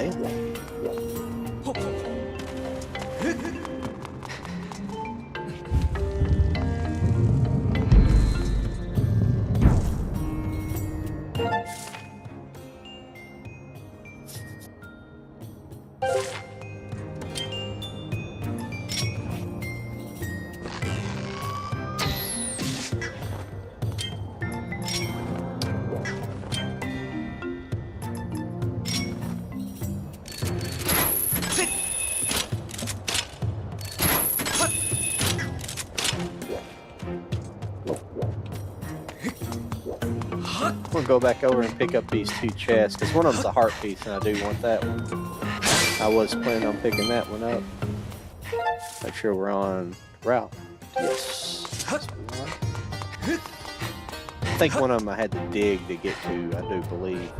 Damn. We'll go back over and pick up these two chests, because one of them's a heart piece, and I do want that one. I was planning on picking that one up. Make sure we're on route. Yes. I think one of them I had to dig to get to, I do believe.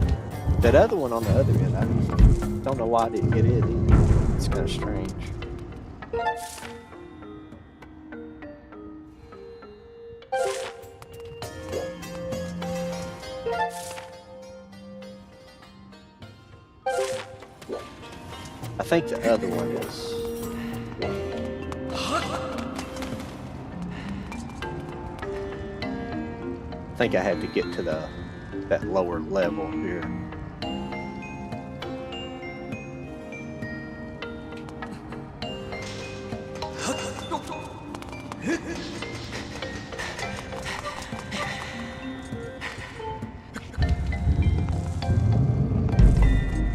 That other one on the other end, I don't know why I didn't get it either. It's kind of strange. I think the other one is. I think I had to get to that lower level here.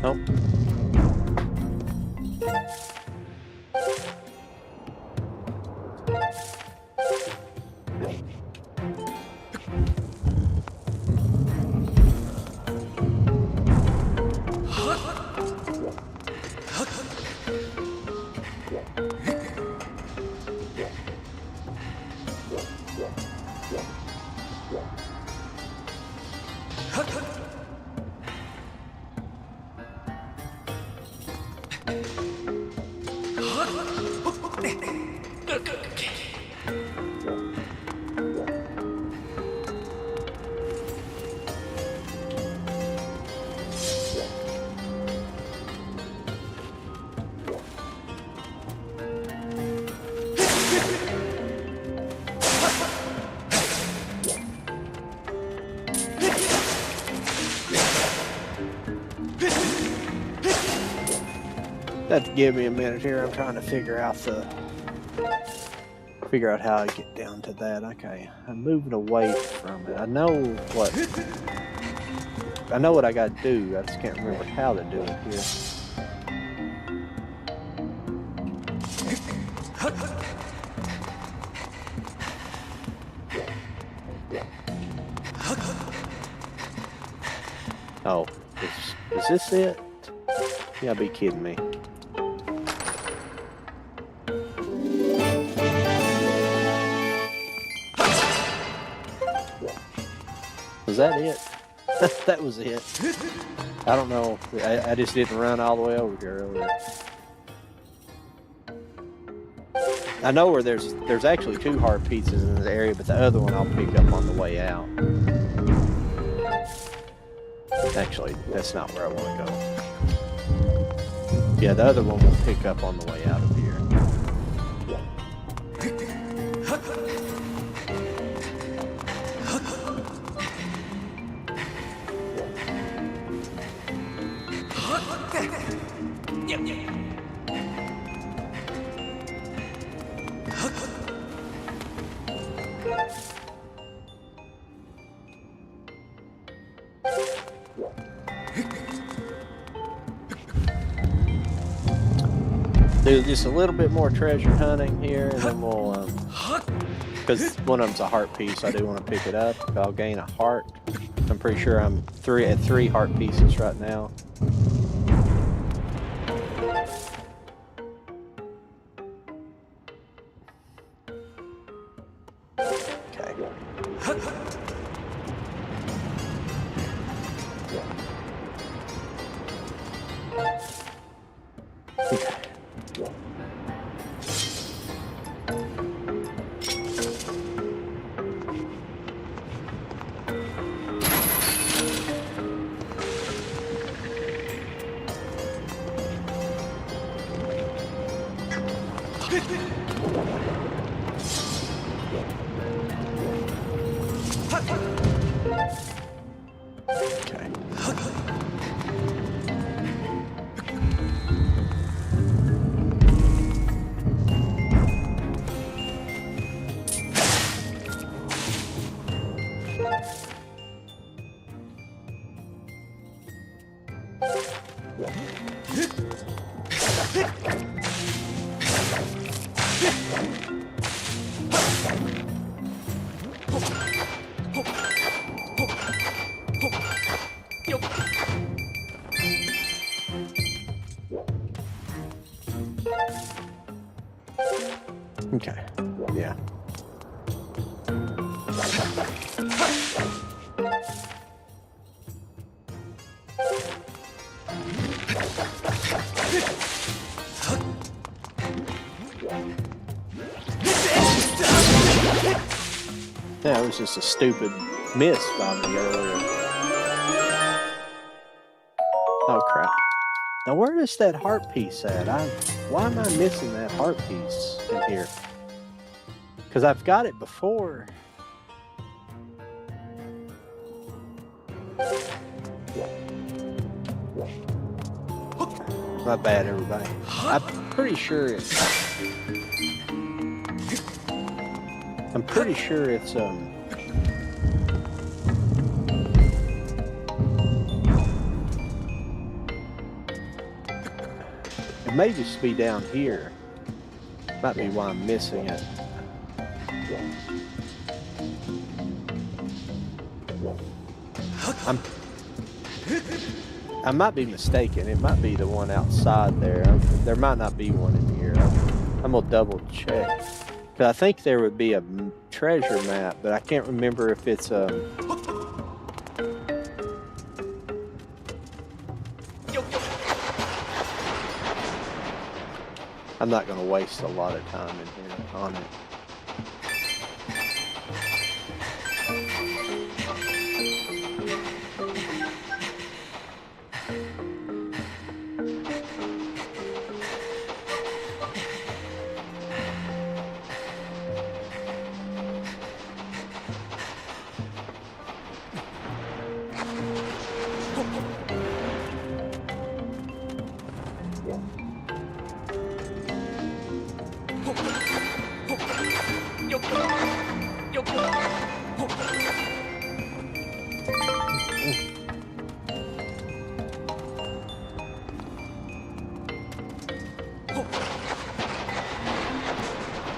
Nope. Have to give me a minute here. I'm trying to figure out how I get down to that. Okay, I'm moving away from it. I know what I got to do. I just can't remember how to do it here. Oh, is this it? You gotta be kidding me. Was that it? That was it. I don't know. I just didn't run all the way over here earlier. I know where there's actually two heart pieces in this area, but the other one I'll pick up on the way out. Actually, that's not where I want to go. Yeah, the other one will pick up on the way out of here. Do just a little bit more treasure hunting here, and then we'll, because one of them's a heart piece, I do want to pick it up. I'll gain a heart. I'm pretty sure I'm at three heart pieces right now. Okay, yeah. That was just a stupid miss by me earlier. Oh crap. Now where is that heart piece at? Why am I missing that heart piece in here? Because I've got it before. My bad, everybody. I'm pretty sure it's it may just be down here. Might be why I'm missing it. I might be mistaken. It might be the one outside there. There might not be one in here. I'm gonna double check. Cause I think there would be a treasure map, but I can't remember if it's I'm not gonna waste a lot of time in here on it.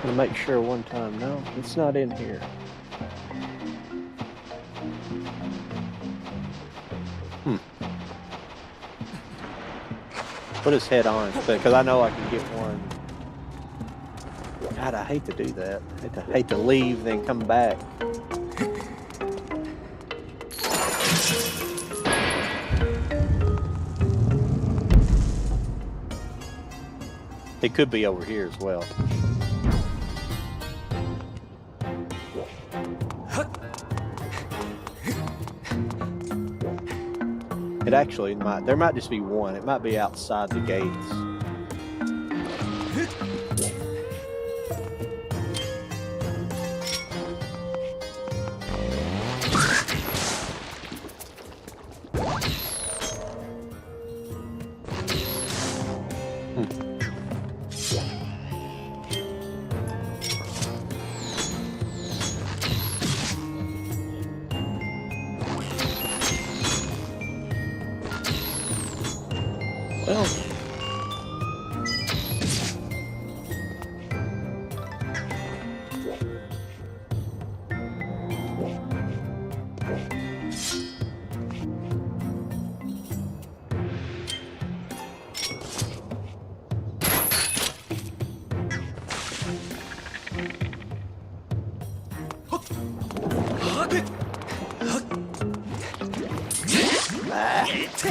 To make sure one time. No, it's not in here. Put his head on, because I know I can get one. God, I hate to do that. I hate to leave, then come back. It could be over here as well. It actually might. There might just be one. It might be outside the gates. Well,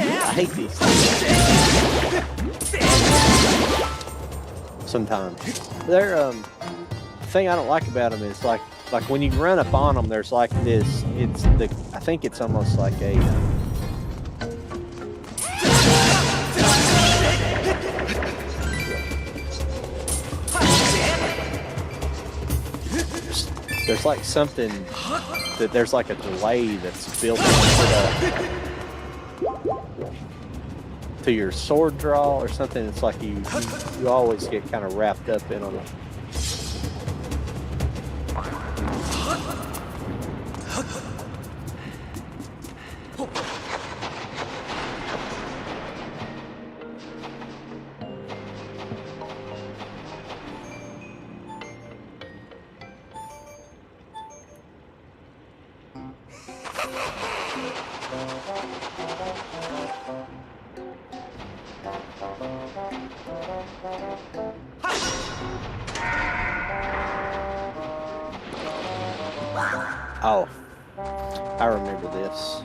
I hate these sometimes. They're the thing I don't like about them is like when you run up on them, there's like this. I think it's almost like a. There's like something that there's like a delay that's built to your sword draw or something. It's like you always get kind of wrapped up in on it. Oh, I remember this.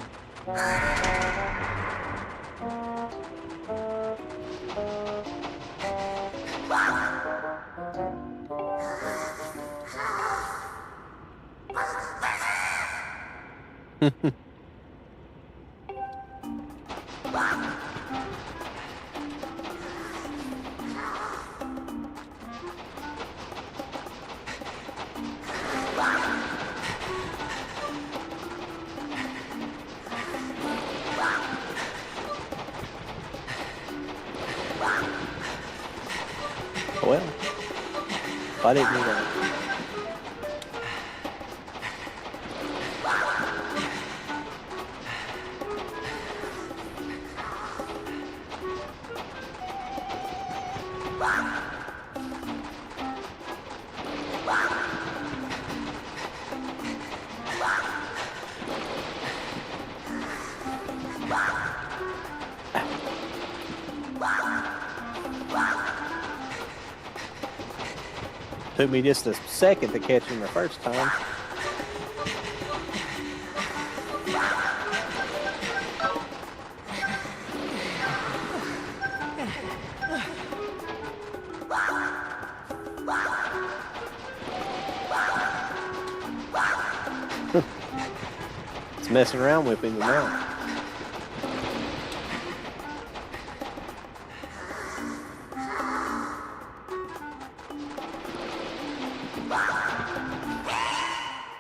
Well, if I didn't do that. Took me just a second to catch him the first time. It's messing around with him now.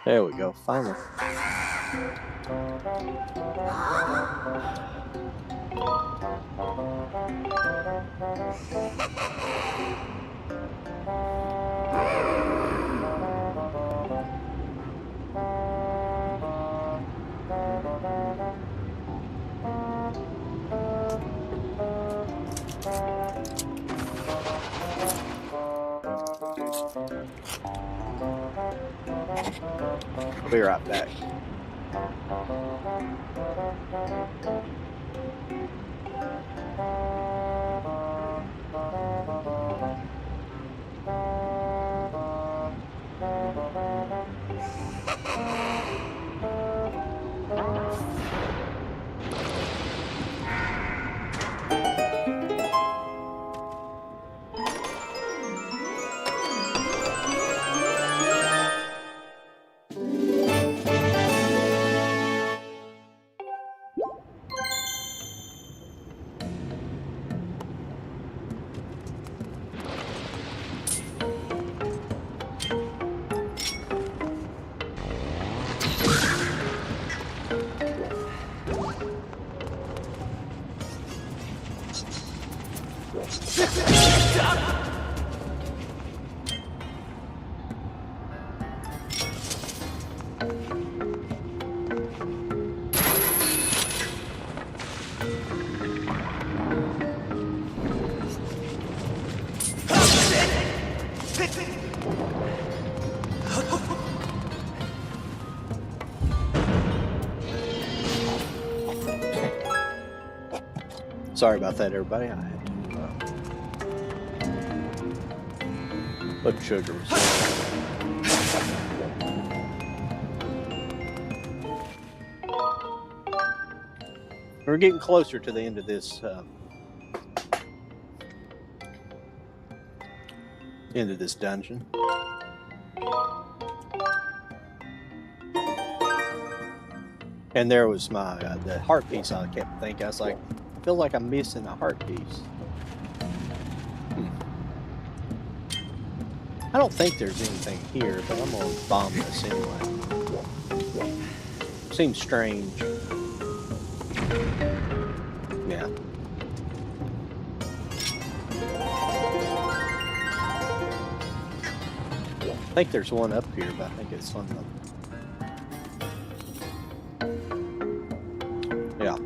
There we go, finally. I'll be right back. Sorry about that, everybody. I had to put sugar. We're getting closer to the end of this dungeon. And there was my the heart piece. I kept thinking, I was like, I feel like I'm missing a heart piece. I don't think there's anything here, but I'm gonna bomb this anyway. Seems strange. Yeah. I think there's one up here, but I think it's on the... Yeah.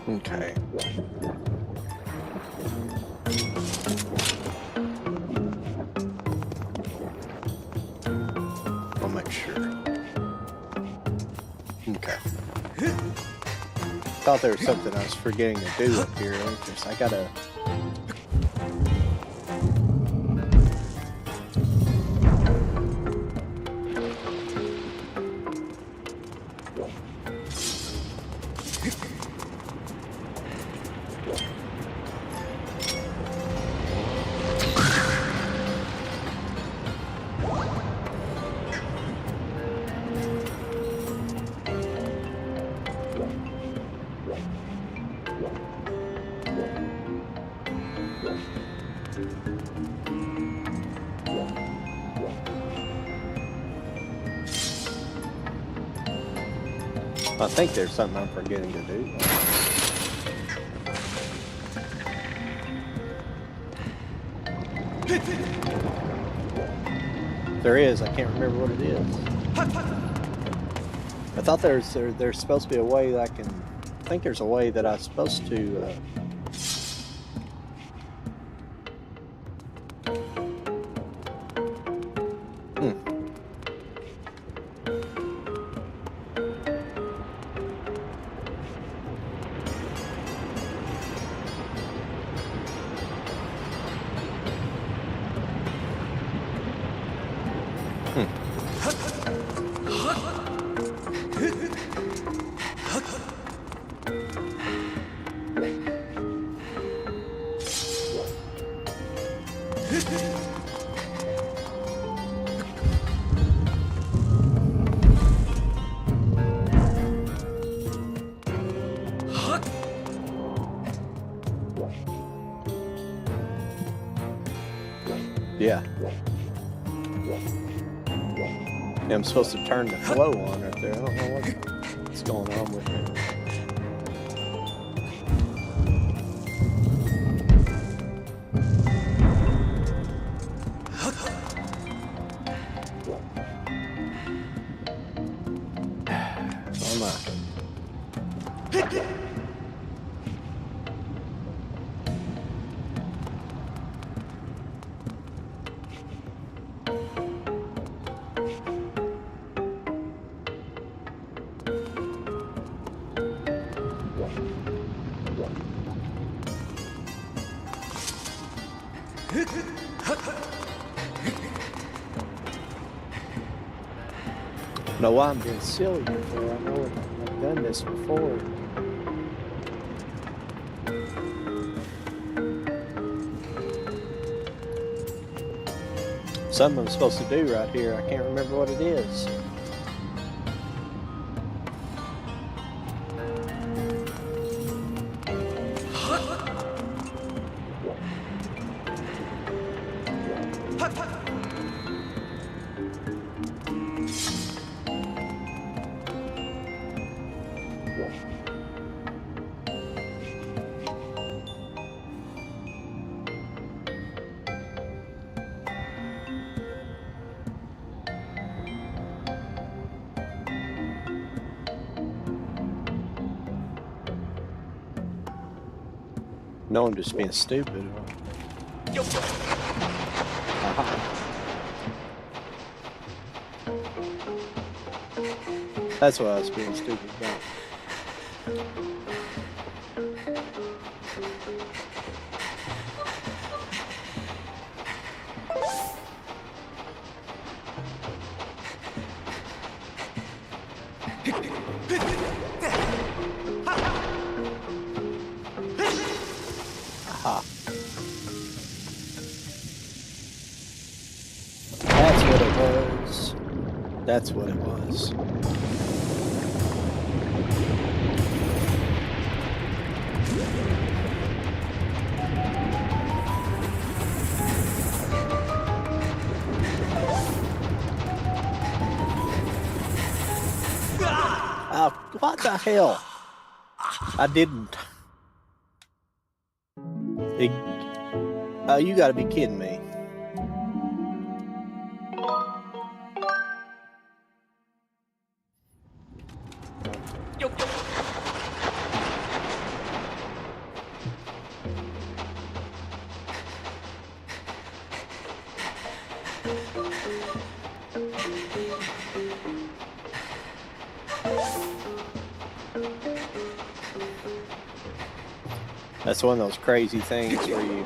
Okay. I'll make sure. Okay. Thought there was something I was forgetting to do up here. I gotta... I think there's something I'm forgetting to do. There is. I can't remember what it is. I thought there's supposed to be a way that I can... I think there's a way that I'm supposed to... Yeah. I'm supposed to turn the flow on right there. I don't know what's going on with it. I know why I'm being silly before. I know I've done this before. Something I'm supposed to do right here. I can't remember what it is. No, I'm just being stupid. That's what I was being stupid about. Aha. That's what it was. That's what it was. Oh, what the hell? I didn't. Oh, you gotta be kidding me. That's one of those crazy things where you...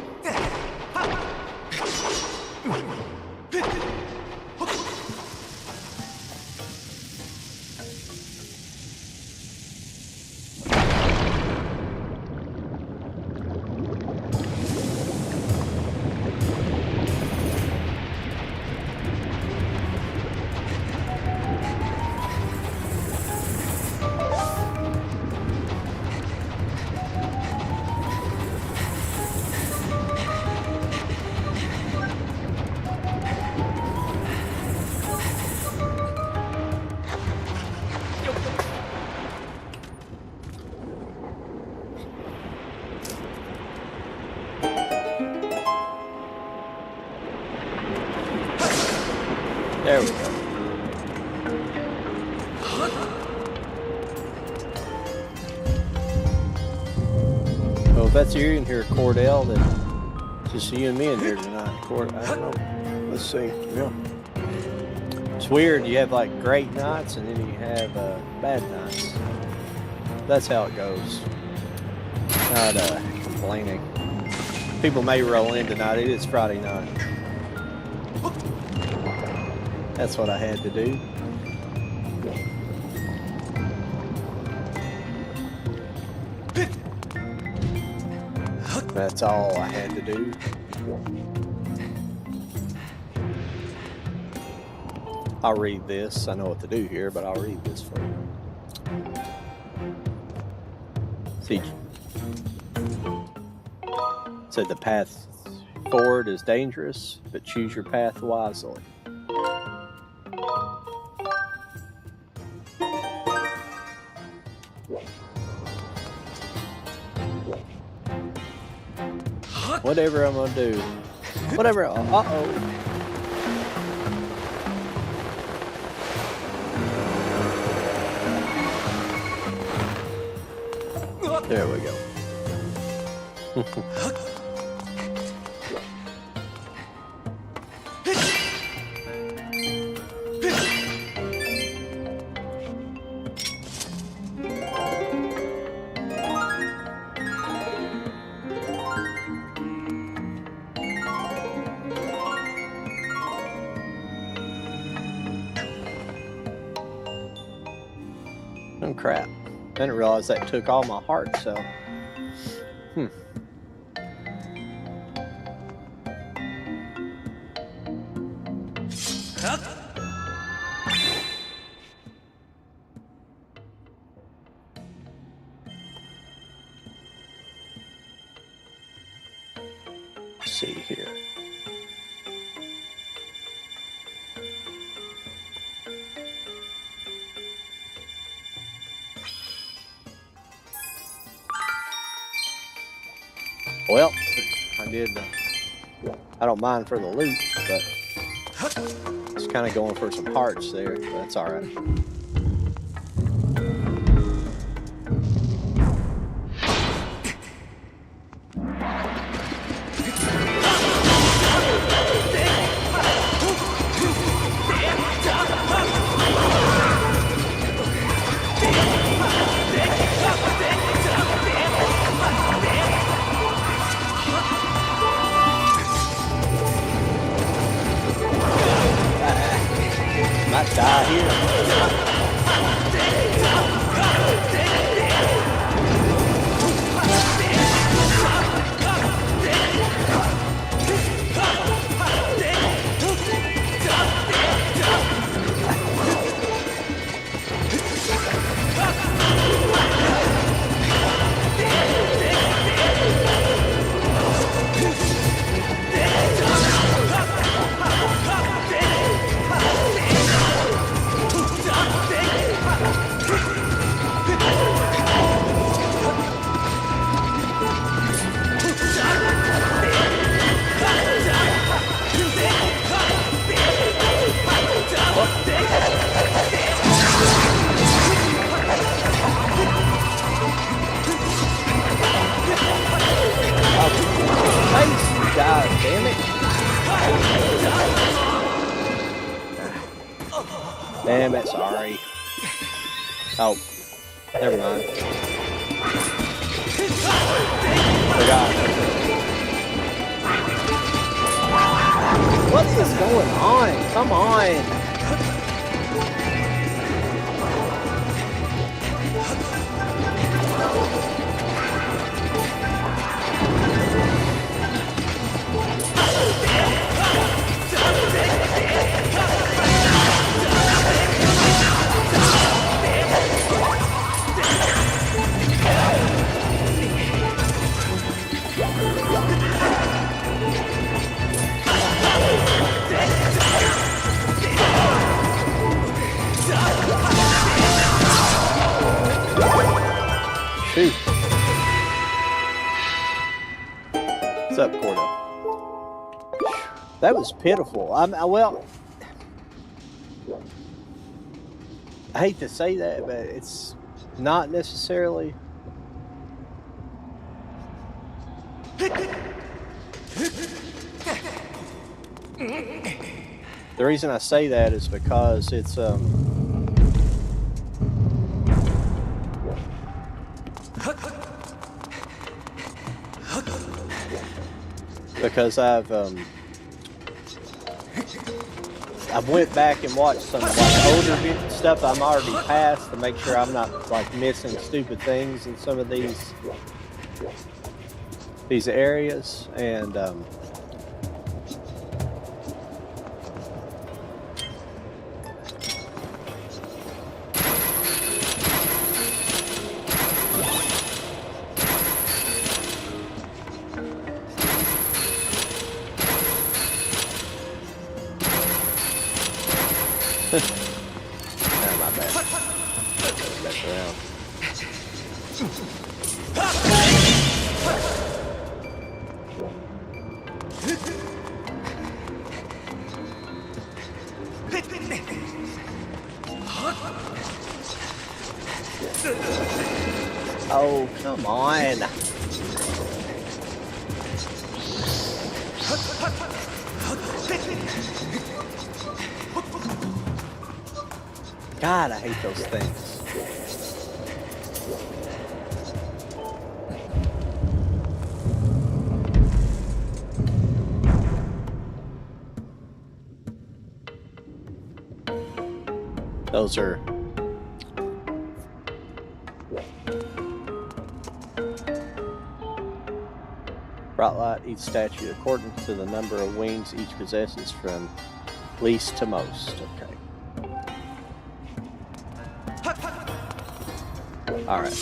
There we go. Well, if that's you in here, Cordell, then it's just you and me in here tonight. I don't know. Let's see. Yeah. It's weird. You have like great nights and then you have bad nights. That's how it goes. Not complaining. People may roll in tonight. It is Friday night. That's what I had to do. That's all I had to do. I'll read this. I know what to do here, but I'll read this for you. See, said the path forward is dangerous, but choose your path wisely. Whatever I'm gonna do. Whatever. Uh-oh. There we go. Oh crap. I didn't realize that took all my heart, so. Let's see here. Well, I did. I don't mind for the loot, but it's kind of going for some hearts there. But that's all right. Die here. God damn it. Damn it, sorry. Oh, never mind. Forgot. What is going on? Come on. Shoot. What's up, Cordo? That was pitiful. Well, I hate to say that, but it's not necessarily. The reason I say that is because it's because I went back and watched some like older stuff I'm already past to make sure I'm not like missing stupid things in some of these areas, and my bad. Mess around. Oh, come on. God, I hate those things. Those are bright light each statue according to the number of wings each possesses from least to most. Okay. Alright.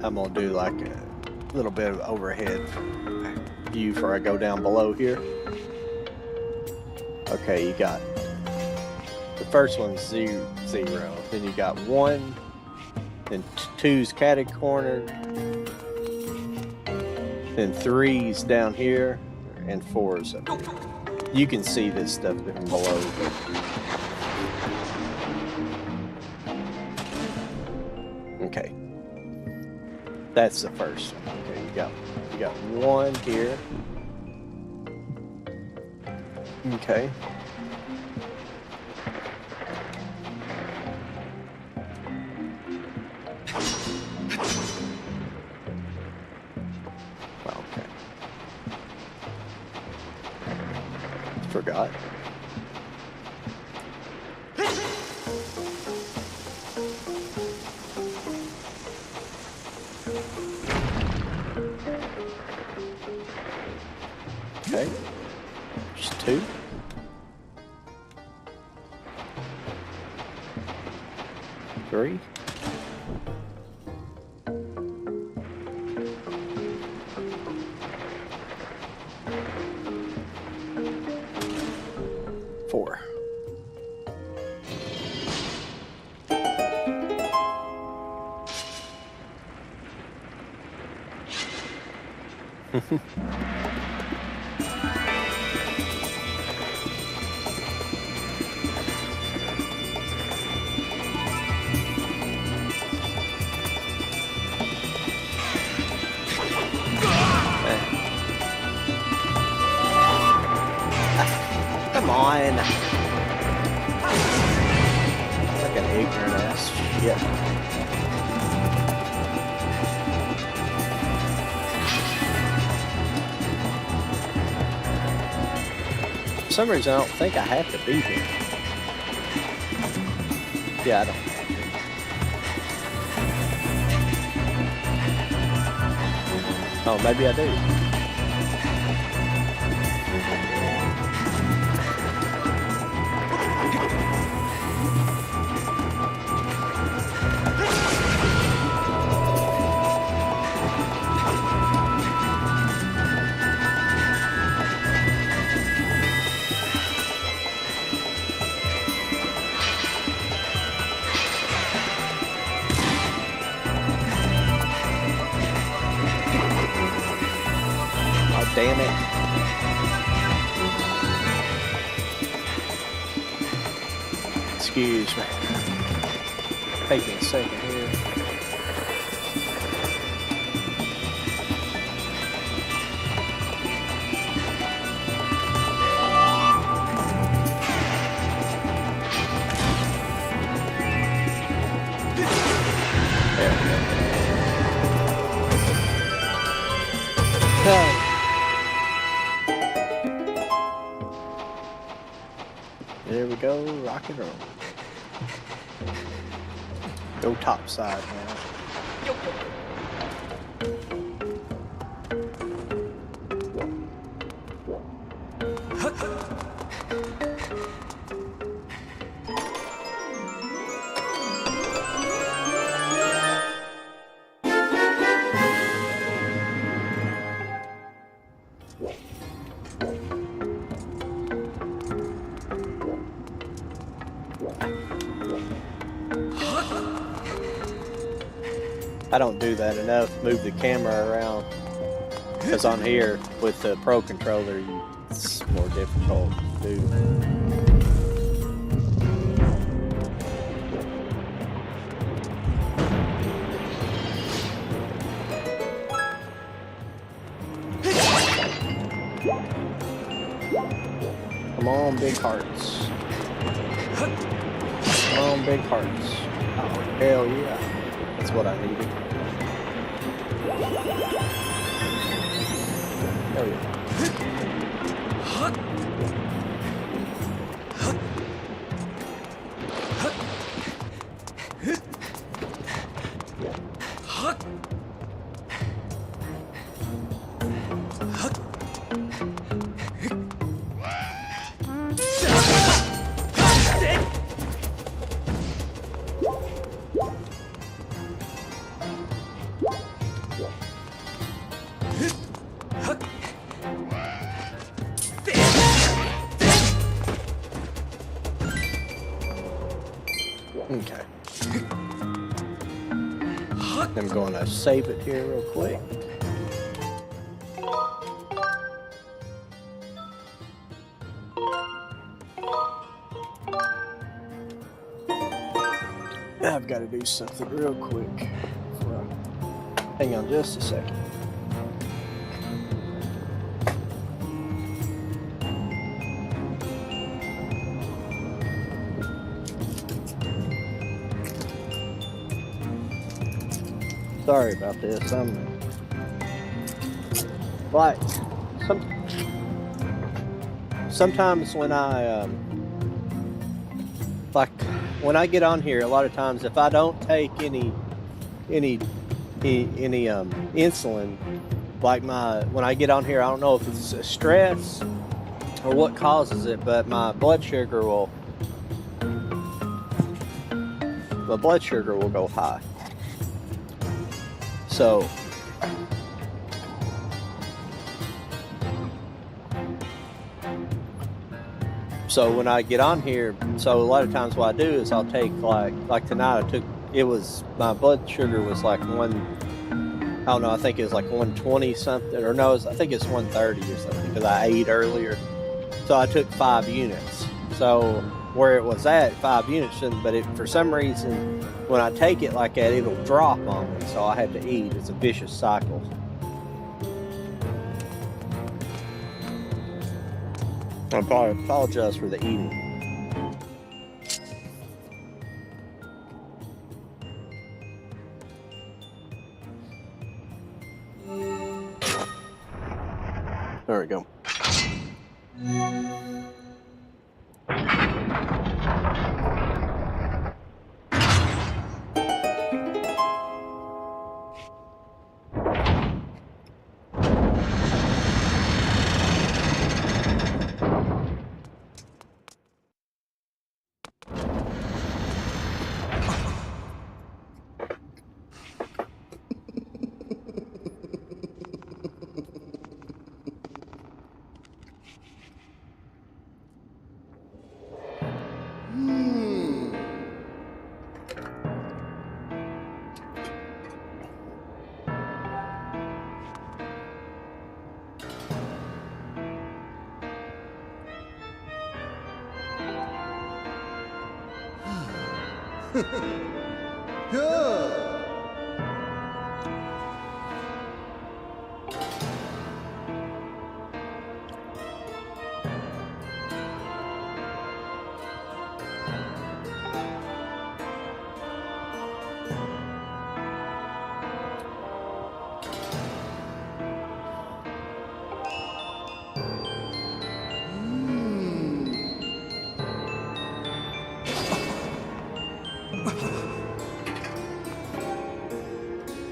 I'm gonna do like a little bit of overhead view before I go down below here. Okay, you got the first one's 0, then you got 1, then 2's catty cornered, then 3's down here, and 4's up here. You can see this stuff from below. Okay, that's the first one. Okay, you got 1 here. Okay. Okay. Forgot. 3. Four. Come on. Like an ignorant ass shit. For some reason, I don't think I have to be here. Yeah, I don't. Oh, maybe I do. Damn it. Excuse me. Take me a second here. There we go. Okay. There we go, rock and roll. Go top side now. I don't do that enough, move the camera around, because on here with the Pro controller it's more difficult to do. Come on, big hearts. Come on, big hearts. Oh, hell yeah. That's what I needed. Hell yeah. Okay. I'm going to save it here real quick. I've got to do something real quick. Hang on just a second. Sorry about this. I'm like sometimes when I when I get on here, a lot of times if I don't take any insulin, like when I get on here, I don't know if it's stress or what causes it, but my blood sugar will the blood sugar will go high. So when I get on here, so a lot of times what I do is I'll take like tonight my blood sugar was like I don't know, I think it was like 120 something, or no, I think it's 130 or something because I ate earlier. So I took 5 units. So where it was at 5 units, but for some reason when I take it like that, it'll drop on me. So I had to eat. It's a vicious cycle. I apologize for the eating. There we go.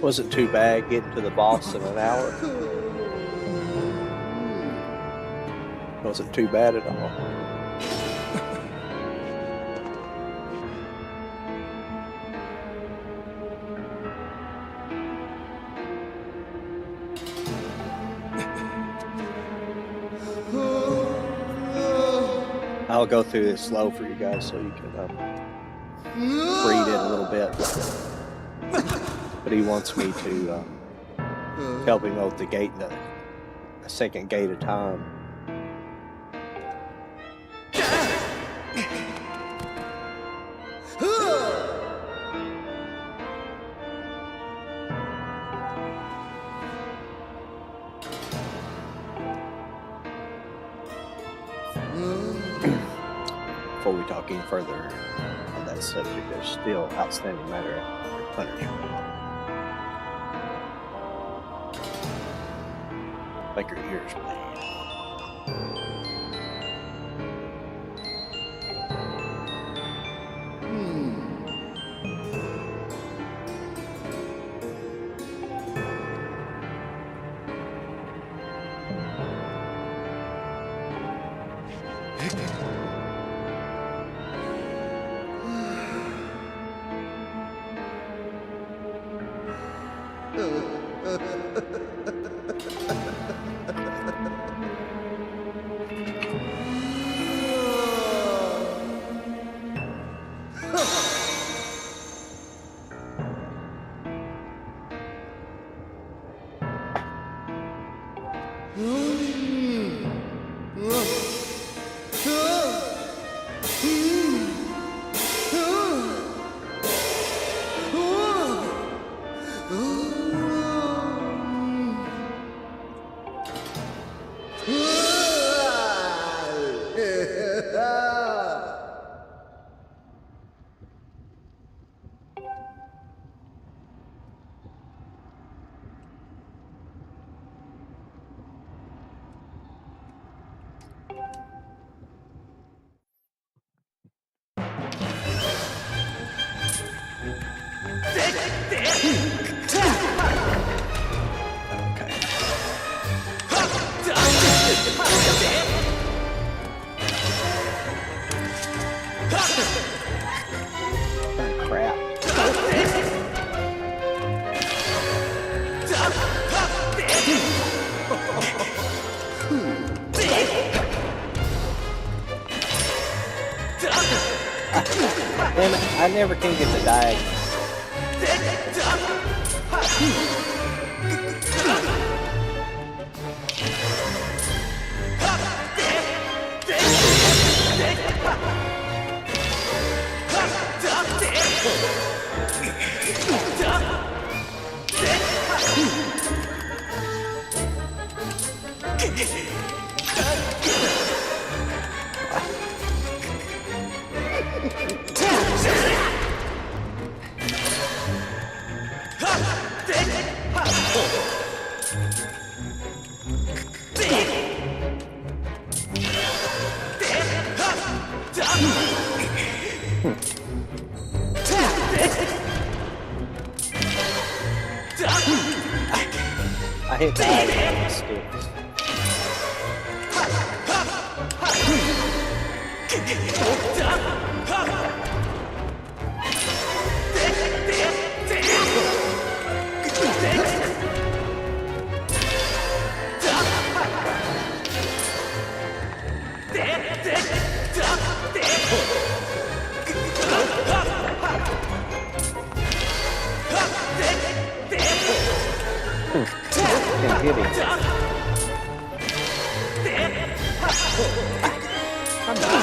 Wasn't too bad getting to the boss in an hour. Wasn't too bad at all. I'll go through this slow for you guys so you can read it a little bit. But he wants me to help him out the gate, a second gate at a time. Before we talk any further on that subject, there's still outstanding matter of punishment. Like your ears bleed. Crap. Damn it, I never can get the diagonal. I hit the diagonal sticks. Can't hit him. Come on.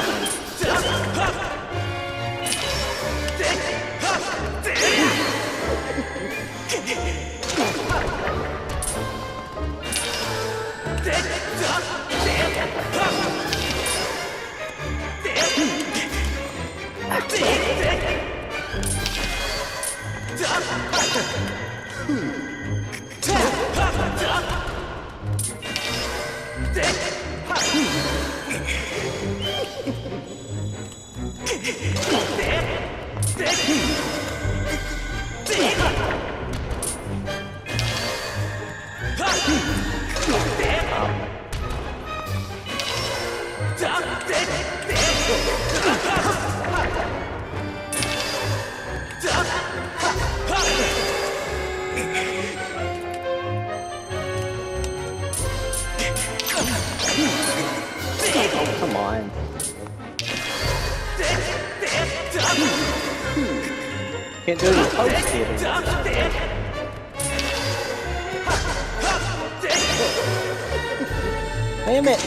Oh, come on. Can't do any post hitting. Damn it!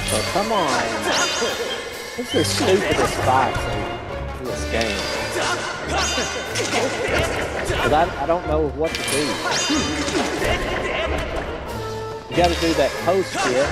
Oh, come on. This is the stupidest fight in this game. Because I don't know what to do. You gotta do that post hit.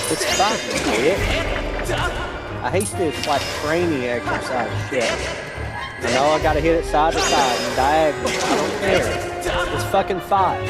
It's fine, bitch. I hate this like training exercise shit. I know I gotta hit it side to side and diagonal. I don't care. It's fucking fight.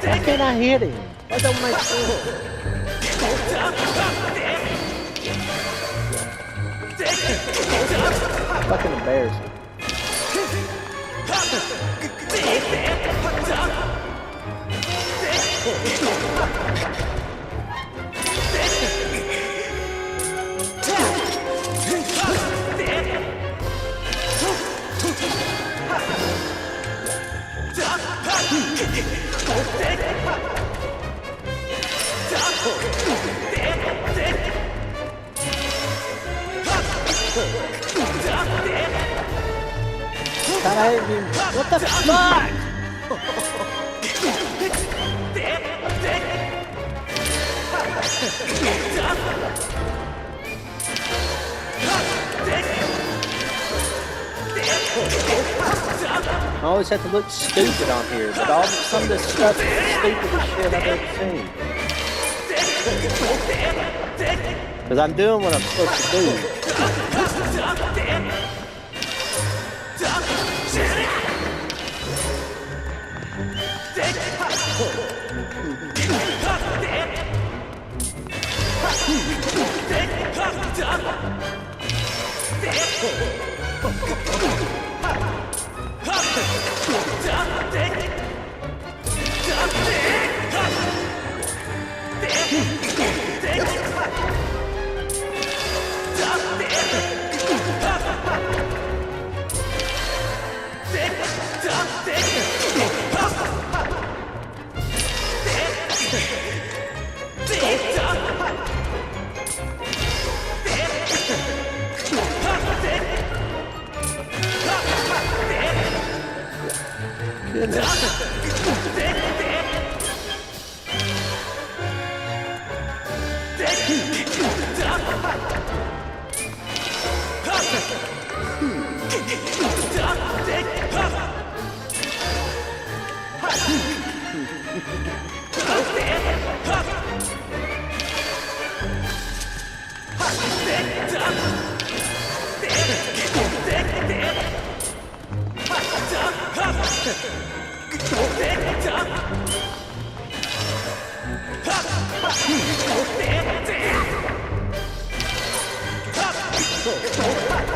Why can't I hit him? That don't make sense. Fucking embarrassing. What the fuck? I always have to look stupid on here, but some of this stuff is the stupidest shit I've ever seen. Because I'm doing what I'm supposed to do.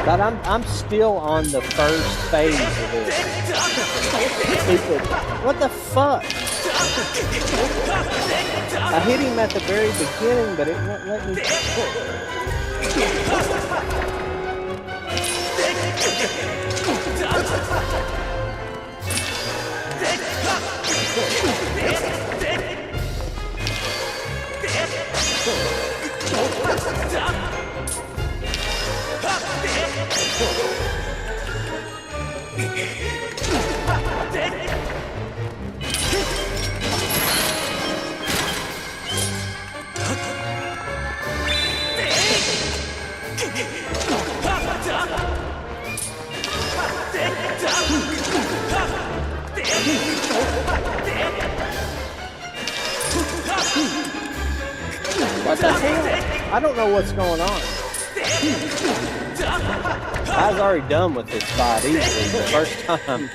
But I'm still on the first phase of this. Stupid. What the fuck? I hit him at the very beginning, but it won't let me. What the hell? I don't know what's going on. I was already done with this fight easily the first time.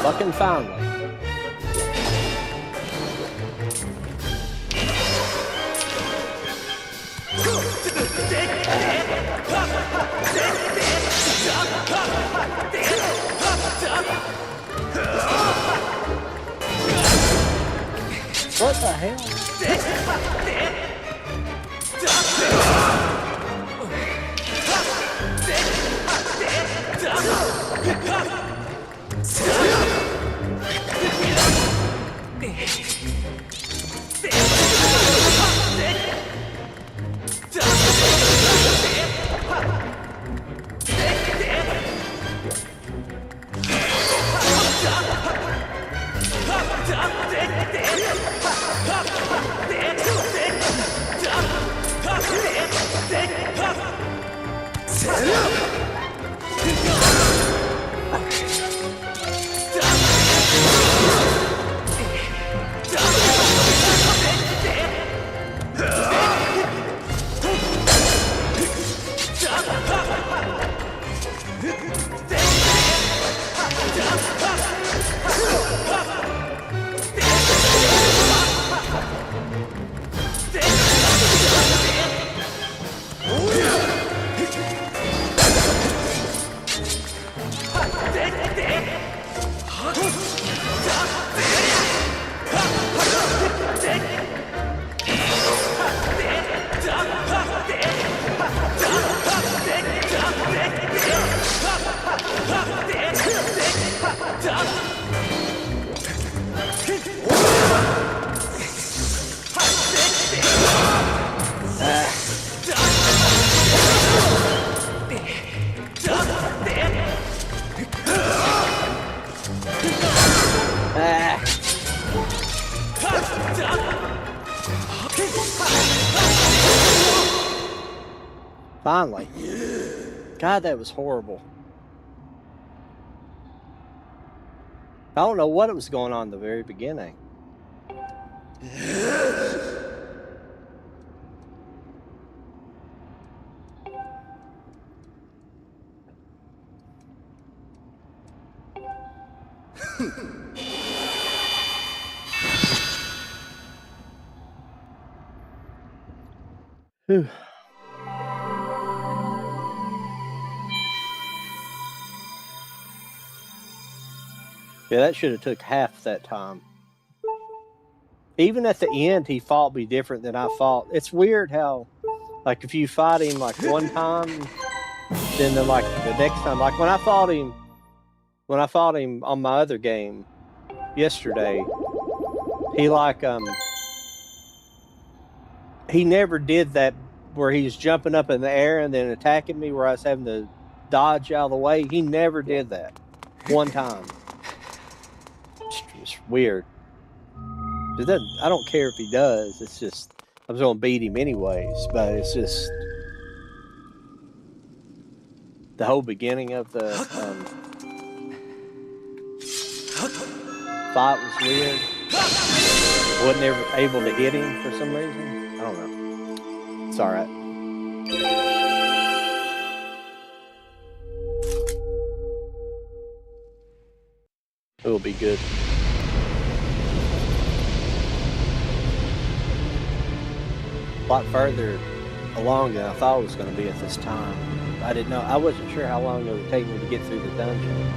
Fucking finally. What the hell? Finally. God, that was horrible. I don't know what was going on in the very beginning. Whew. Yeah, that should have took half that time. Even at the end, he fought me different than I fought. It's weird how, like, if you fight him like one time, then the next time, like when I fought him on my other game yesterday, he never did that where he was jumping up in the air and then attacking me where I was having to dodge out of the way. He never did that one time. It's weird. I don't care if he does. It's just I was gonna beat him anyways, but it's just the whole beginning of the fight was weird. Wasn't ever able to hit him for some reason. I don't know. It's alright. It will be good. A lot further along than I thought it was going to be at this time. I didn't know. I wasn't sure how long it would take me to get through the dungeon.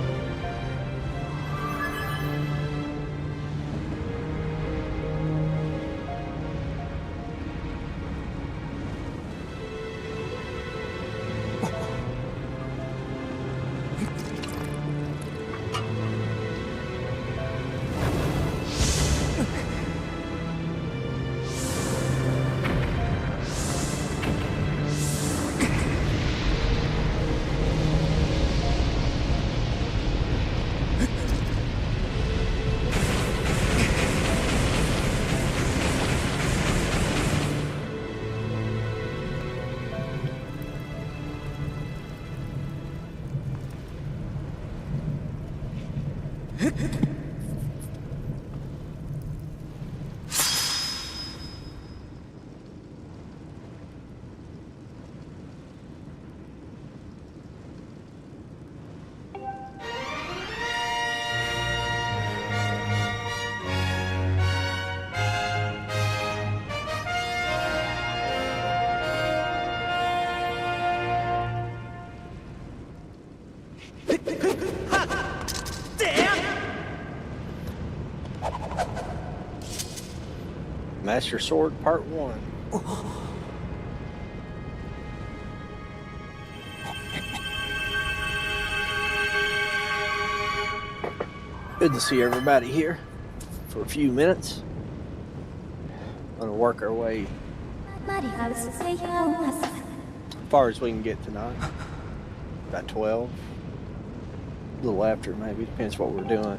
Master Sword Part 1. Good to see everybody here for a few minutes. Gonna work our way as far as we can get tonight. About 12. A little after maybe, depends what we're doing.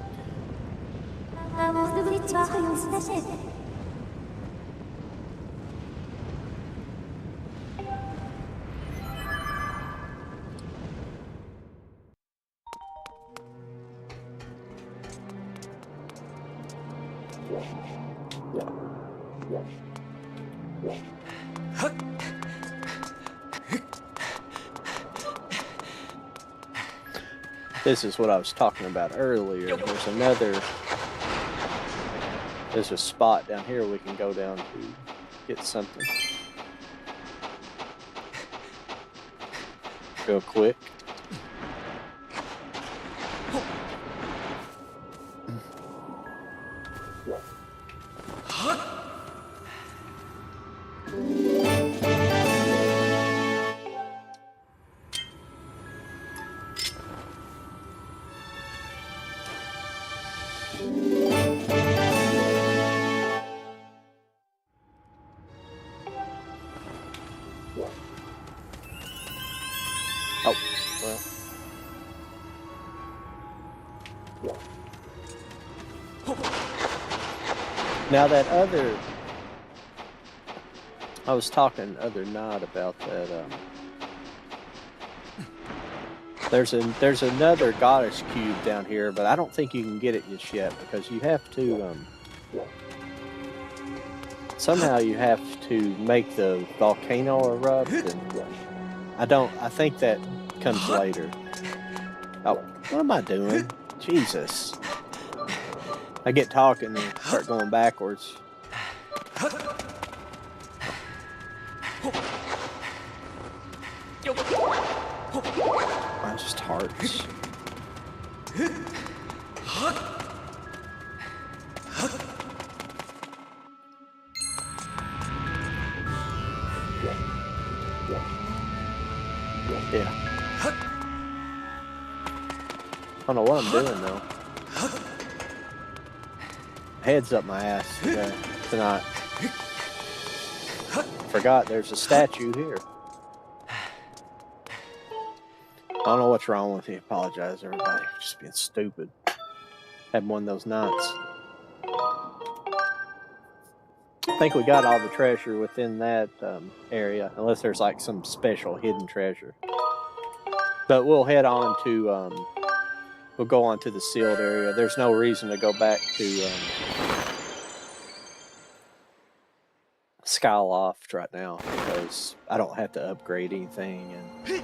This is what I was talking about earlier. There's a spot down here we can go down to get something. Real quick. Oh, well. Now that other, I was talking the other night about that. There's another goddess cube down here, but I don't think you can get it just yet because you have to somehow you have to make the volcano erupt, and I think that comes later. Oh, what am I doing? Jesus. I get talking and start going backwards. Just hearts. Yeah. I don't know what I'm doing though. Head's up my ass tonight. Forgot there's a statue here. I don't know what's wrong with you. Apologize, everybody. Just being stupid. Had one of those nights. I think we got all the treasure within that area, unless there's like some special hidden treasure. But we'll head on to, we'll go on to the sealed area. There's no reason to go back to Skyloft right now because I don't have to upgrade anything. And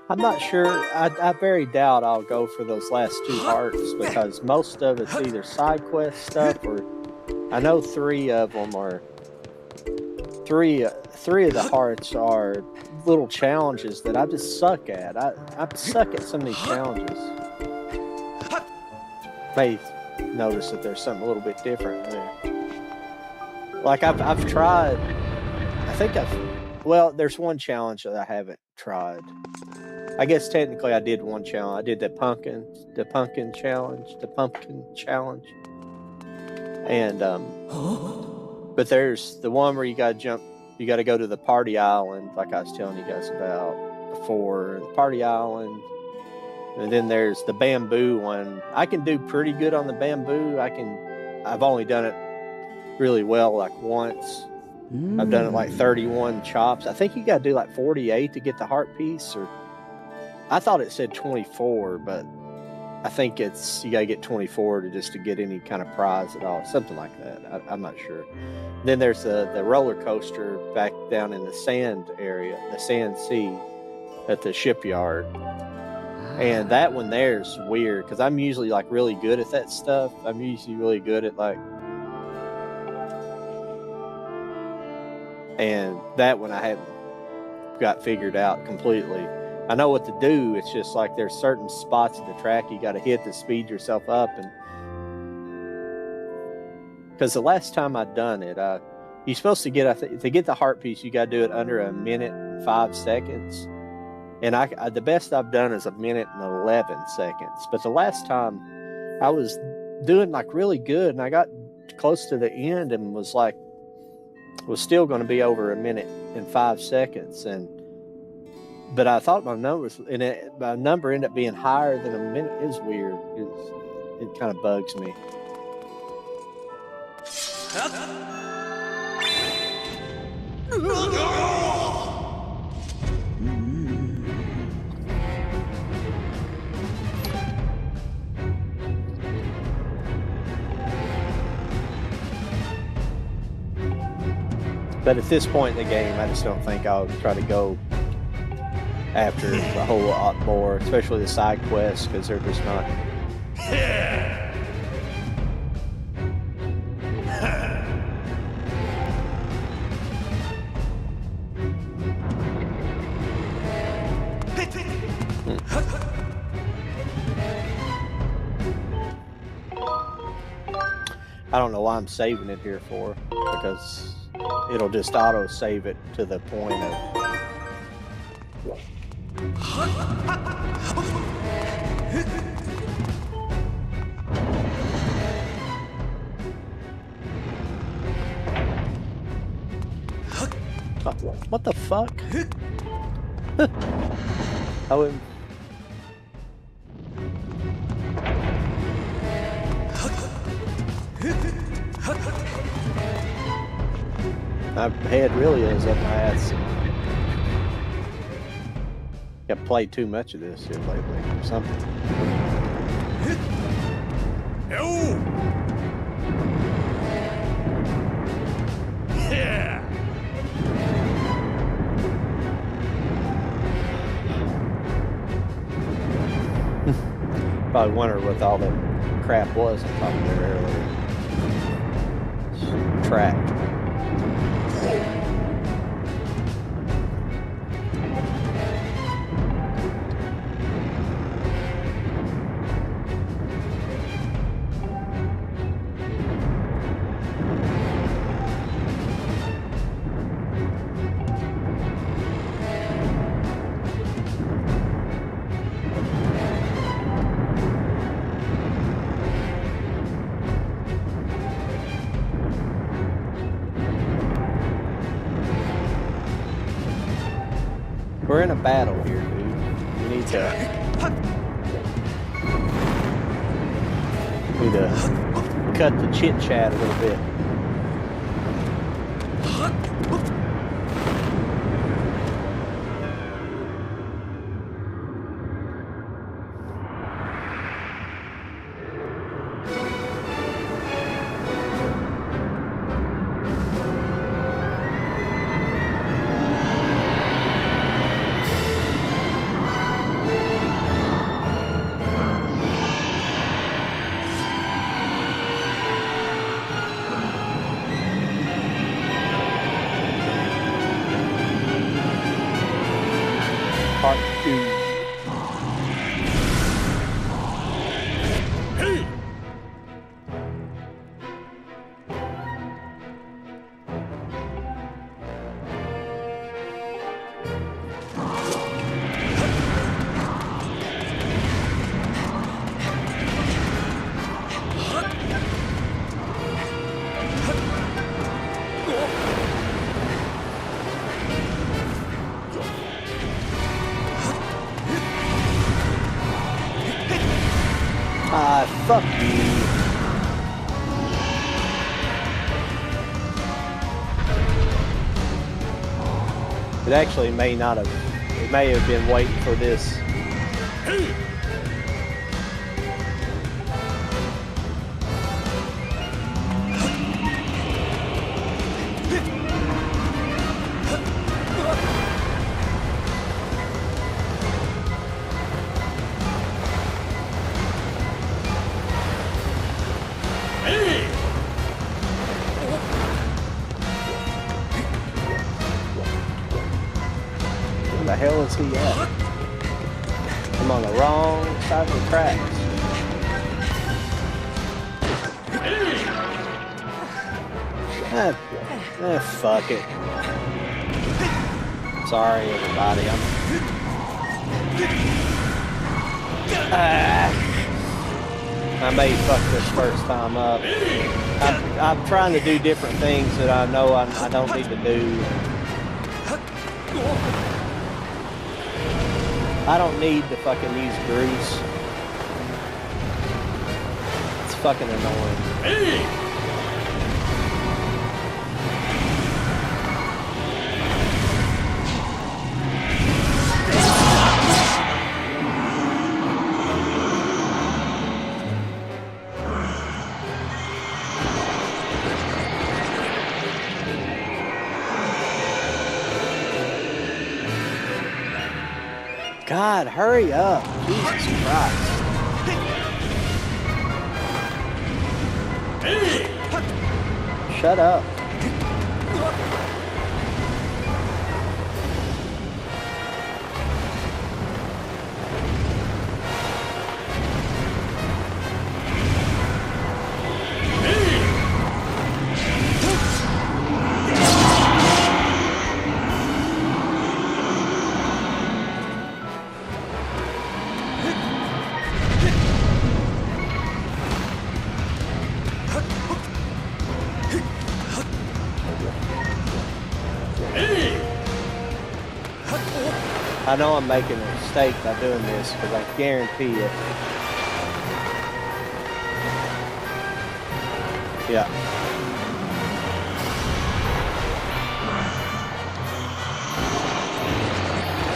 I'm not sure. I very doubt I'll go for those last 2 hearts because most of it's either side quest stuff or I know 3 of them are three of the hearts are little challenges that I just suck at. I suck at some of these challenges. May notice that there's something a little bit different there. Like I've tried. Well, there's one challenge that I haven't tried. I guess technically I did one challenge. I did the pumpkin challenge. And but there's the one where you gotta go to the party island, like I was telling you guys about before, the party island. And then there's the bamboo one. I can do pretty good on the bamboo. I've only done it really well like once. I've done it like 31 chops. I think you gotta do like 48 to get the heart piece, or I thought it said 24, but I think you gotta get 24 to get any kind of prize at all, something like that. I'm not sure. Then there's the roller coaster back down in the sand area, the sand sea at the shipyard. And that one there is weird because I'm usually like really good at that stuff. I'm usually really good at like, and that one I haven't got figured out completely. I know what to do. It's just like there's certain spots at the track you got to hit to speed yourself up, and because the last time I done it, you're supposed to get to get the heart piece, you got to do it under 1 minute and 5 seconds. And the best I've done is 1 minute and 11 seconds. But the last time I was doing like really good, and I got close to the end and was still going to be over 1 minute and 5 seconds. But I thought my number ended up being higher than 1 minute. It's weird. It kind of bugs me. But at this point in the game, I just don't think I'll try to go after the whole lot more, especially the side quests, because they're just not. I don't know why I'm saving it here for, because it'll just auto save it to the point of. What the fuck? I wouldn't. My head really is up my ass. Got played too much of this here lately or something. Yeah. Probably wondered what all that crap was on top of there earlier. It's trapped. We're in a battle here, dude. We need to cut the chit chat a little bit. Part 2. Fuck you. It actually may not have. It may have been waiting for this. Where the hell is he at? I'm on the wrong side of the tracks. Fuck it. Sorry, everybody. I may fuck this first time up. I'm trying to do different things that I know I don't need to do. I don't need to fucking use Bruce. It's fucking annoying. God, hurry up. Jesus Christ. Shut up. I know I'm making a mistake by doing this because I guarantee it. Yeah.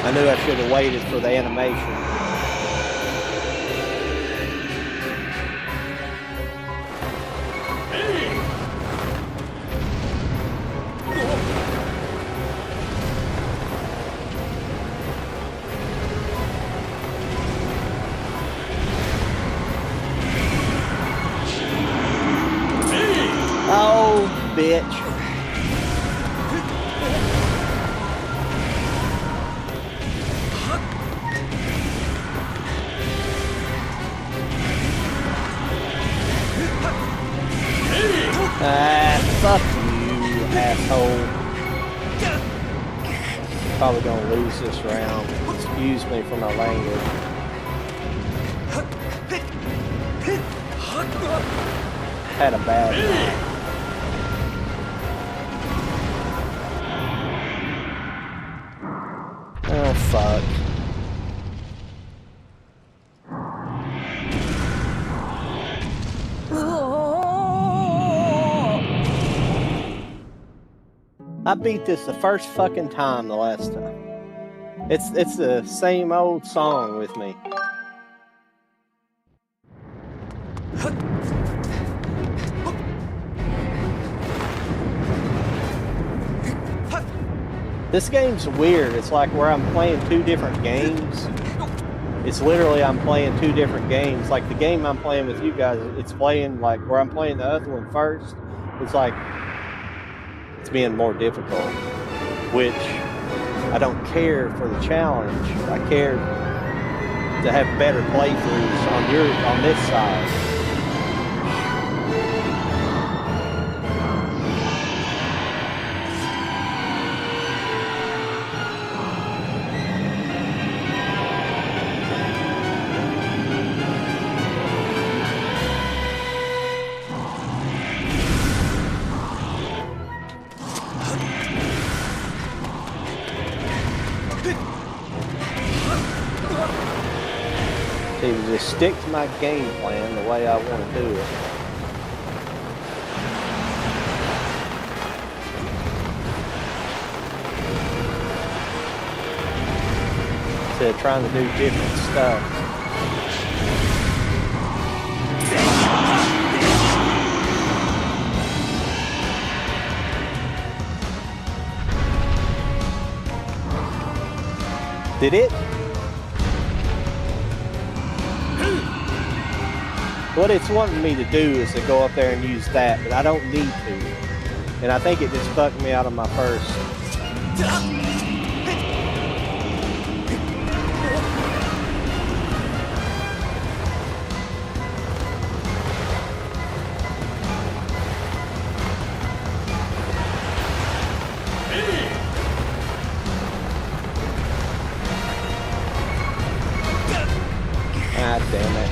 I knew I should have waited for the animation. Oh, bitch. Fuck you, asshole. Probably gonna lose this round. Excuse me for my language. Had a bad night. Oh, fuck. I beat this the first fucking time the last time. It's the same old song with me. This game's weird. It's like where I'm playing two different games. It's literally I'm playing two different games. Like the game I'm playing with you guys, it's playing like where I'm playing the other one first. It's like it's being more difficult, which I don't care for the challenge. I care to have better playthroughs on this side. Just stick to my game plan the way I want to do it. Instead of trying to do different stuff. Did it? What it's wanting me to do is to go up there and use that, but I don't need to. And I think it just fucked me out of my first. Ah, damn it.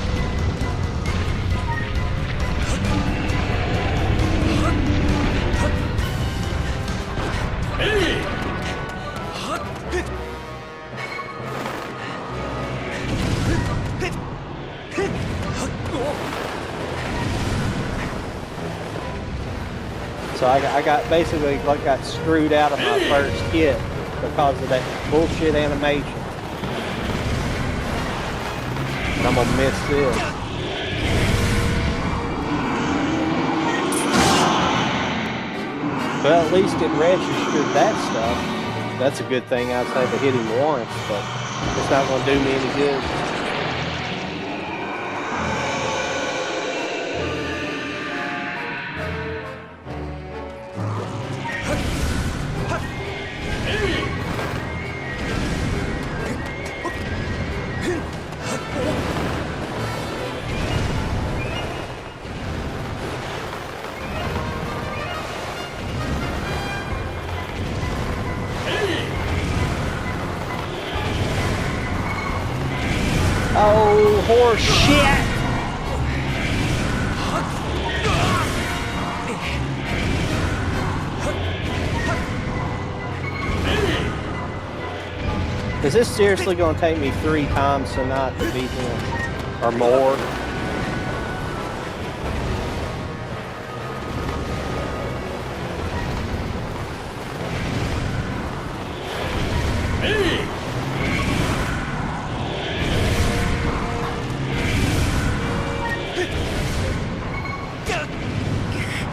So I got basically got screwed out of my first hit because of that bullshit animation. And I'm gonna miss this. Well, at least it registered that stuff. That's a good thing. I'd say to hit him once, but It's not gonna do me any good. Oh, horse shit! Is this seriously going to take me 3 times tonight to beat him? Or more?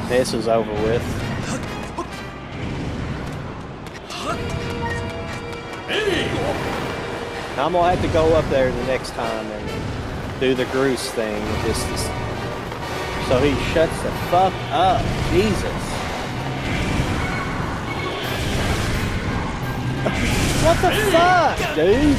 This is over with. I'm gonna have to go up there the next time and do the Groose thing, just so he shuts the fuck up. Jesus. What the fuck, dude?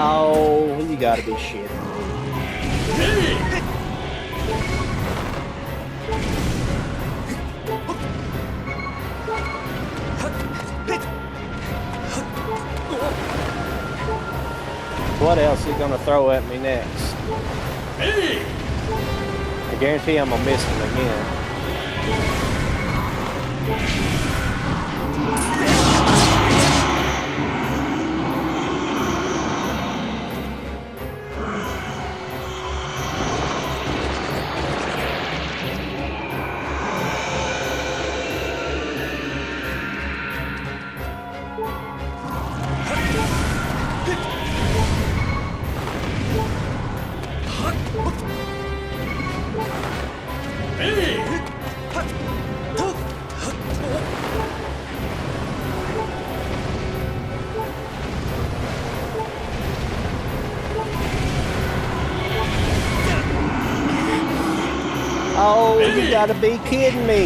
Oh, you gotta be shitting me. What else is he gonna throw at me next? I guarantee I'm gonna miss him again. Oh, you gotta be kidding me.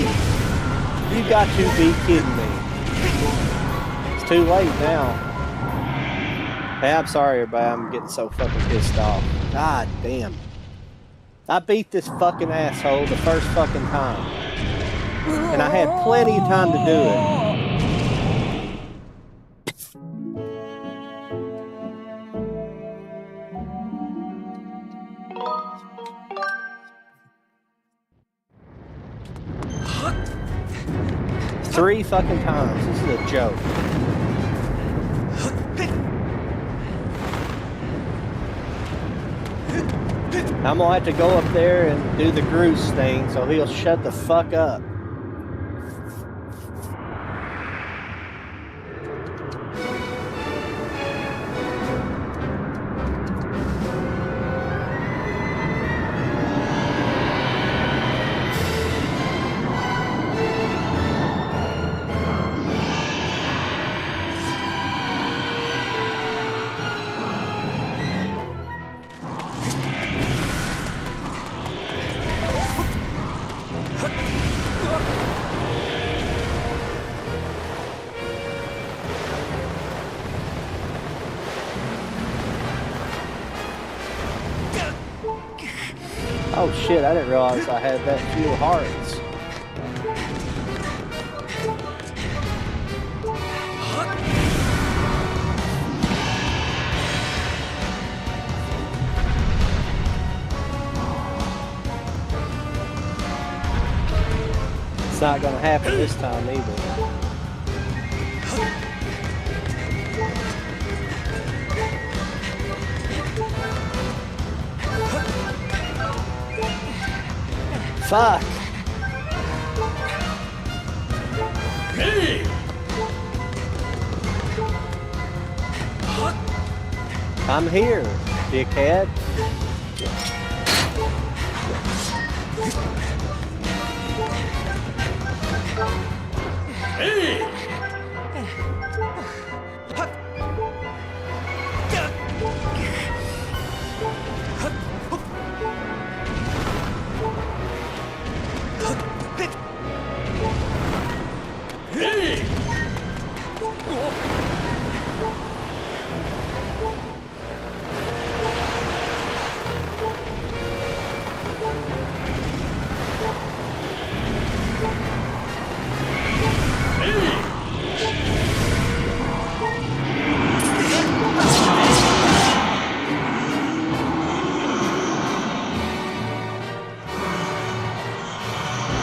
You got to be kidding me. It's too late now. Hey, I'm sorry everybody, I'm getting so fucking pissed off. God damn. I beat this fucking asshole the first fucking time. And I had plenty of time to do it. 3 fucking times. This is a joke. I'm gonna have to go up there and do the Groose thing so he'll shut the fuck up. Oh shit, I didn't realize I had that few hearts. It's not gonna happen this time either. Fuck. I'm here, dickhead.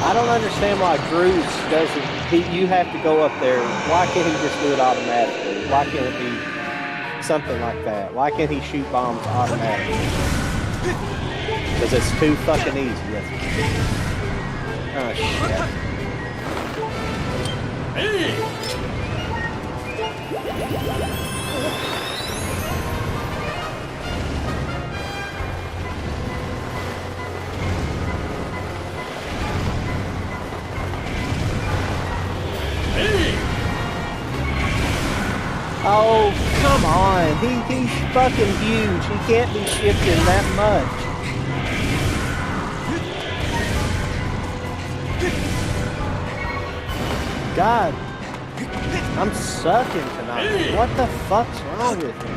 I don't understand why Grooves doesn't. You have to go up there. Why can't he just do it automatically? Why can't it be something like that? Why can't he shoot bombs automatically? Because it's too fucking easy. Oh shit. Oh, come on. He's fucking huge. He can't be shifting that much. God. I'm sucking tonight. What the fuck's wrong with me?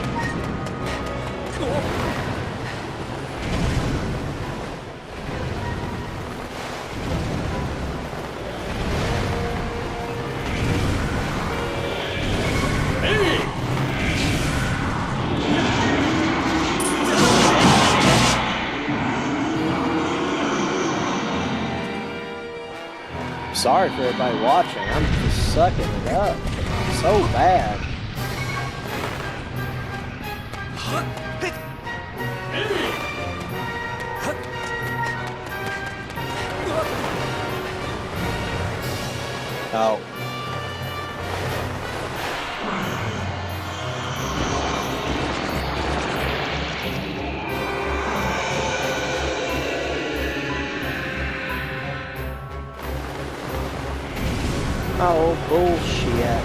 Sorry for everybody watching. I'm just sucking it up so bad. Oh. Oh, bullshit.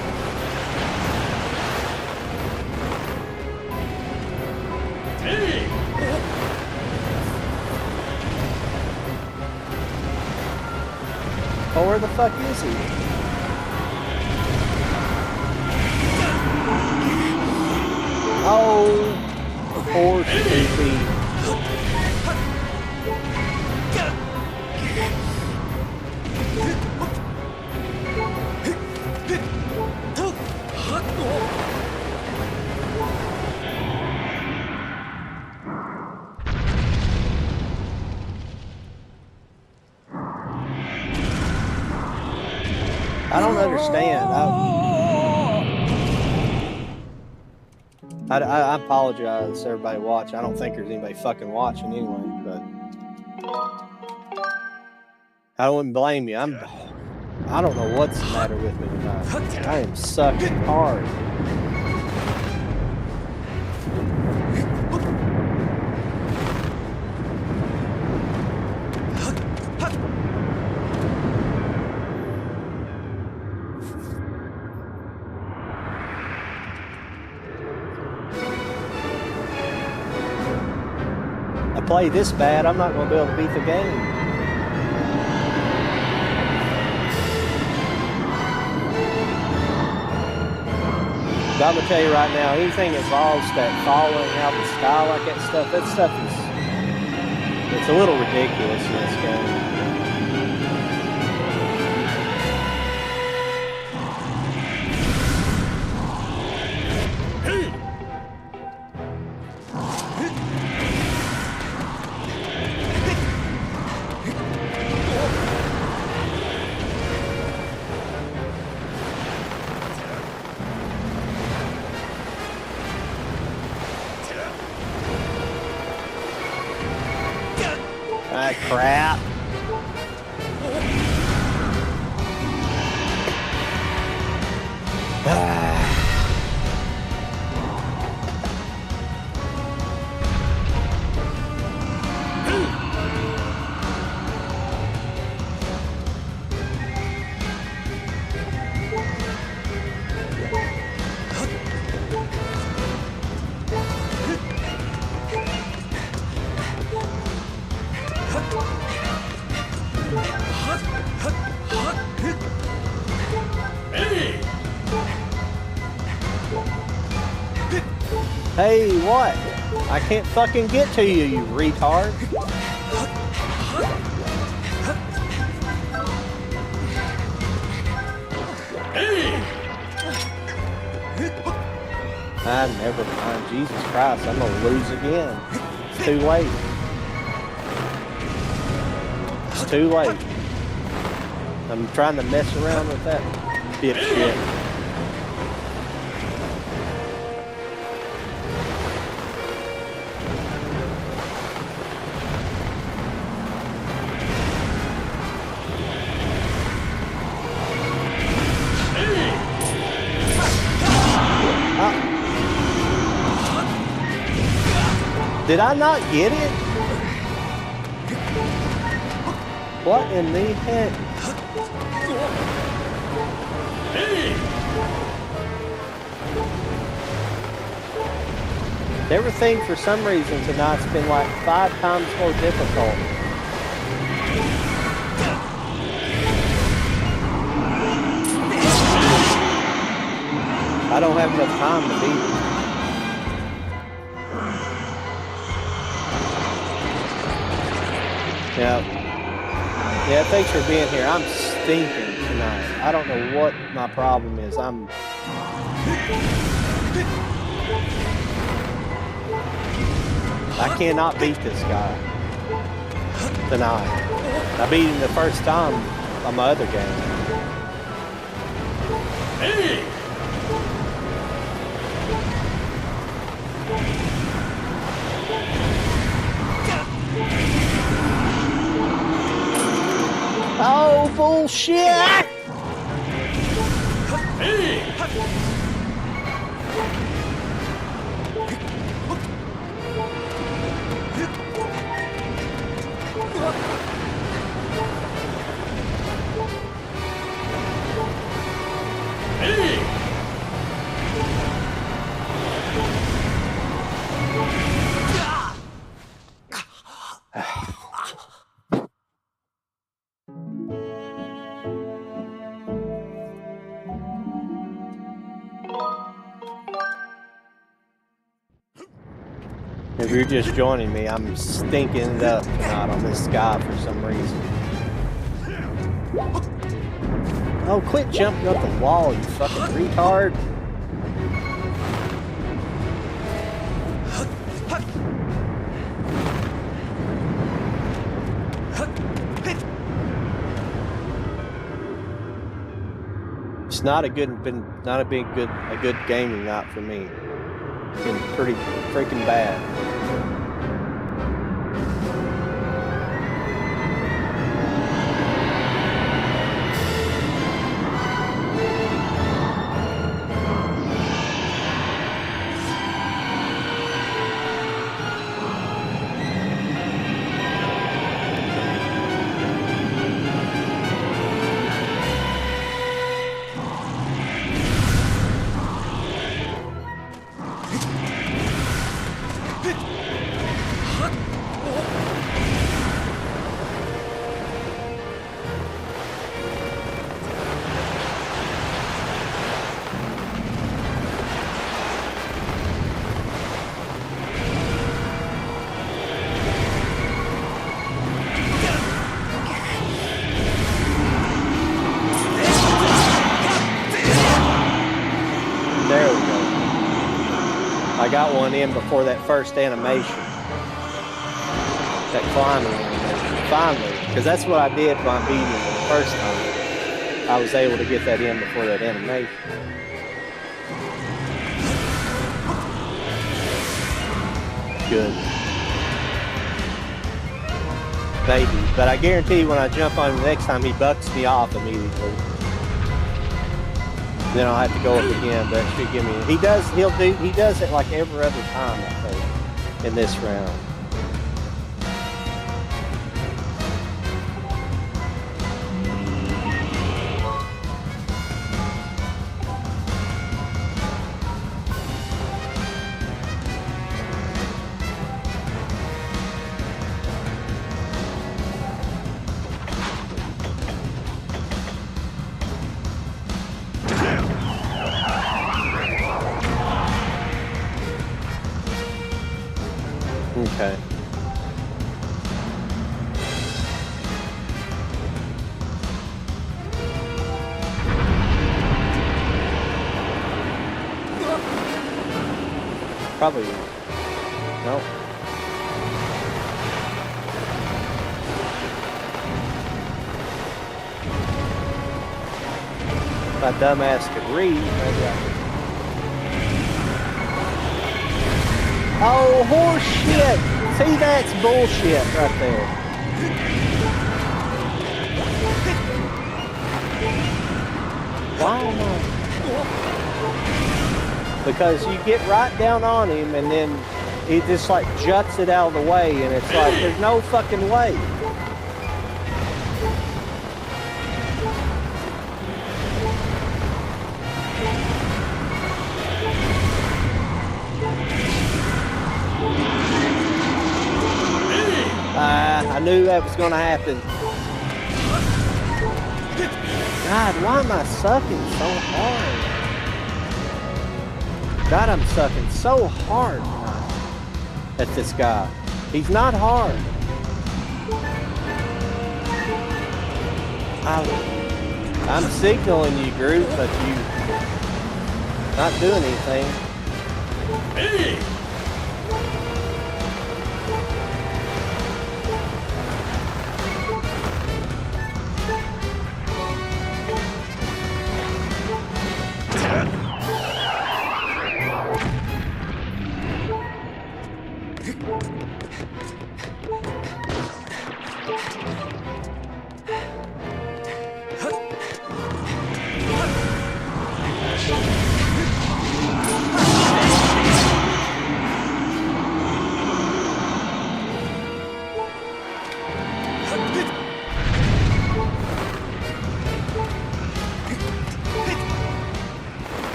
Oh, where the fuck is he? Oh, poor Snoopy. I don't understand. I apologize to everybody watching. I don't think there's anybody fucking watching anyway, but I wouldn't blame you. I don't know what's the matter with me tonight. I am sucking hard. Play this bad, I'm not going to be able to beat the game. But I'm going to tell you right now, anything involves that falling out of the sky like that stuff is, it's a little ridiculous in this game. Crap. Hey, what? I can't fucking get to you, you retard. Never mind. Jesus Christ, I'm gonna lose again. It's too late. It's too late. I'm trying to mess around with that dipshit. Did I not get it? What in the heck? Everything for some reason tonight's been like 5 times more difficult. I don't have enough time to beat it. Yeah, thanks for being here. I'm stinking tonight. I don't know what my problem is. I cannot beat this guy tonight. I beat him the first time on my other game. Oh, bullshit! If you're just joining me, I'm stinking it up tonight on this guy for some reason. Oh, quit jumping up the wall, you fucking retard. It's not a good gaming night for me. It's been pretty freaking bad. I got one in before that first animation. That climbing animation. Finally. Because that's what I did when I beat him the first time. I was able to get that in before that animation. Good. Maybe. But I guarantee you when I jump on him the next time, he bucks me off immediately. Then I'll have to go up again, but it should give me. He does it like every other time, I think, in this round. Okay. Probably. Nope. If my dumbass could read, maybe I could. Oh, horse shit! See, that's bullshit right there. Why am I? Because you get right down on him and then he just like juts it out of the way and it's like, there's no fucking way. I knew that was going to happen. God, why am I sucking so hard? God, I'm sucking so hard at this guy. He's not hard. I'm signaling you, Groot, but you not doing anything.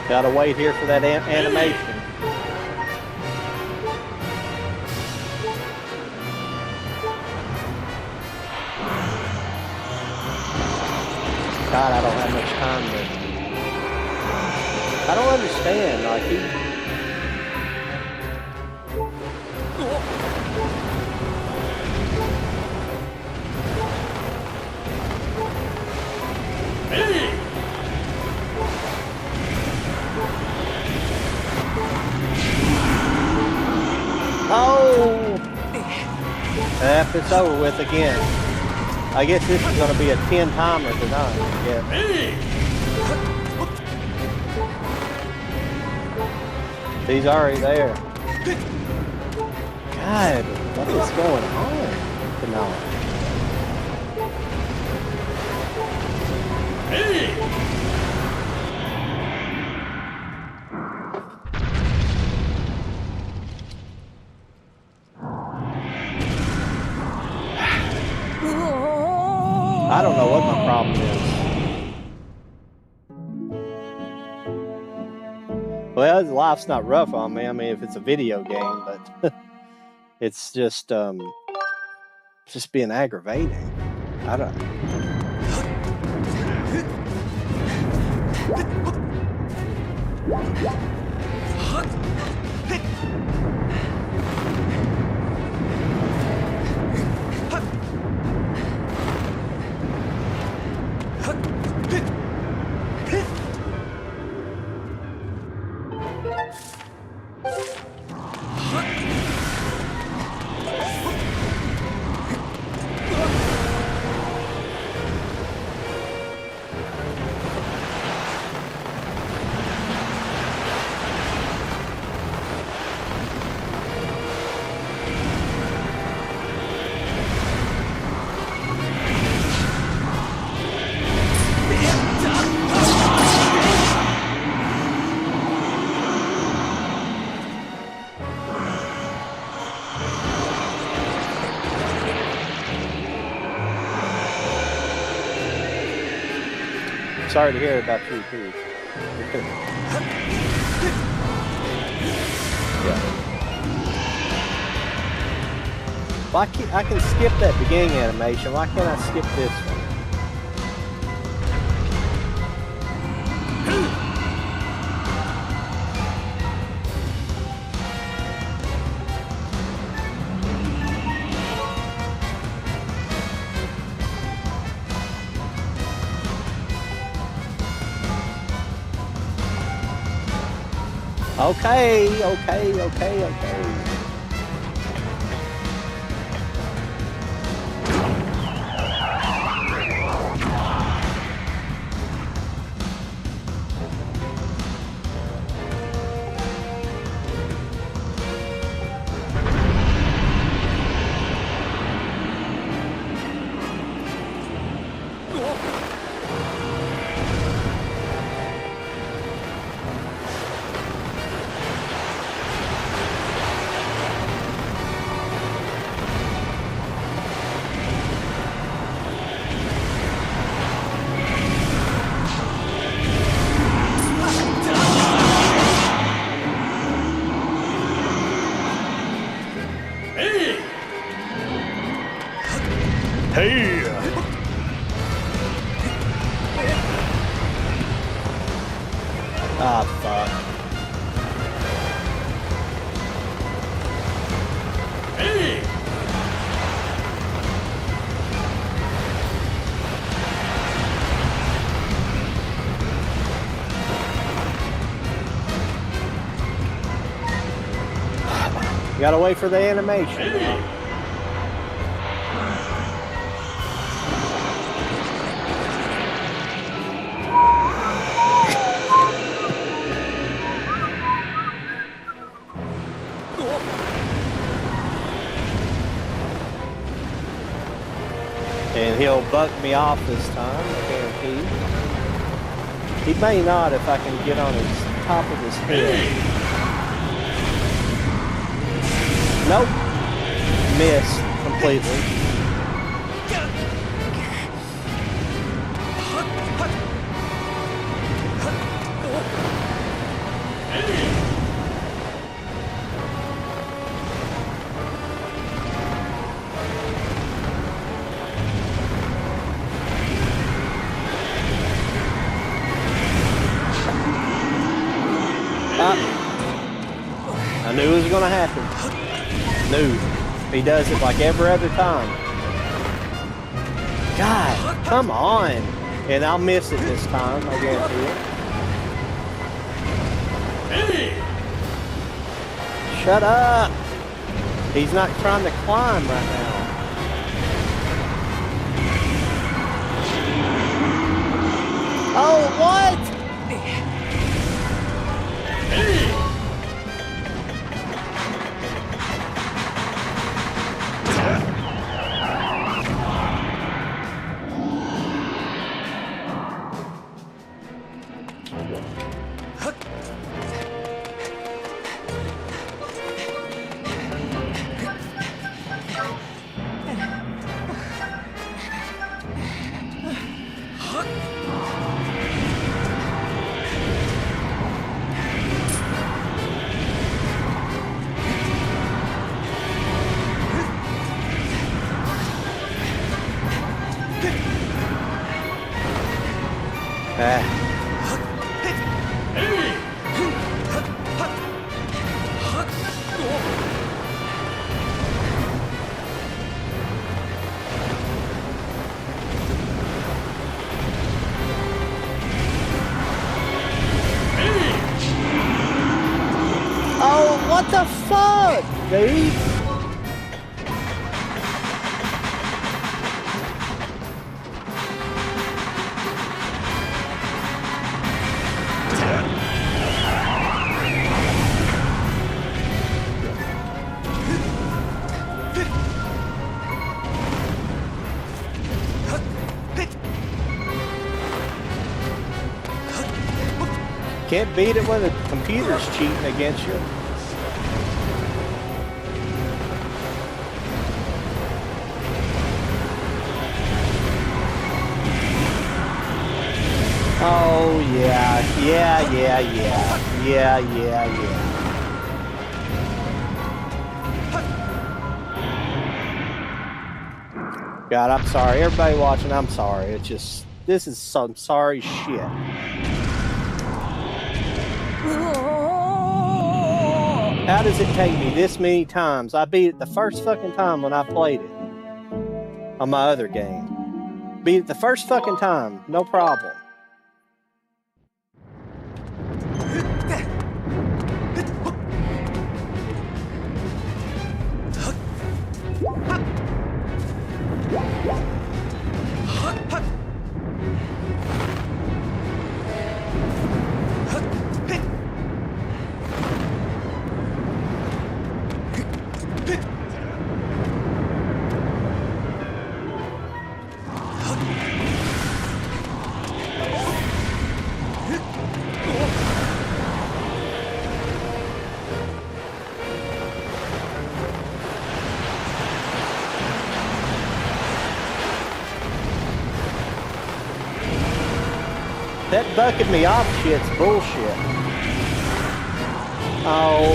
Gotta wait here for that animation. God, I don't have much time to... I don't understand, like Oh! It's over with again. I guess this is going to be a 10-timer tonight. Yeah. He's already there. God, what is going on tonight? I don't know what my problem is. Well, life's not rough on me. I mean, if it's a video game, but it's just being aggravating. I don't. Sorry to hear about you too. Yeah. Why can't I can skip that beginning animation? Why can't I skip this one? Okay. Hey! Ah, fuck. Hey! You gotta wait for the animation. Hey! And he'll buck me off this time, I guarantee. He may not if I can get on his top of his head. Nope. Missed completely. I knew it was gonna happen. Knew. He does it like every other time. God, come on. And I'll miss it this time, I guarantee it. Shut up. He's not trying to climb right now. Oh, what? Oh, what the fuck, dude? Can't beat it when the computer's cheating against you. Oh, yeah. Yeah. God, I'm sorry. Everybody watching, I'm sorry. It's just, this is some sorry shit. How does it take me this many times? I beat it the first fucking time when I played it on my other game. Beat it the first fucking time, no problem. That bucking me off shit's bullshit. Oh,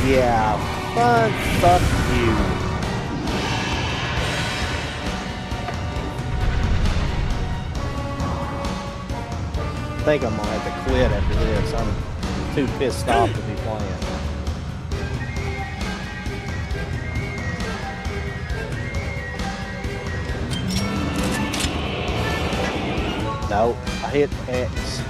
yeah. Fun, fuck you. I think I'm gonna have to quit after this. I'm too pissed off to be playing. Nope, I hit X.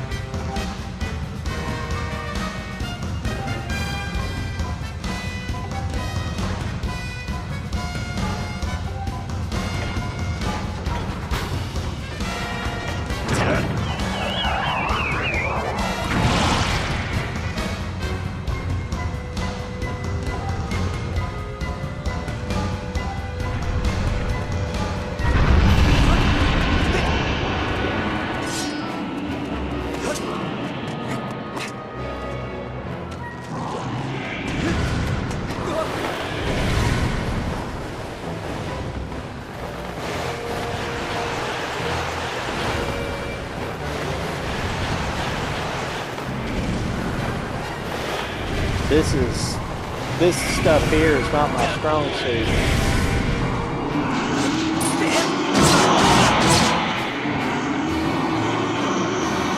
This stuff here is not my strong suit.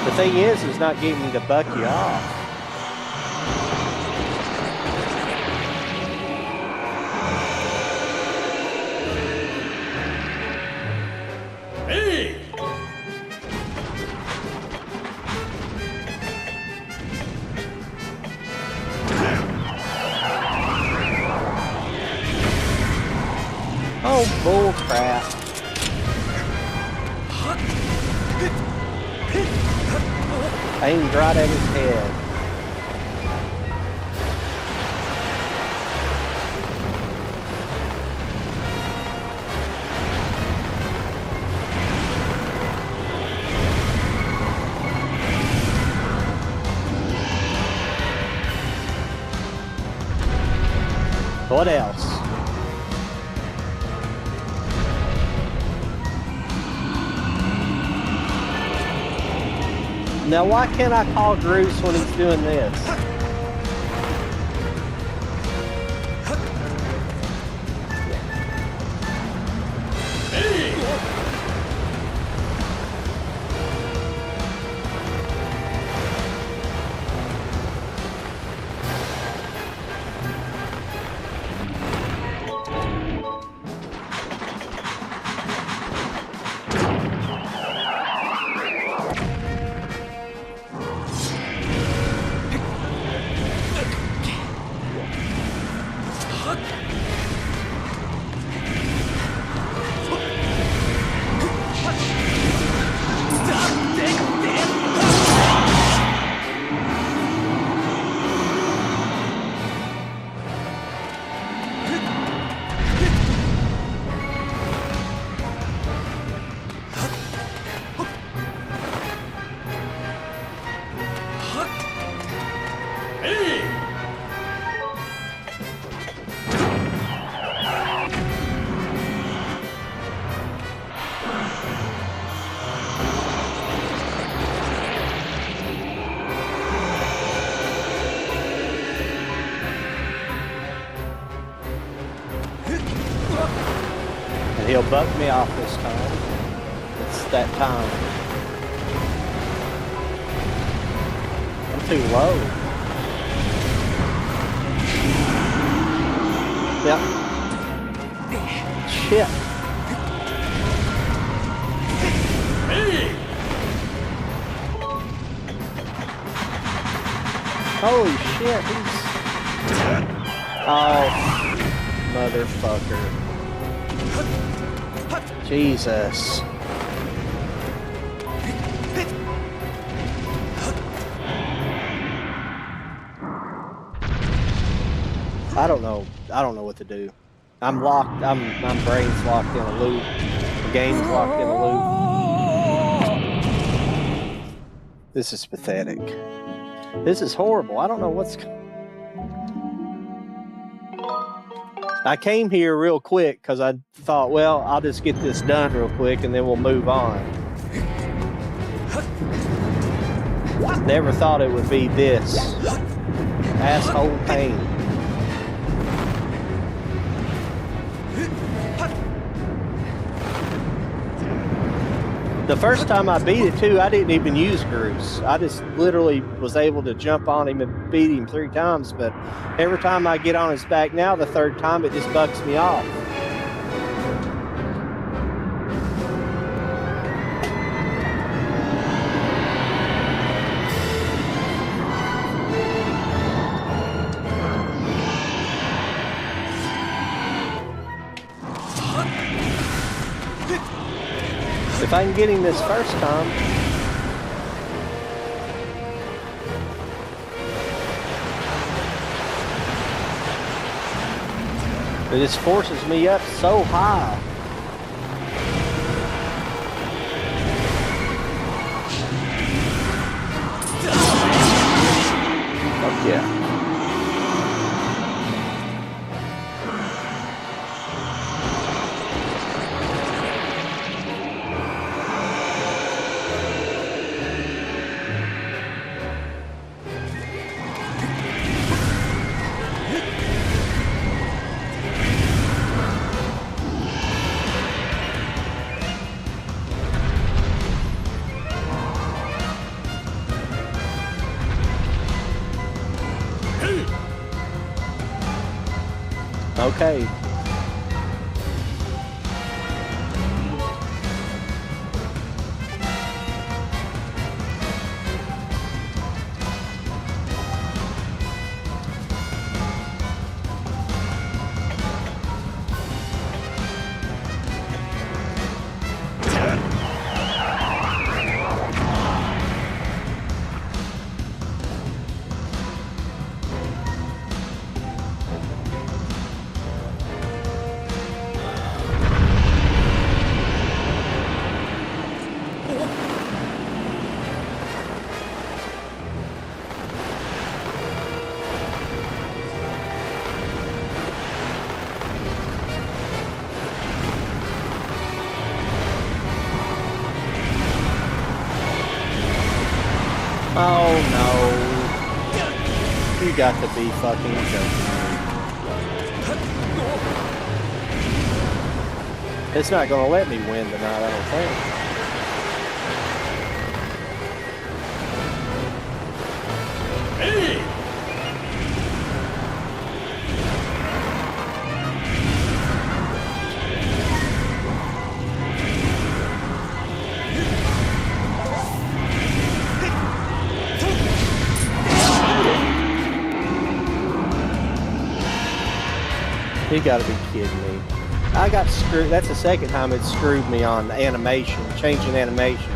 The thing is not getting me to buck you off. Oh, bull crap. Aimed right at his head. What else? Now, why can't I call Bruce when he's doing this? he'll buck me off this time. It's that time. I'm too low. Yep. Shit. Holy shit, he's... Oh, motherfucker. Jesus. I don't know what to do. I'm locked, my brain's locked in a loop. The game's locked in a loop. This is pathetic. This is horrible. I don't know what's... I came here real quick because I thought, well, I'll just get this done real quick and then we'll move on. Never thought it would be this. Asshole pain. The first time I beat it too, I didn't even use Bruce. I just literally was able to jump on him and beat him 3 times, but every time I get on his back now, the 3rd time, it just bucks me off. If I can get him this first time. It just forces me up so high. Fuck yeah. Okay. Oh no. You got to be fucking joking. It's not gonna let me win tonight, I don't think. Hey! You gotta be kidding me. I got screwed. That's the second time it screwed me on animation, changing animation.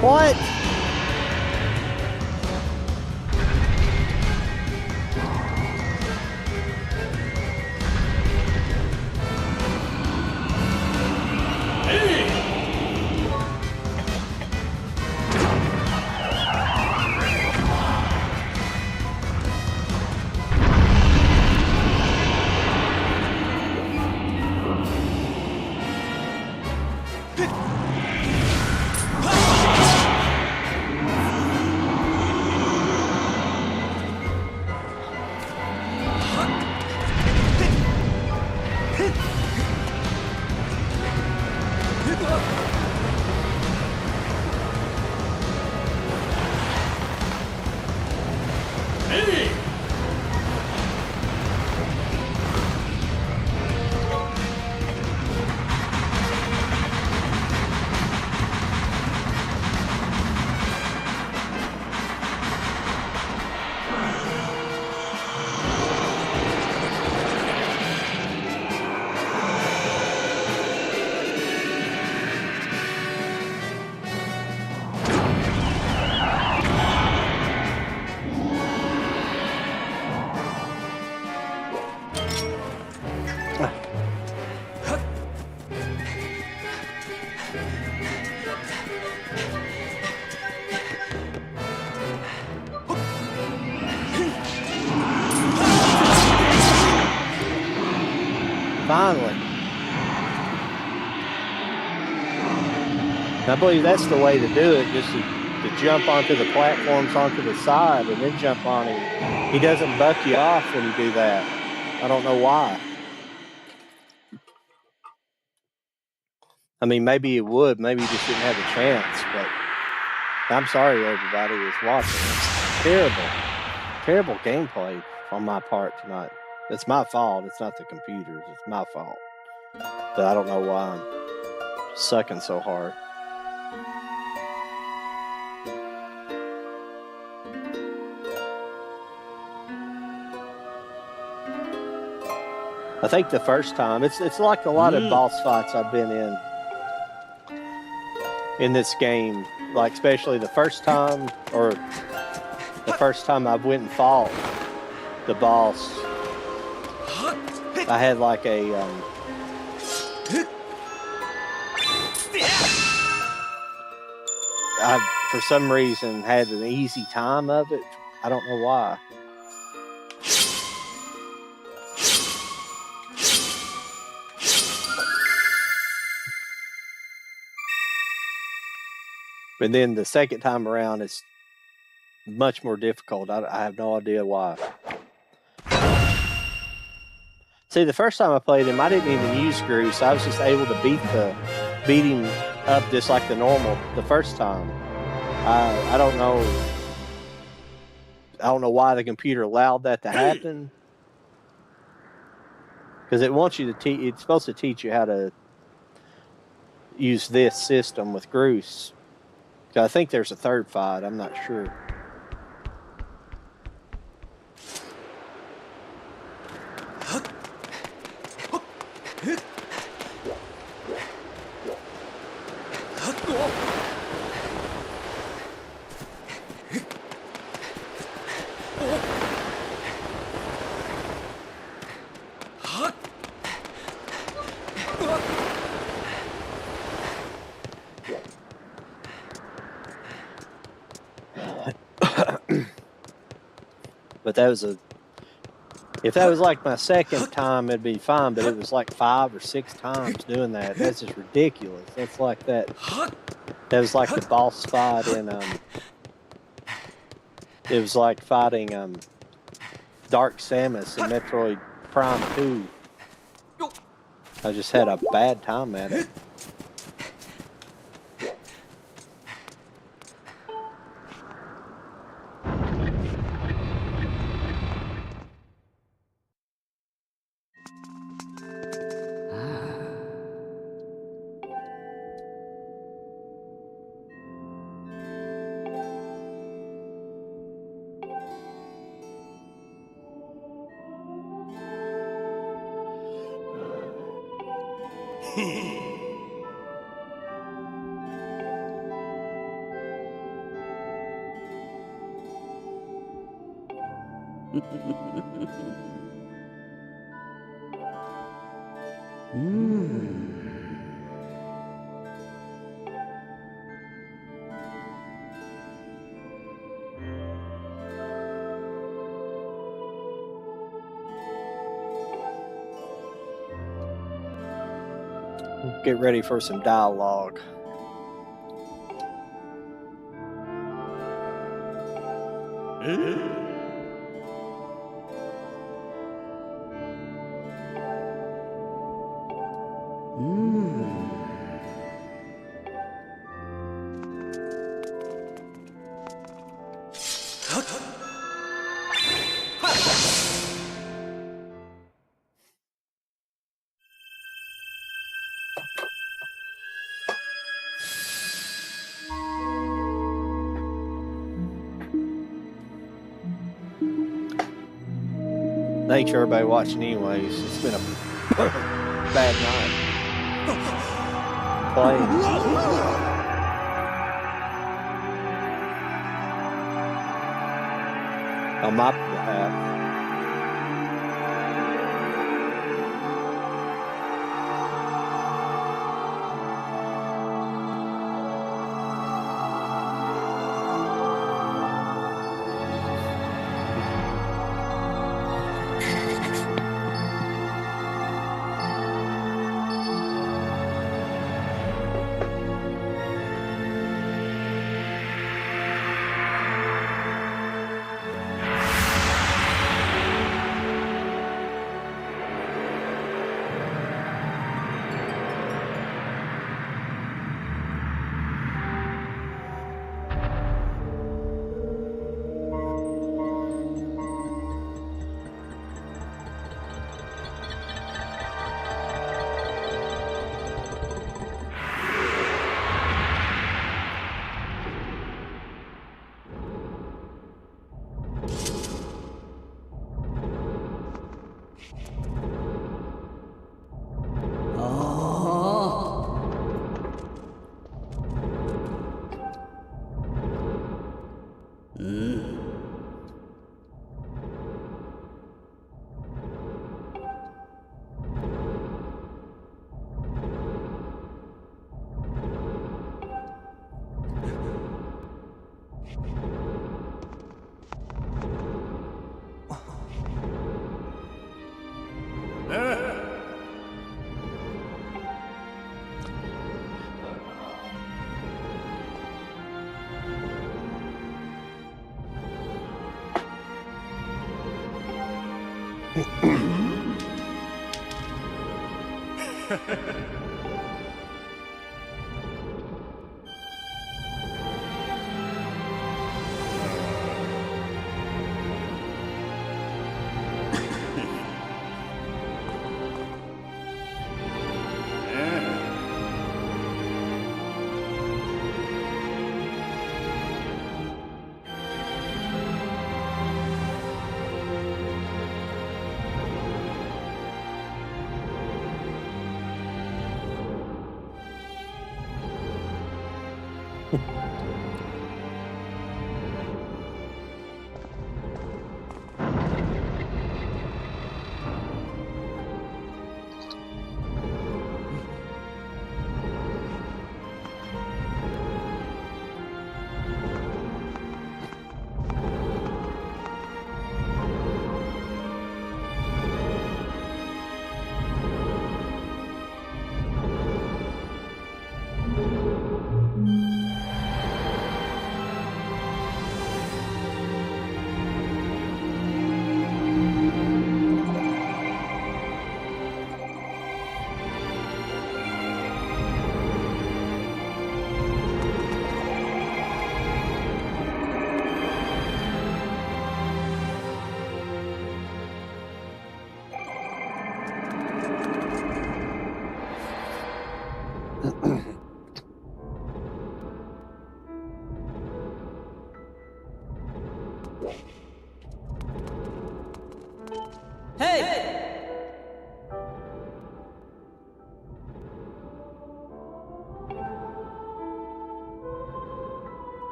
What? Finally. I believe that's the way to do it, just to jump onto the platforms onto the side and then jump on him. He doesn't buck you off when you do that. I don't know why. I mean, maybe it would. Maybe you just didn't have a chance, but I'm sorry everybody was watching. It's terrible. Terrible gameplay on my part tonight. It's my fault. It's not the computers. It's my fault. But I don't know why I'm sucking so hard. I think the first time, it's like a lot of boss fights I've been in this game, like especially the first time, or the first time I went and fought the boss. I had like a I for some reason had an easy time of it. I don't know why. But then the second time around, it's much more difficult. I have no idea why. See, the first time I played him, I didn't even use Groove, so I was just able to beat him up just like the first time. I don't know. I don't know why the computer allowed that to happen. Because it wants you to it's supposed to teach you how to use this system with Groose. I think there's a third fight. I'm not sure. But if that was like my second time, it'd be fine, but it was like 5 or 6 times doing that. That's just ridiculous. That's like that was like the boss fight in, it was like fighting, Dark Samus in Metroid Prime 2. I just had a bad time at it. Get ready for some dialogue. Thanks for everybody watching anyways. It's been a bad night playing. On my behalf.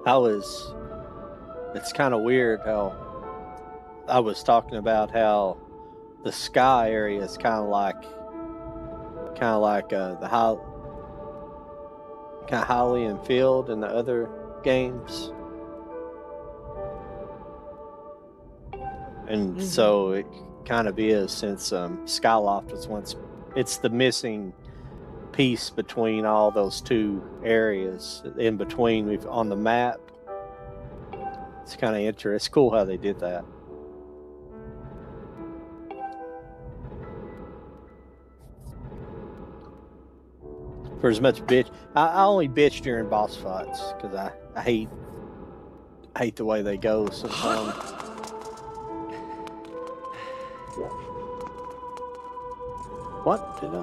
It's kind of weird how I was talking about how the sky area is kind of like the kind of Hylian Field in the other games, and so it kind of is, since Skyloft was once, it's the missing piece between all those two areas in between on the map. It's kind of interesting. It's cool how they did that. For as much bitch, I only bitch during boss fights because I hate the way they go sometimes. What did I?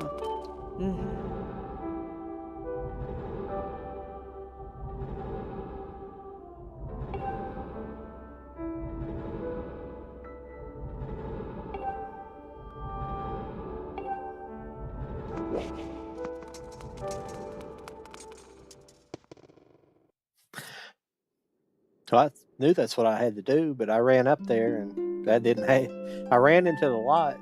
So I knew that's what I had to do, but I ran up there and that didn't happen. I ran into the light.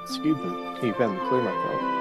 Excuse me. Keep having to clear my throat.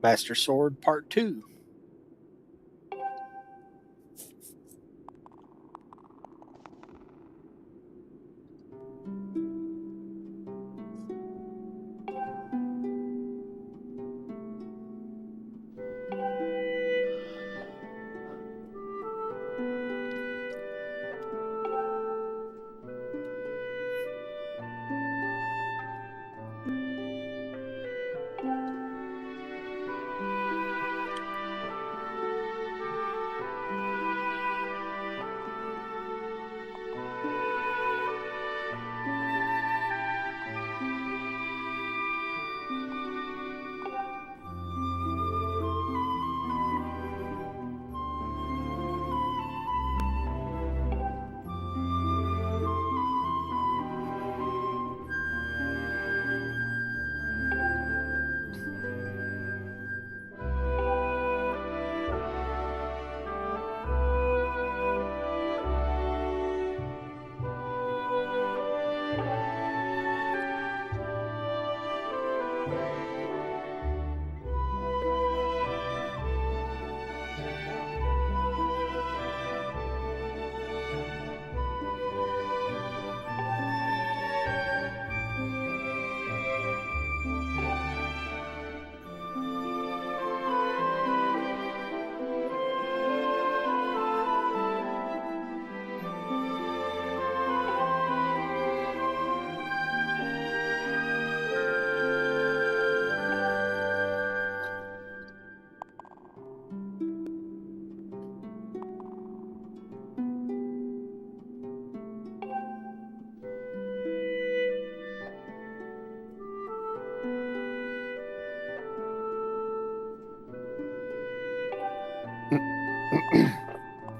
Master Sword Part 2.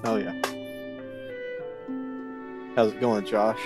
Oh yeah. How's it going, Josh?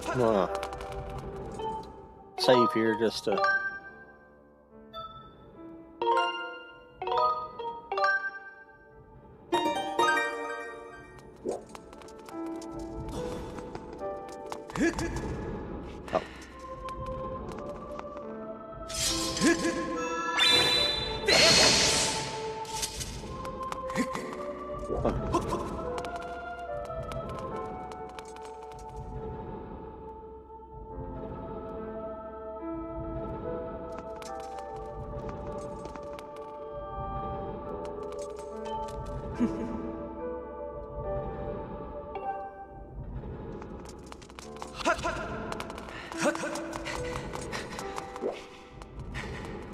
I'm gonna save here just to.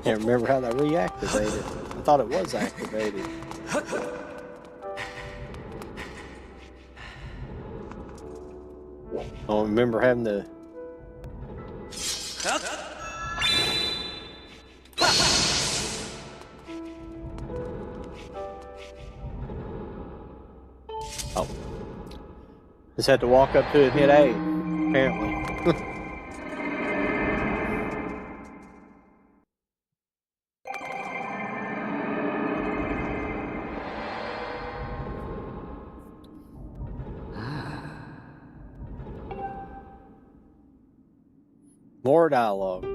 Can't remember how that reactivated. I thought it was activated. I don't remember having to. Oh. Just had to walk up to it and hit A, apparently. More dialogue.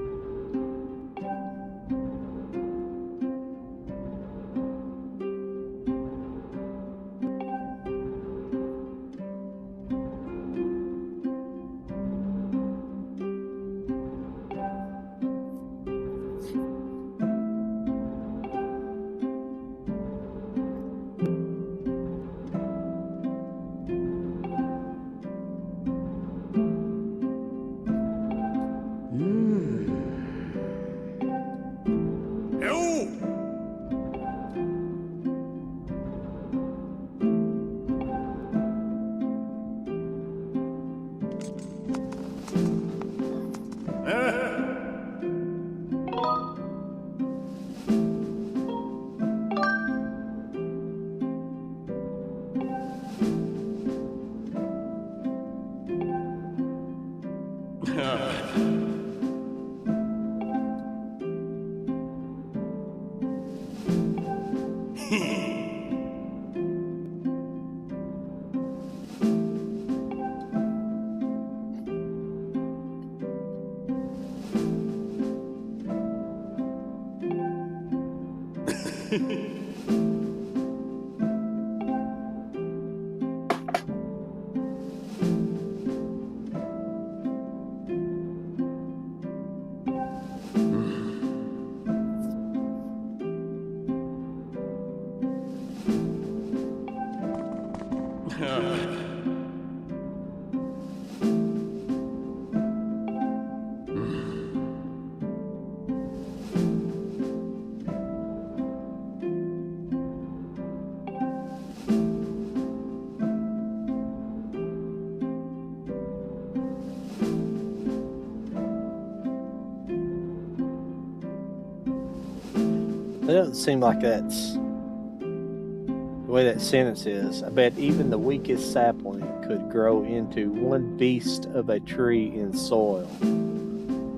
It doesn't seem like that's the way that sentence is. I bet even the weakest sapling could grow into one beast of a tree in soil.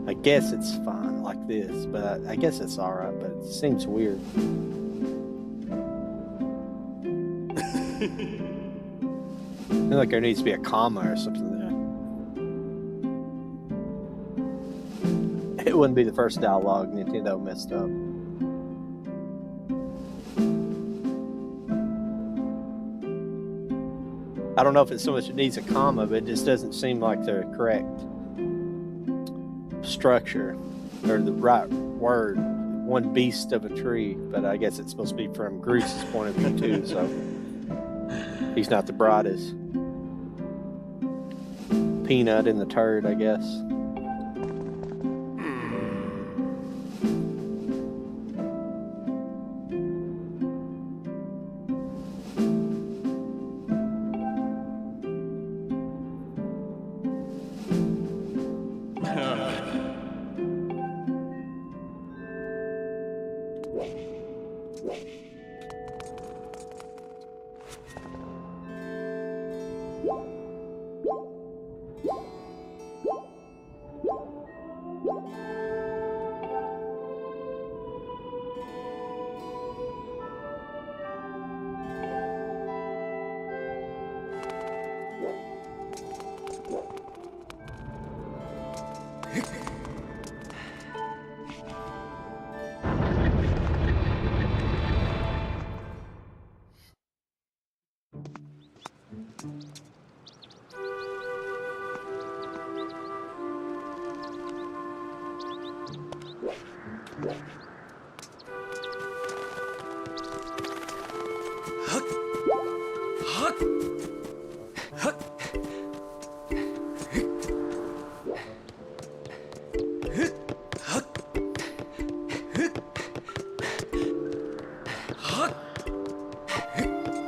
I guess it's fine like this, but I guess it's alright, but it seems weird. I feel like there needs to be a comma or something there. It wouldn't be the first dialogue Nintendo messed up. I don't know if it's so much it needs a comma, but it just doesn't seem like the correct structure or the right word. One beast of a tree, but I guess it's supposed to be from Groot's point of view too, so he's not the brightest peanut in the turd, I guess.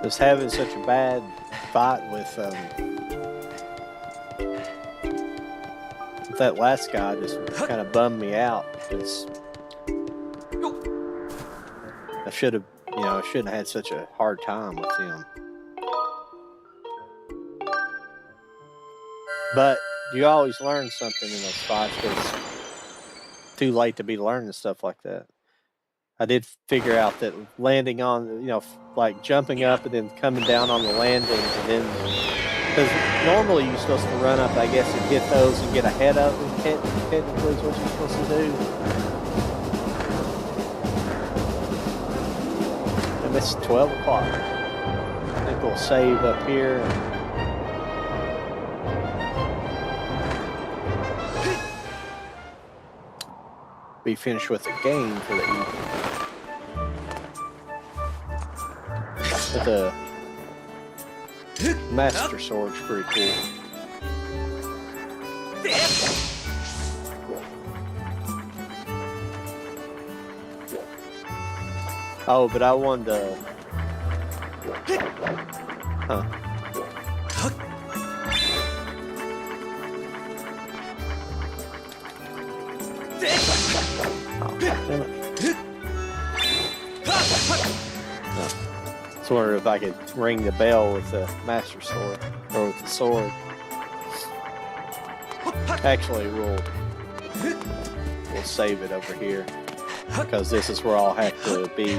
Was having such a bad fight with that last guy just kind of bummed me out because I should have, I shouldn't have had such a hard time with him. But you always learn something in those fights, but it's too late to be learning stuff like that. I did figure out that landing on, like jumping up and then coming down on the landing, and then, because normally you're supposed to run up, I guess, and hit those and get ahead of them, technically is what you're supposed to do. And it's 12 o'clock. I think we'll save up here. Be finished with the game for the evening. But the Master Sword's pretty cool. Oh, but I wanted to... Huh. Oh, damn it. No. I was wondering if I could ring the bell with the Master Sword, or with the sword. Actually, we'll save it over here because this is where I'll have to be.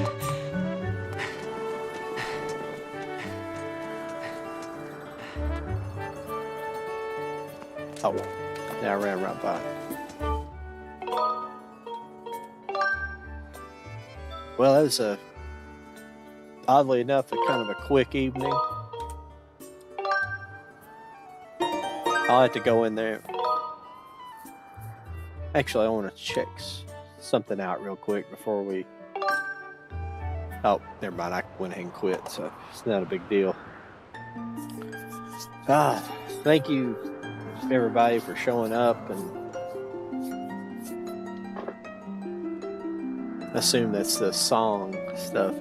Oh, now I ran right by. Well, that was oddly enough, a kind of a quick evening. I'll have to go in there. Actually, I want to check something out real quick before we. Oh, never mind. I went ahead and quit, so it's not a big deal. Thank you, everybody, for showing up, and I assume that's the song stuff.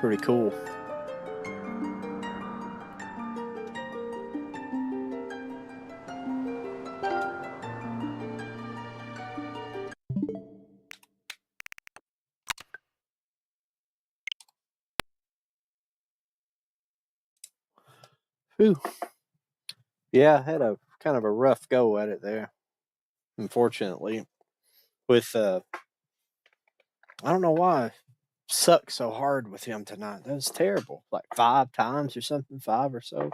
Pretty cool. Whew. Yeah, I had a kind of a rough go at it there. Unfortunately, with I don't know why I sucked so hard with him tonight. That was terrible. Like 5 times or something, 5 or so.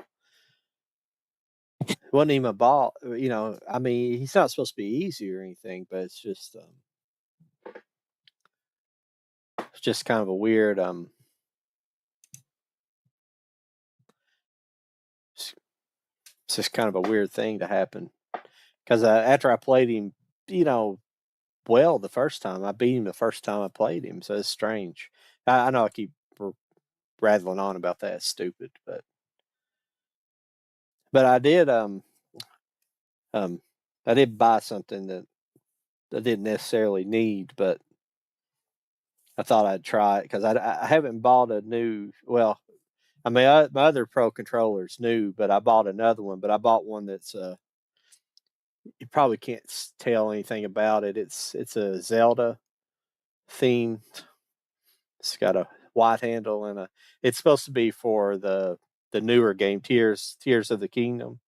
It wasn't even a ball. You know, I mean, he's not supposed to be easy or anything, but it's just kind of a weird it's just kind of a weird thing to happen because after I played him, you know, well the first time I beat him the first time I played him, so it's strange. I know I keep rattling on about that. It's stupid, but I did I did buy something that I didn't necessarily need, but I thought I'd try it because I haven't bought a new. Well, I mean, my other Pro controller's new, but I bought another one. But I bought one that's you probably can't tell anything about it. It's a Zelda themed. It's got a white handle and it's supposed to be for the newer game, Tears of the Kingdom.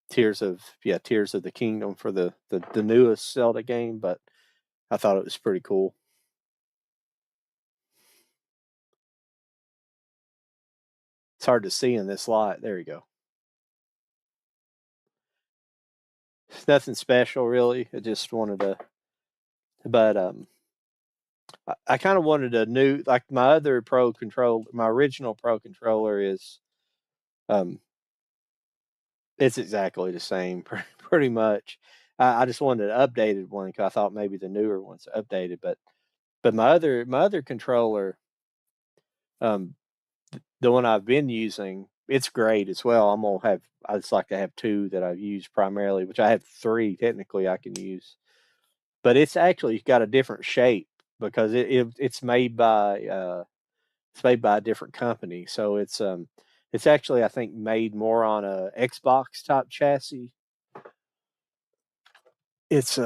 Tears of the Kingdom for the newest Zelda game, but I thought it was pretty cool. It's hard to see in this light. There you go. It's nothing special really. I just wanted to, but I kind of wanted a new, like my other Pro controller, my original Pro controller is, it's exactly the same, pretty much. I just wanted an updated one because I thought maybe the newer one's updated, but my other controller, um, the one I've been using, it's great as well. I just like to have 2 that I've used primarily, which I have 3 technically I can use, but it's actually got a different shape because it's made by a different company. So it's actually I think made more on a Xbox type chassis. It's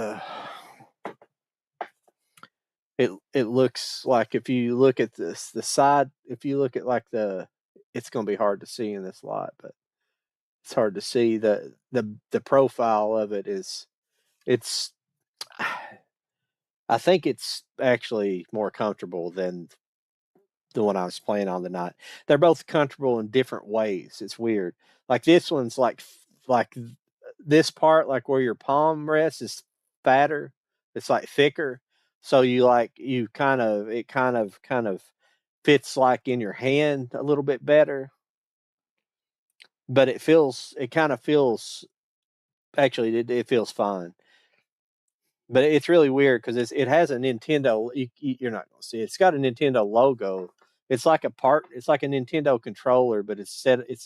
it looks like if you look at the side, if you look at like it's going to be hard to see in this light, but it's hard to see the profile of it is it's I think it's actually more comfortable than the one I was playing on the night. They're both comfortable in different ways. It's weird. Like this one's like this part, like where your palm rests, is fatter. It's like thicker. So you kind of fits like in your hand a little bit better. But it kind of feels actually it feels fine. But it's really weird because it has a Nintendo. You're not going to see it. It's got a Nintendo logo. It's like It's like a Nintendo controller, but it's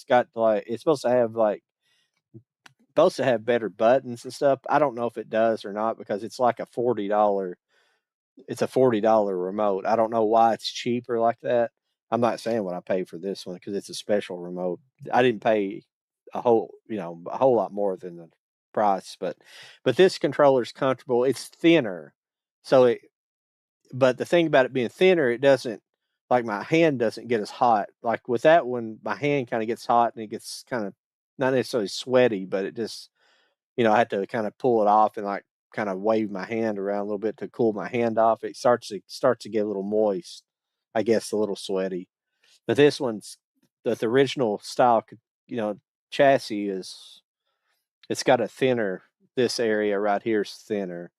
got like it's supposed to have better buttons and stuff. I don't know if it does or not because it's like a $40. It's a $40 remote. I don't know why it's cheaper like that. I'm not saying what I paid for this one because it's a special remote. I didn't pay a whole lot more than the price, but this controller is comfortable. It's thinner, so but the thing about it being thinner, it doesn't like my hand doesn't get as hot. Like with that one, my hand kind of gets hot and it gets kind of not necessarily sweaty, but it just, I had to kind of pull it off and like kind of wave my hand around a little bit to cool my hand off. It starts to get a little moist, I guess, a little sweaty. But this one's the original style, chassis is it's got a thinner. This area right here is thinner.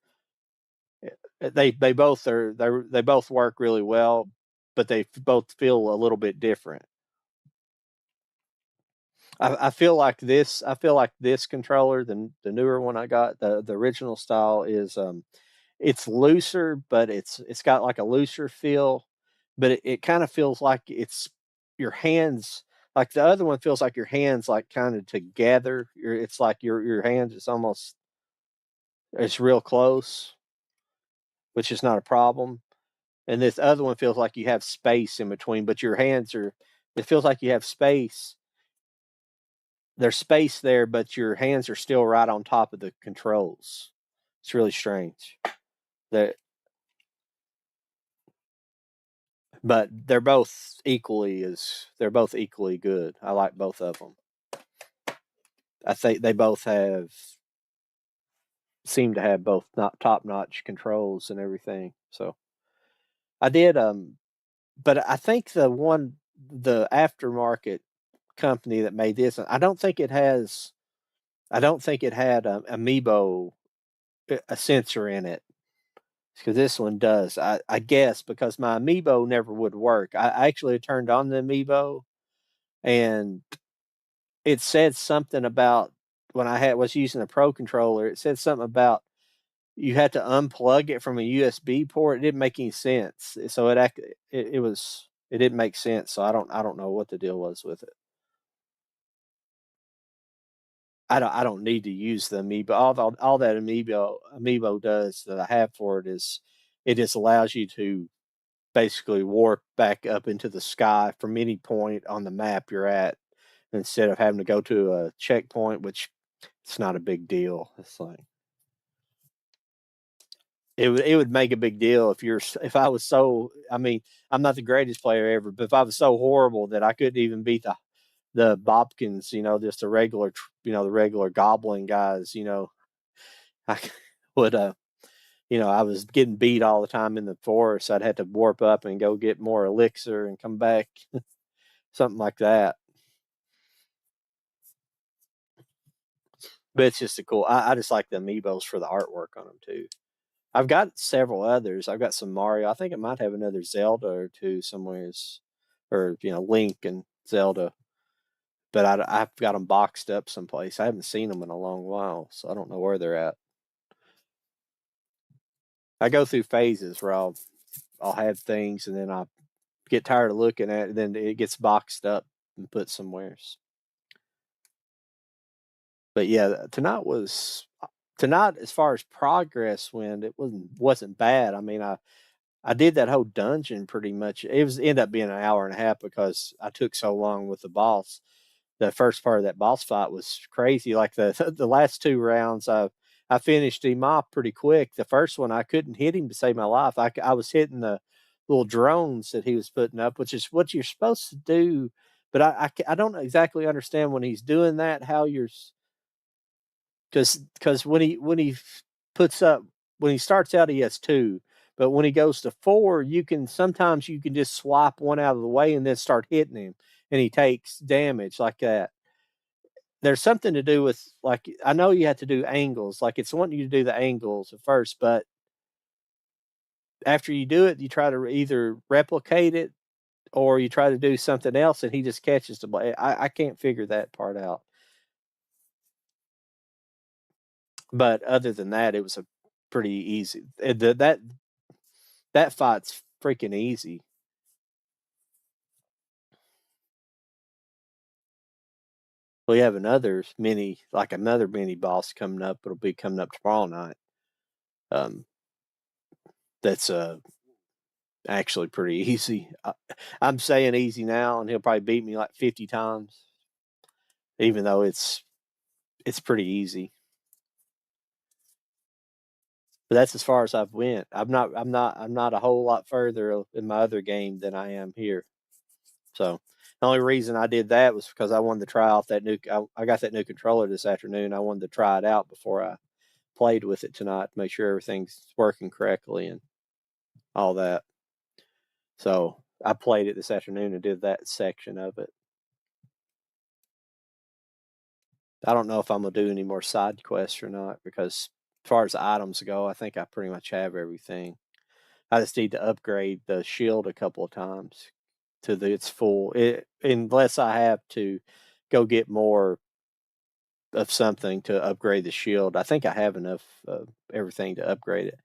They both they both work really well, but they both feel a little bit different. I feel like this controller, the newer one I got, the original style is it's looser, but it's got like a looser feel, but it kind of feels like it's your hands. Like the other one feels like your hands like kind of together. It's like your hands is almost it's real close, which is not a problem. And this other one feels like you have space in between, but your hands are. It feels like you have space. There's space there, but your hands are still right on top of the controls. It's really strange. That, but they're both equally good. I like both of them. I think they both seem to have both not top notch controls and everything. So I did but I think the aftermarket company that made this, I don't think it had amiibo a sensor in it because this one does. I guess because my amiibo never would work. I actually turned on the amiibo and it said something about when was using a pro controller. It said something about you had to unplug it from a USB port. It didn't make any sense. So it didn't make sense. So I don't know what the deal was with it. I don't need to use the amiibo. All that amiibo does that I have for it is it just allows you to basically warp back up into the sky from any point on the map you're at instead of having to go to a checkpoint, which it's not a big deal. It's like it would make a big deal if I was so. I mean, I'm not the greatest player ever, but if I was so horrible that I couldn't even beat the Bobkins, just the regular goblin guys, I would I was getting beat all the time in the forest. I'd have to warp up and go get more elixir and come back, something like that. But it's just a cool. I just like the amiibos for the artwork on them too. I've got several others. I've got some Mario. I think it might have another Zelda or two somewheres, or Link and Zelda. But I've got them boxed up someplace. I haven't seen them in a long while, so I don't know where they're at. I go through phases where I'll have things and then I get tired of looking at it, and then it gets boxed up and put somewheres. But yeah, tonight as far as progress went, it wasn't bad. I mean, I did that whole dungeon pretty much. Ended up being an hour and a half because I took so long with the boss. The first part of that boss fight was crazy. Like the last two rounds, I finished him off pretty quick. The first one, I couldn't hit him to save my life. I was hitting the little drones that he was putting up, which is what you're supposed to do. But I don't exactly understand when he's doing that how you're because when he puts up when he starts out he has two, but when he goes to four sometimes you can just swap one out of the way and then start hitting him and he takes damage like that. There's something to do with like I know you have to do angles, like it's wanting you to do the angles at first, but after you do it, you try to either replicate it or you try to do something else, and he just catches the blade. I can't figure that part out. But other than that, it was a pretty easy. That fight's freaking easy. We have another mini boss coming up. It'll be coming up tomorrow night. Um, that's actually pretty easy. I'm saying easy now, and he'll probably beat me like 50 times, even though it's pretty easy. But that's as far as I've went. I'm not a whole lot further in my other game than I am here. So the only reason I did that was because I wanted to try out that new. I got that new controller this afternoon. I wanted to try it out before I played with it tonight to make sure everything's working correctly and all that. So I played it this afternoon and did that section of it. I don't know if I'm gonna do any more side quests or not because as far as items go, I think I pretty much have everything. I just need to upgrade the shield a couple of times to its full. Unless I have to go get more of something to upgrade the shield. I think I have enough of everything to upgrade it.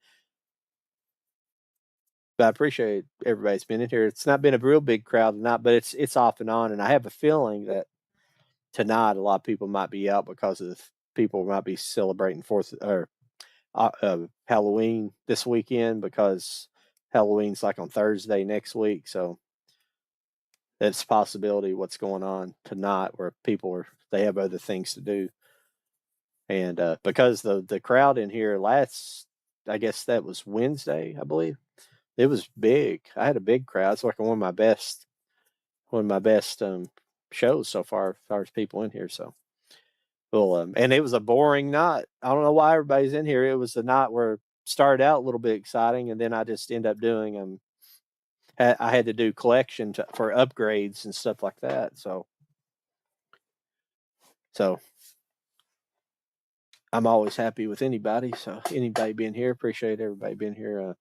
But I appreciate everybody's been in here. It's not been a real big crowd tonight, but it's off and on, and I have a feeling that tonight a lot of people might be out because of people might be celebrating Fourth or Halloween this weekend because Halloween's like on Thursday next week. So that's a possibility what's going on tonight where they have other things to do. And because the crowd in here I guess that was Wednesday, I believe. It was big. I had a big crowd. It's like one of my best shows so far as far as people in here. So well, and it was a boring night. I don't know why everybody's in here. It was a night where it started out a little bit exciting, and then I just end up doing I had to do collection for upgrades and stuff like that. So I'm always happy with anybody. So anybody being here, appreciate everybody being here.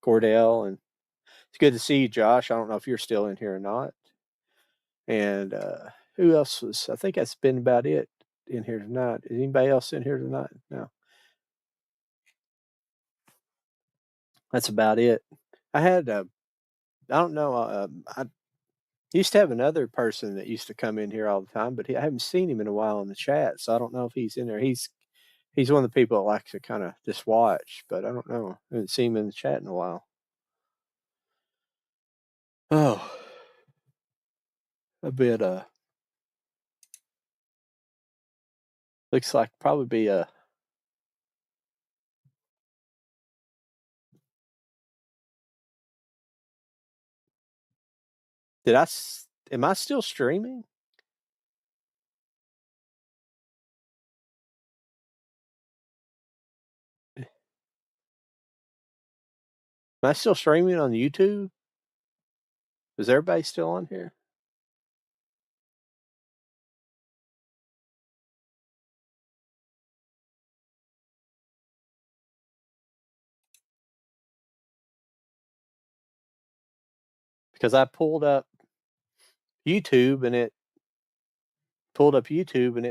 Cordell, and it's good to see you, Josh. I don't know if you're still in here or not. And who else was? I think that's been about it in here tonight. Is anybody else in here tonight? No, that's about it. I had I don't know. I used to have another person that used to come in here all the time, but I haven't seen him in a while in the chat, so I don't know if he's in there. He's one of the people that likes to kind of just watch, but I don't know. I haven't seen him in the chat in a while. Oh, a bit. Looks like probably be a. Did I? Am I still streaming? Am I still streaming on YouTube? Is everybody still on here? Because I pulled up YouTube and it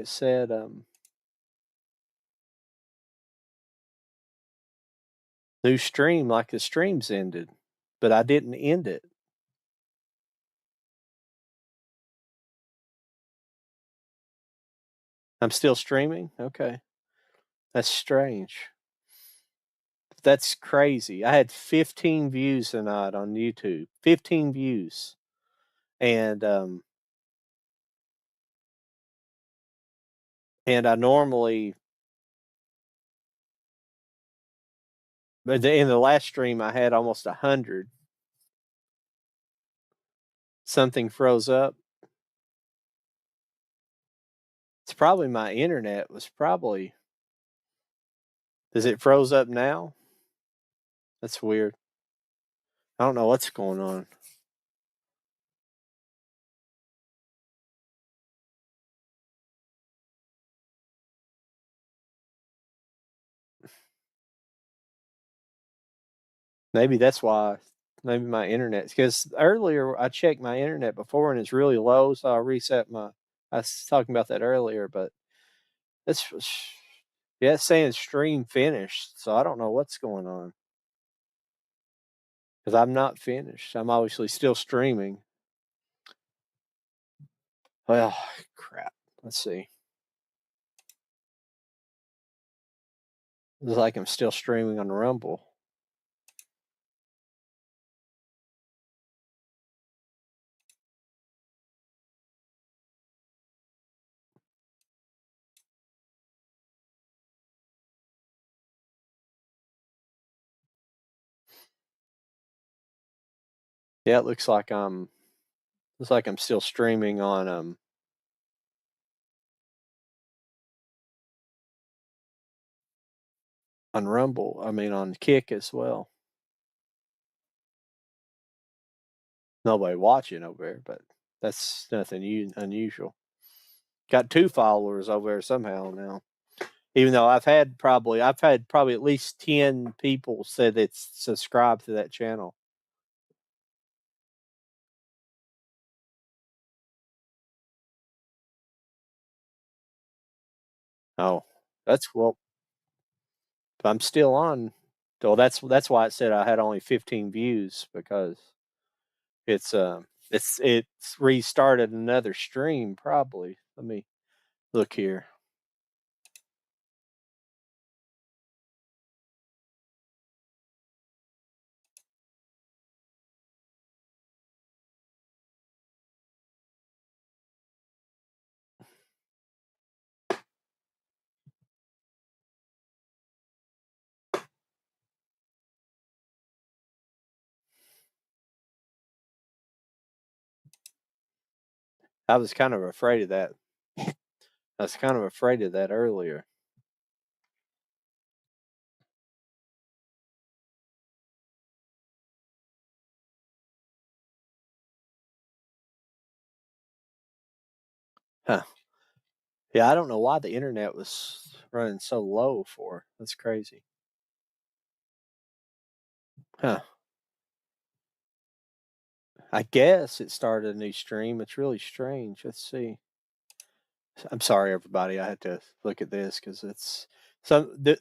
said new stream, like the stream's ended, but I didn't end it. I'm still streaming. Okay, that's strange. That's crazy. I had 15 views tonight on YouTube. 15 views, and I normally, but in the last stream I had almost 100. Something froze up. It's probably my internet was probably. Does it froze up now? That's weird. I don't know what's going on. Maybe that's why. Maybe my internet. Because earlier I checked my internet before and it's really low, so I reset my. I was talking about that earlier, but it's yeah, it's saying stream finished, so I don't know what's going on. Because I'm not finished. I'm obviously still streaming. Well, crap. Let's see. Looks like I'm still streaming on Rumble. Yeah, it looks like I'm still streaming on Rumble. I mean on Kick as well. Nobody watching over there, but that's nothing unusual. Got 2 followers over there somehow now. Even though I've had probably at least 10 people said it's subscribed to that channel. Oh, that's well. I'm still on. Well, that's why it said I had only 15 views because it's restarted another stream probably. Let me look here. I was kind of afraid of that. I was kind of afraid of that earlier. Huh. Yeah, I don't know why the internet was running so low for. That's crazy. Huh. I guess it started a new stream. It's really strange. Let's see. I'm sorry, everybody. I had to look at this because it's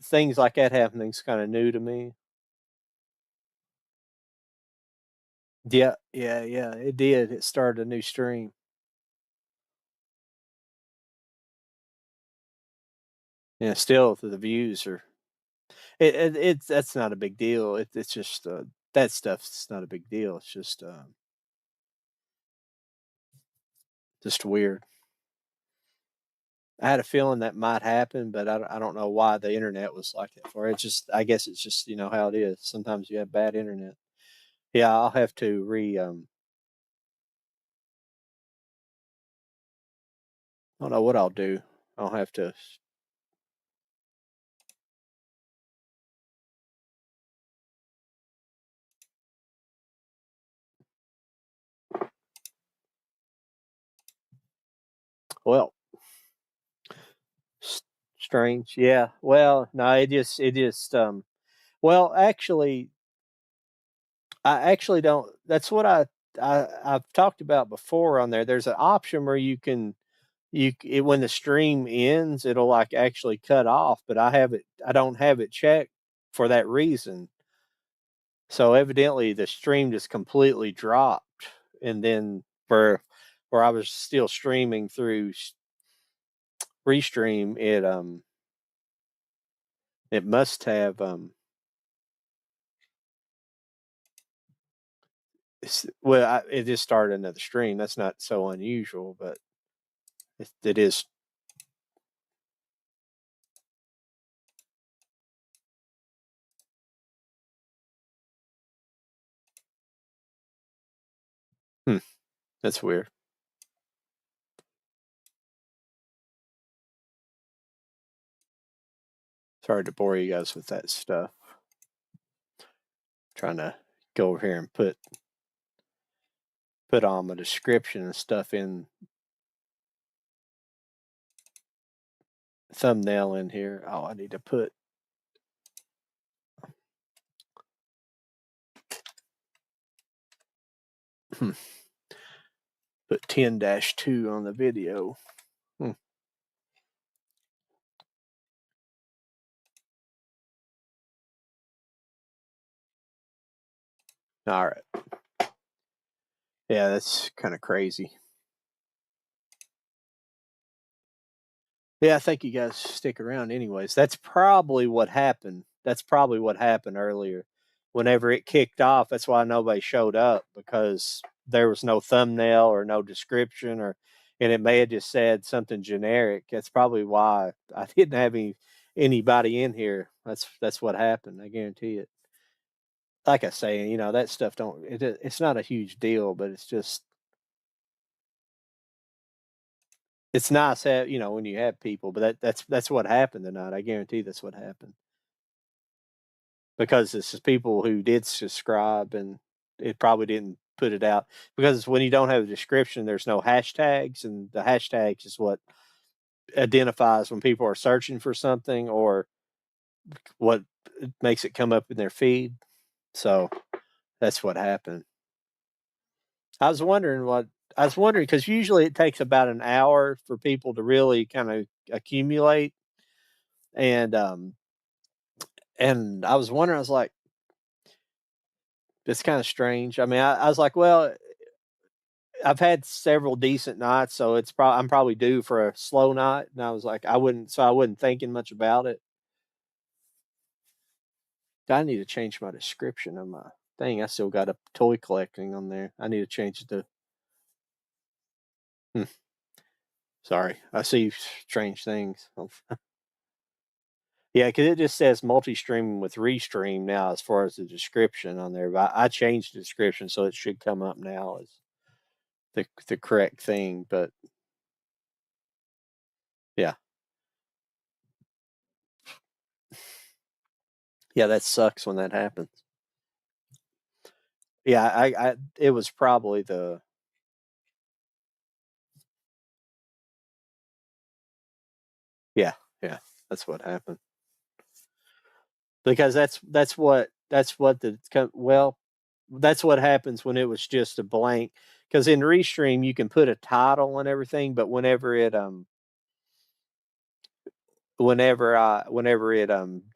things like that happening's kind of new to me. Yeah, yeah, yeah. It did. It started a new stream. Yeah, still the views are. It's that's not a big deal. It's just that stuff's not a big deal. It's just weird. I had a feeling that might happen, but I don't know why the internet was like that for it. It's just I guess it's just how it is. Sometimes you have bad internet. Yeah, I'll have to I don't know what I'll do. I'll have to. Well, strange. Yeah. Well, no, it just. Well, actually, I actually don't. That's what I've talked about before on there. There's an option where you can when the stream ends, it'll like actually cut off. But I don't have it checked for that reason. So evidently the stream just completely dropped, and then where I was still streaming through Restream, it must have it just started another stream. That's not so unusual, but it is. Hmm, that's weird. Sorry to bore you guys with that stuff. Trying to go over here and put on my description and stuff in thumbnail in here. Oh, I need to put put 10-2 on the video. Hmm. All right. Yeah, that's kind of crazy. Yeah, I think you guys stick around anyways. That's probably what happened. That's probably what happened earlier. Whenever it kicked off, that's why nobody showed up because there was no thumbnail or no description and it may have just said something generic. That's probably why I didn't have anybody in here. That's what happened. I guarantee it. like I say, that stuff it's not a huge deal, but it's just it's nice when you have people, but that's what happened tonight. I guarantee that's what happened because it's just people who did subscribe and it probably didn't put it out because when you don't have a description, there's no hashtags, and the hashtags is what identifies when people are searching for something or what makes it come up in their feed. So that's what happened. I was wondering because usually it takes about an hour for people to really kind of accumulate, and I was wondering, I was like, it's kind of strange. I mean, I was like, well, I've had several decent nights, so I'm probably due for a slow night, and I was like, I wasn't thinking much about it. I need to change my description of my thing. I still got a toy collecting on there. I need to change it to. Hmm, sorry, I see strange things. Yeah, because it just says multi-streaming with restream now as far as the description on there. But I changed the description so it should come up now as the correct thing. But yeah, yeah, that sucks when that happens. Yeah, I it was probably the yeah, yeah, that's what happened. Because that's what happens when it was just a blank. Because in Restream you can put a title and everything, but whenever it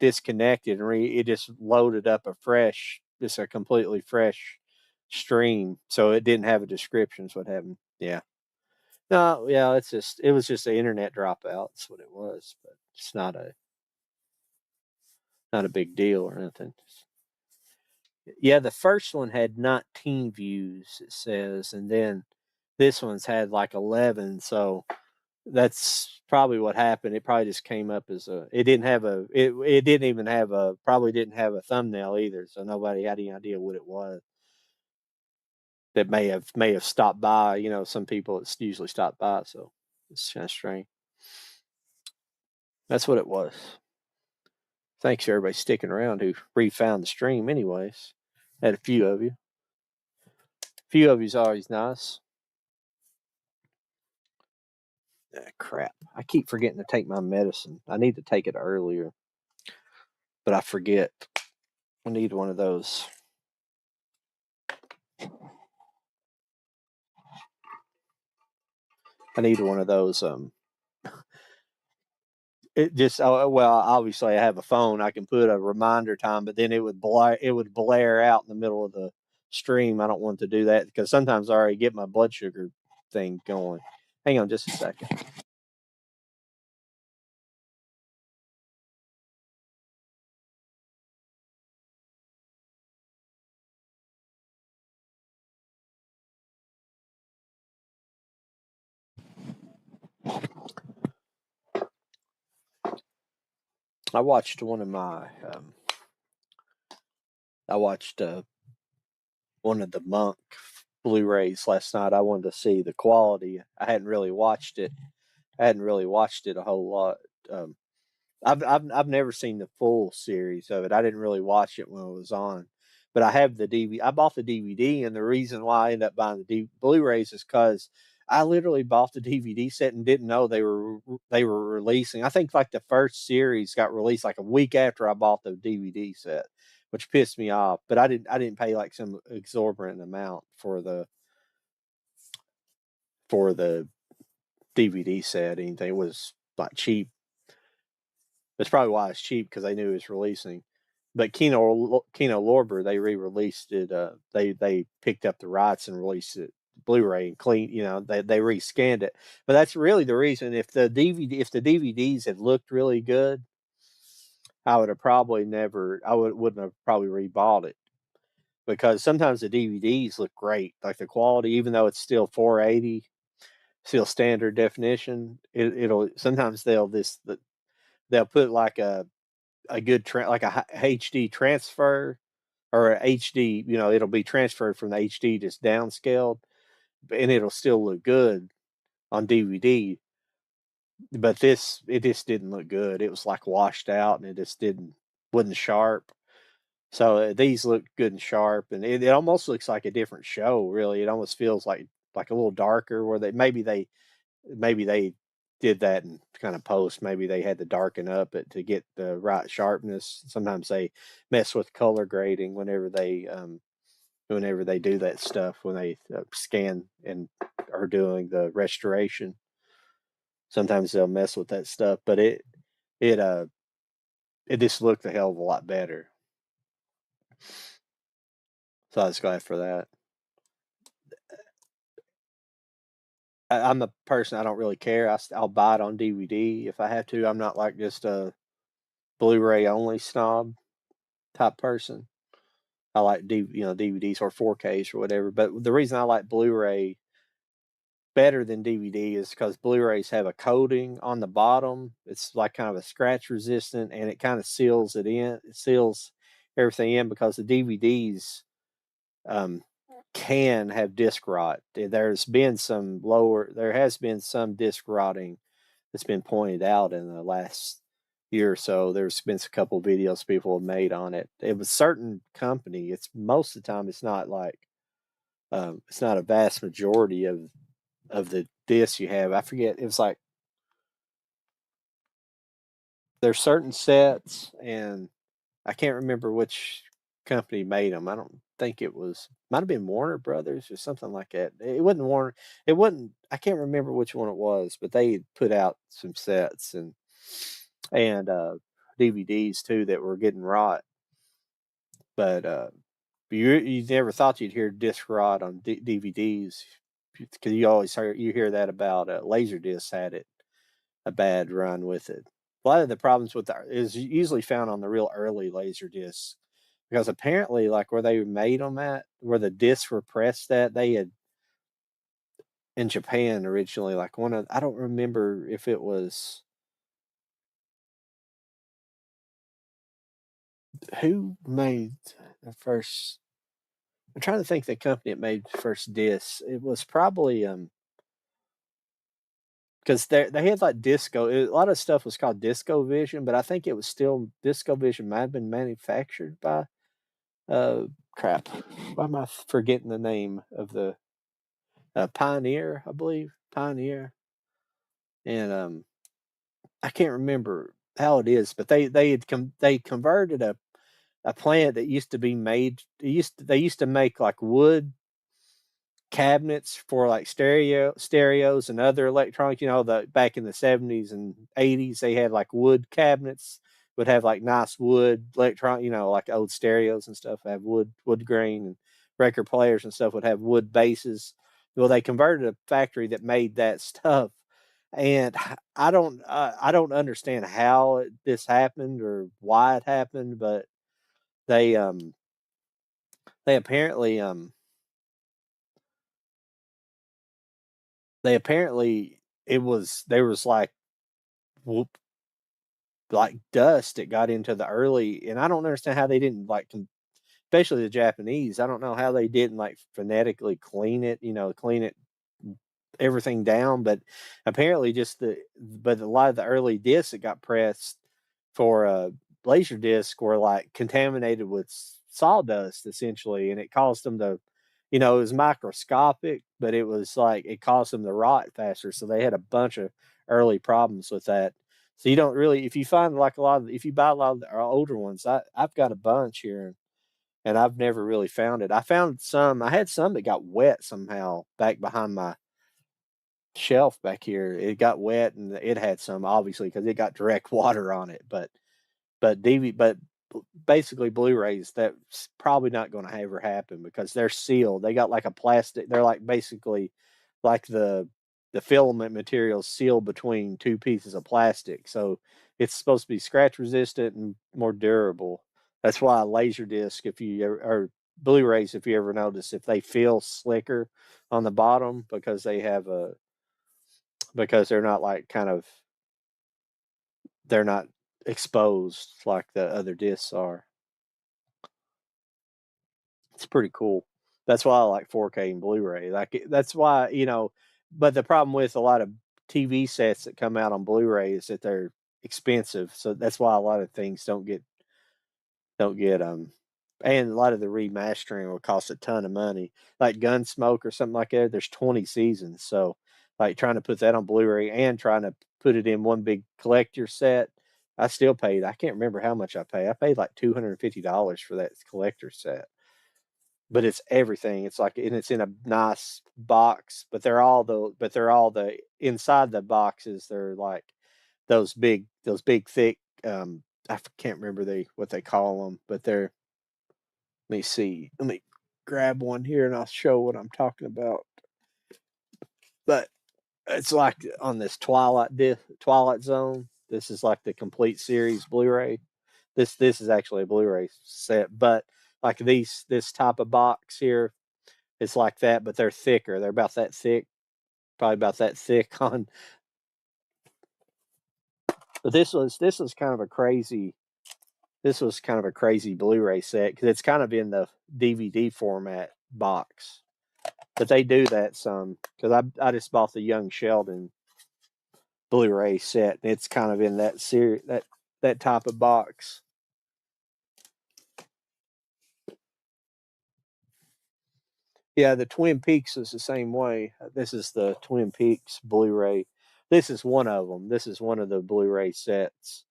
disconnected and it just loaded up just a completely fresh stream, so it didn't have a description. Is what happened. Yeah. No, yeah, it was just an internet dropout. That's what it was, but it's not a big deal or anything. Yeah, the first one had 19 views, it says, and then this one's had like 11. So that's probably what happened. It probably just came up as it didn't have it didn't even have probably didn't have a thumbnail either. So nobody had any idea what it was. That may have stopped by. Some people it's usually stop by. So it's kind of strange. That's what it was. Thanks everybody sticking around who refound the stream. Anyways, had a few of you. A few of you's always nice. Ah, crap. I keep forgetting to take my medicine. I need to take it earlier, but I forget. I need one of those. I need one of those. It just well, obviously I have a phone. I can put a reminder time, but then it would blare out in the middle of the stream. I don't want to do that because sometimes I already get my blood sugar thing going. Hang on just a second. I watched one of my. I watched one of the Monk Blu-rays last night. I wanted to see the quality. I hadn't really watched it. I hadn't really watched it a whole lot. Um, I've never seen the full series of it. I didn't really watch it when it was on, but I have the DVD. I bought the DVD, and the reason why I ended up buying the Blu-rays is because I literally bought the DVD set and didn't know they were releasing. I think like the first series got released like a week after I bought the DVD set, which pissed me off. But I didn't pay like some exorbitant amount for the DVD set. Anything, it was like cheap. That's probably why it's cheap because they knew it was releasing. But Kino Lorber, they re-released it. They picked up the rights and released it Blu-ray and clean. They re-scanned it. But that's really the reason. If the DVDs had looked really good, I would have probably never. Wouldn't have probably rebought it because sometimes the DVDs look great, like the quality, even though it's still 480, still standard definition. It'll sometimes they'll put like a good like a HD transfer or HD. You know, it'll be transferred from the HD just downscaled, and it'll still look good on DVD. But this, it just didn't look good. It was like washed out, and it just didn't wasn't sharp. So these look good and sharp, and it almost looks like a different show. Really, it almost feels like a little darker. Where maybe they did that in kind of post. Maybe they had to darken up it to get the right sharpness. Sometimes they mess with color grading whenever they do that stuff when they scan and are doing the restoration. Sometimes they'll mess with that stuff, but it uh it just looked a hell of a lot better. So I was glad for that. I'm a person, I don't really care. I'll buy it on DVD if I have to. I'm not like just a Blu-ray only snob type person. I like DVDs or 4Ks or whatever. But the reason I like Blu-ray better than DVD is because Blu-rays have a coating on the bottom. It's like kind of a scratch resistant, and it kind of seals it in. It seals everything in because the DVDs um, can have disc rot. There has been some disc rotting that's been pointed out in the last year or so. There's been a couple of videos people have made on it. It was a certain company. It's most of the time it's not like it's not a vast majority of the discs you have. I forget. It was like there's certain sets, and I can't remember which company made them. I don't think it was might have been Warner Brothers or something like that. It wasn't Warner. It wasn't. I can't remember which one it was, but they put out some sets and DVDs too that were getting rot. But you never thought you'd hear disc rot on DVDs because you hear that about Laserdisc had it a bad run with it. A lot of the problems with that is usually found on the real early laser discs because apparently, like where they made them at, where the discs were pressed at, they had in Japan originally, like I don't remember if it was who made the first. I'm trying to think the company that made the first discs. It was probably because they had like a lot of stuff was called Disco Vision, but I think it was still Disco Vision might have been manufactured by uh crap. Why am I forgetting the name of the Pioneer? I believe Pioneer, and I can't remember how it is, but they converted a plant that used to be made. They used to make like wood cabinets for like stereos and other electronics. You know, the back in the 70s and 80s, they had like wood cabinets would have like nice wood electronic, like old stereos and stuff have wood grain, and record players and stuff would have wood bases. Well, they converted a factory that made that stuff, and I don't understand how this happened or why it happened, but they um they apparently they apparently it was there was whoop, like dust that got into the early, and I don't understand how they didn't especially the Japanese. I don't know how they didn't like phonetically clean it, clean it everything down, but apparently but a lot of the early discs that got pressed for laser disc were like contaminated with sawdust essentially, and it caused them to, it was microscopic, but it was like it caused them to rot faster. So they had a bunch of early problems with that. So you don't really, if you find like if you buy a lot of the older ones, I've got a bunch here, and I've never really found it. I had some that got wet somehow back behind my shelf back here. It got wet, and it had some obviously because it got direct water on it. But basically Blu-rays that's probably not going to ever happen because they're sealed. They got like a plastic. They're like basically like the filament material sealed between two pieces of plastic, so it's supposed to be scratch resistant and more durable. That's why a laser disc, if you ever, or Blu-rays, if you ever notice, if they feel slicker on the bottom because they're not like they're not exposed like the other discs are. It's pretty cool. That's why I like 4K and Blu-ray. That's why But the problem with a lot of TV sets that come out on Blu-ray is that they're expensive. So that's why a lot of things don't get and a lot of the remastering will cost a ton of money. Like Gunsmoke or something like that, there's 20 seasons. So like trying to put that on Blu-ray and trying to put it in one big collector set, I still paid. I can't remember how much I paid. I paid like $250 for that collector set. But it's everything. It's like and it's in a nice box, but they're all the inside the boxes, they're like those big thick I can't remember what they call them, but they're let me see. Let me grab one here and I'll show what I'm talking about. But it's like on this Twilight Zone. This is like the complete series Blu-ray. This is actually a Blu-ray set, but like this type of box here, it's like that, but they're thicker. They're about that thick, probably about that thick on. But this was kind of a crazy. This was kind of a crazy Blu-ray set because it's kind of in the DVD format box. But they do that some because I just bought the Young Sheldon Blu-ray set and it's kind of in that series that type of box. Yeah, the Twin Peaks is the same way. This is the Twin Peaks Blu-ray. This is one of them. This is one of the Blu-ray sets.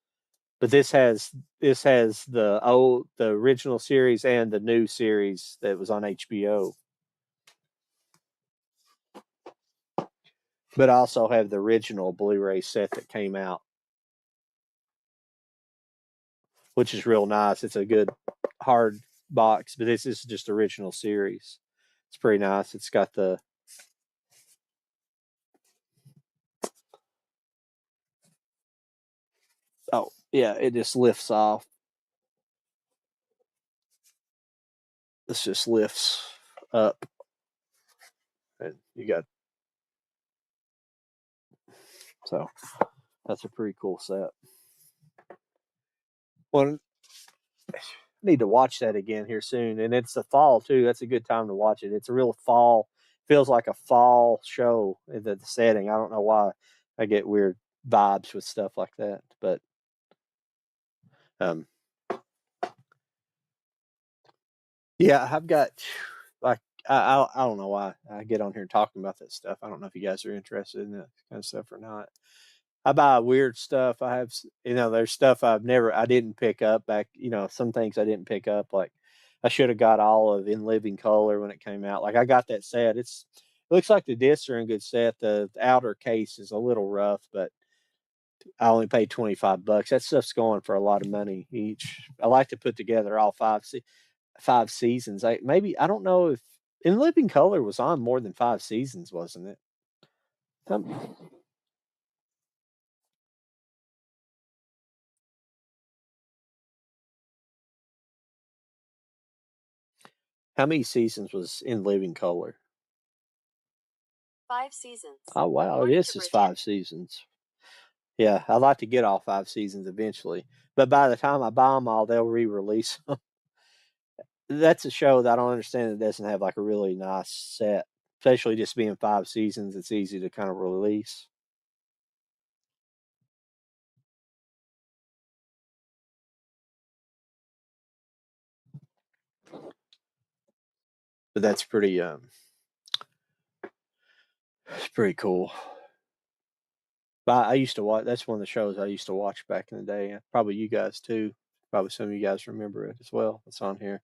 But this has the original series and the new series that was on HBO. But I also have the original Blu-ray set that came out, which is real nice. It's a good hard box, but this is just original series. It's pretty nice. It's got the oh yeah, it just lifts off. This just lifts up, and you got so that's a pretty cool set. Well, I need to watch that again here soon, and it's the fall too. That's a good time to watch it. It's a real fall. Feels like a fall show in the setting. I don't know why I get weird vibes with stuff like that, but um, yeah, I've got like I don't know why I get on here talking about that stuff. I don't know if you guys are interested in that kind of stuff or not. I buy weird stuff. I have, there's stuff I didn't pick up back, some things I didn't pick up. Like I should have got all of In Living Color when it came out. Like I got that set. It looks like the discs are in good set. The outer case is a little rough, but I only paid $25. That stuff's going for a lot of money each. I like to put together all five seasons. I don't know if In Living Color was on more than 5 seasons, wasn't it? Um, how many seasons was In Living Color? 5 seasons. Oh wow, it is just 5 seasons. Yeah, I'd like to get all 5 seasons eventually, but by the time I buy them all, they'll re-release them. That's a show that I don't understand that doesn't have like a really nice set, especially just being 5 seasons. It's easy to kind of release, but that's it's pretty cool. But I used to watch. That's one of the shows I used to watch back in the day. Probably you guys too. Probably some of you guys remember it as well. It's on here.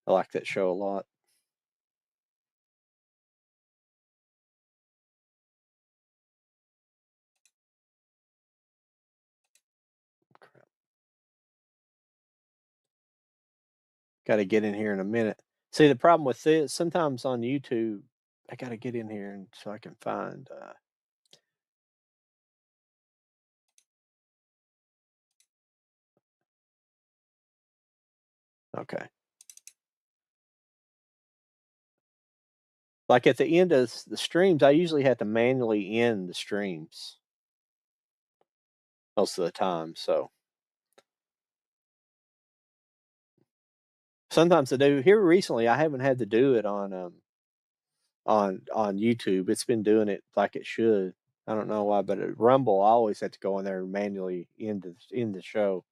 I like that show a lot. Got to get in here in a minute. See, the problem with this, sometimes on YouTube, I got to get in here and so I can find. Okay. Like at the end of the streams, I usually have to manually end the streams most of the time. So Sometimes I do. Here recently, I haven't had to do it on YouTube. It's been doing it like it should. I don't know why, but at Rumble, I always have to go in there and manually end the show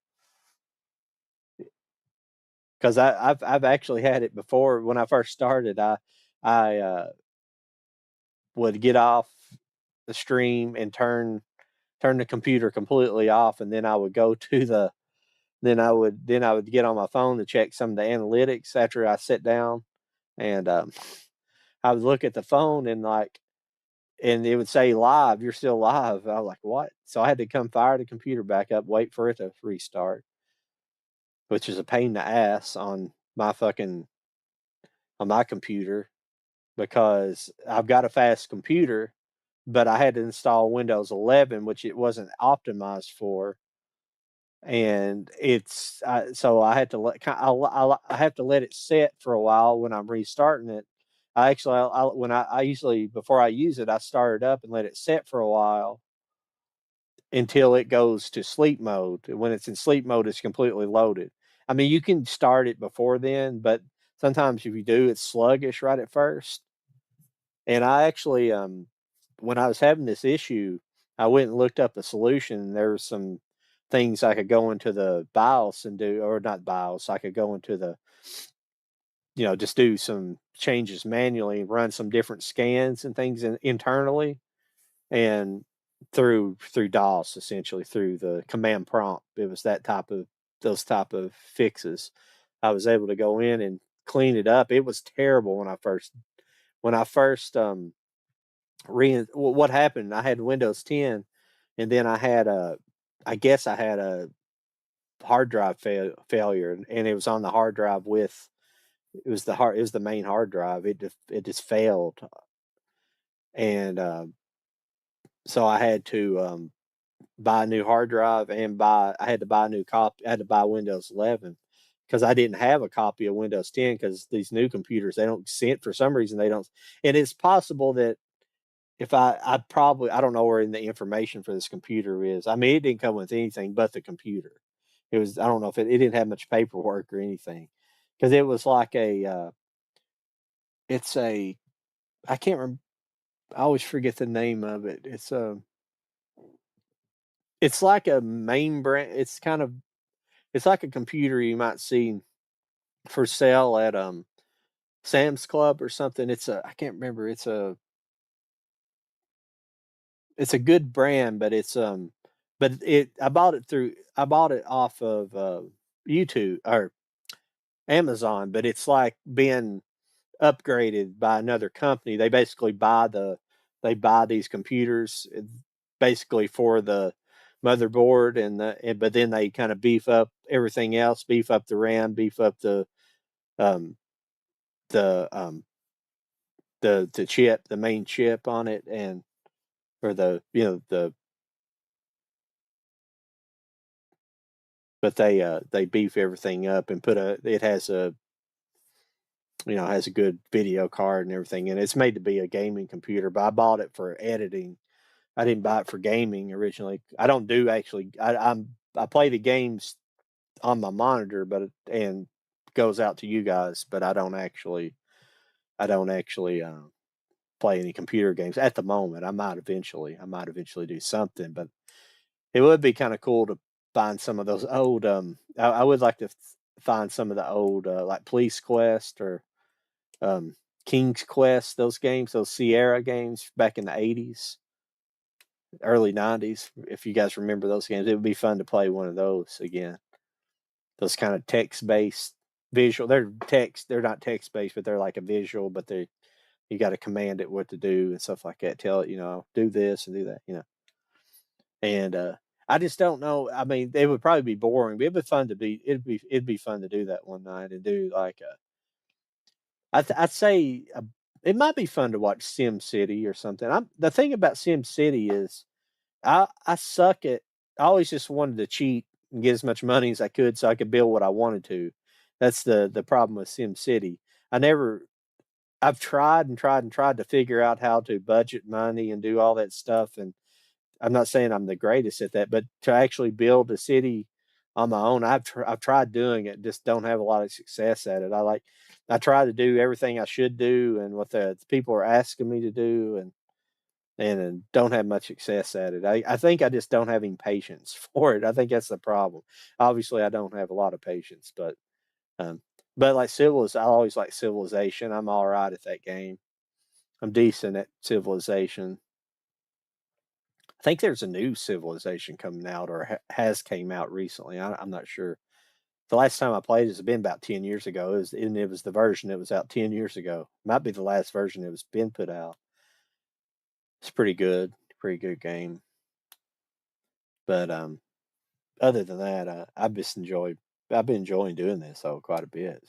because I've actually had it before. When I first started, I would get off the stream and turn the computer completely off, and then I would go to the then I would get on my phone to check some of the analytics after I sit down, and I would look at the phone and it would say live, you're still live. I was like, what? So I had to come fire the computer back up, wait for it to restart, which is a pain in the ass on my computer because I've got a fast computer, but I had to install Windows 11, which it wasn't optimized for, and so I had to I have to let it set for a while when I'm restarting it. I usually before I use it, I start it up and let it set for a while until it goes to sleep mode. When it's in sleep mode, it's completely loaded. I mean, you can start it before then, but sometimes if you do, it's sluggish right at first. And I actually, when I was having this issue, I went and looked up a solution. There were some things I could go into the BIOS and do, or not BIOS. I could go into the, just do some changes manually, run some different scans and things internally, and through DOS, essentially through the command prompt. It was those type of fixes. I was able to go in and clean it up. It was terrible when I first what happened. I had Windows 10, and then I guess I had a hard drive failure, and it was on the hard drive with it was the main hard drive. It just failed, and so I had to buy a new hard drive and I had to buy a new copy. I had to buy Windows 11 because I didn't have a copy of Windows 10 because these new computers, they don't send, for some reason they don't. And it's possible that if I don't know where in the information for this computer is. I mean, it didn't come with anything but the computer. I don't know if it didn't have much paperwork or anything because it was like it's a, I can't remember. I always forget the name of it. It's like a main brand. It's like a computer you might see for sale at Sam's Club or something. I can't remember. It's a good brand, but I bought it off of YouTube or Amazon, but it's like being upgraded by another company. They buy these computers basically for the motherboard but then they kind of beef up everything else, beef up the RAM, beef up um the the chip, the main chip on it, and or the but they beef everything up and it has a good video card and everything, and it's made to be a gaming computer. But I bought it for editing. I didn't buy it for gaming originally. I don't do actually. I play the games on my monitor, but and goes out to you guys, but I don't actually play any computer games at the moment. I might eventually do something, but it would be kind of cool to find some of those old. I would like to find some of the old like Police Quest or um, King's Quest. Those games, those Sierra games back in the '80s, early '90s. If you guys remember those games, it would be fun to play one of those again. Those kind of text based visual. They're not text based, but they're like a visual. But you got to command it what to do and stuff like that. Tell it, do this and do that. And I just don't know. I mean, it would probably be boring, but it'd be fun to do that one night and do like I'd say it might be fun to watch Sim City or something. The thing about Sim City is I suck at. I always just wanted to cheat and get as much money as I could so I could build what I wanted to. That's the problem with Sim City. I never. I've tried and tried and tried to figure out how to budget money and do all that stuff, and I'm not saying I'm the greatest at that, but to actually build a city on my own. I've tried doing it, just don't have a lot of success at it. I try to do everything I should do and what the people are asking me to do, and don't have much success at it. I think I just don't have any patience for it. I think that's the problem. Obviously, I don't have a lot of patience, um, but like I always like Civilization. I'm all right at that game. I'm decent at Civilization. I think there's a new Civilization coming out or has came out recently. I'm not sure. The last time I played it has been about 10 years ago. It was the version that was out 10 years ago. Might be the last version that was been put out. It's pretty good game. But other than that, I've been enjoying doing this quite a bit.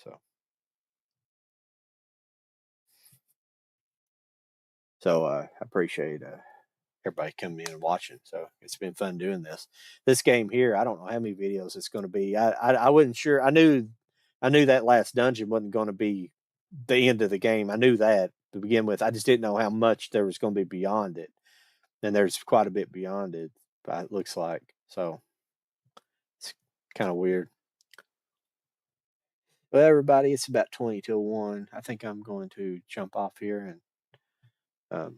So I appreciate everybody coming in and watching. So it's been fun doing this. This game here, I don't know how many videos it's going to be. I wasn't sure. I knew that last dungeon wasn't going to be the end of the game. I knew that to begin with. I just didn't know how much there was going to be beyond it. And there's quite a bit beyond it. It looks like so. It's kind of weird. Well, everybody, it's about 20 till 1. I think I'm going to jump off here and um,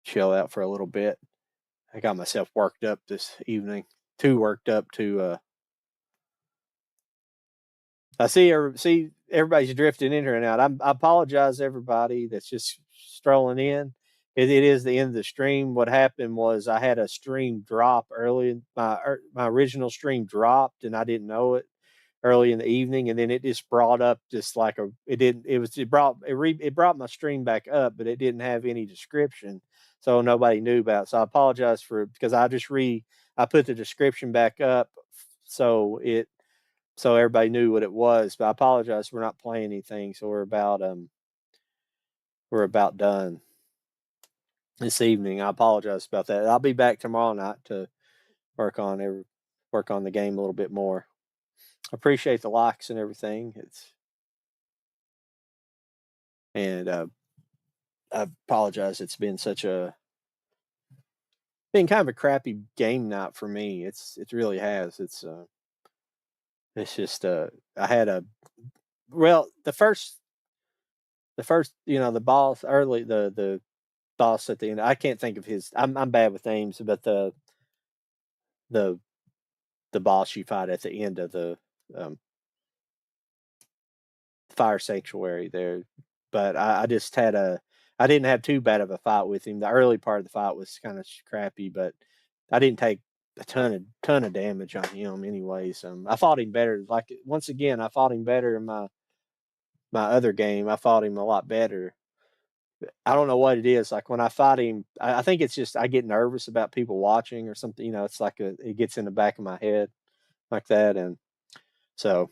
chill out for a little bit. I got myself worked up this evening, too worked up to. I see everybody's drifting in here and out. I apologize, everybody that's just strolling in. It is the end of the stream. What happened was I had a stream drop early. My original stream dropped, and I didn't know it early in the evening, and then it just brought up just like it brought my stream back up, but it didn't have any description, so nobody knew about it. So I apologize because I put the description back up so everybody knew what it was. But I apologize, we're not playing anything, so we're about done this evening. I apologize about that. I'll be back tomorrow night to work on work on the game a little bit more. Appreciate the likes and everything. And I apologize. It's been been kind of a crappy game night for me. It really has. It's just I had a well the first the boss early the boss at the end. I can't think of his. I'm bad with names, but the the boss you fight at the end of the um, fire sanctuary there. But I just I didn't have too bad of a fight with him. The early part of the fight was kind of crappy, but I didn't take a ton of damage on him anyways. I fought him better. Like once again, I fought him better in my other game. I fought him a lot better. I don't know what it is. Like when I fight him, I think it's just I get nervous about people watching or something. It's like it gets in the back of my head like that, and so.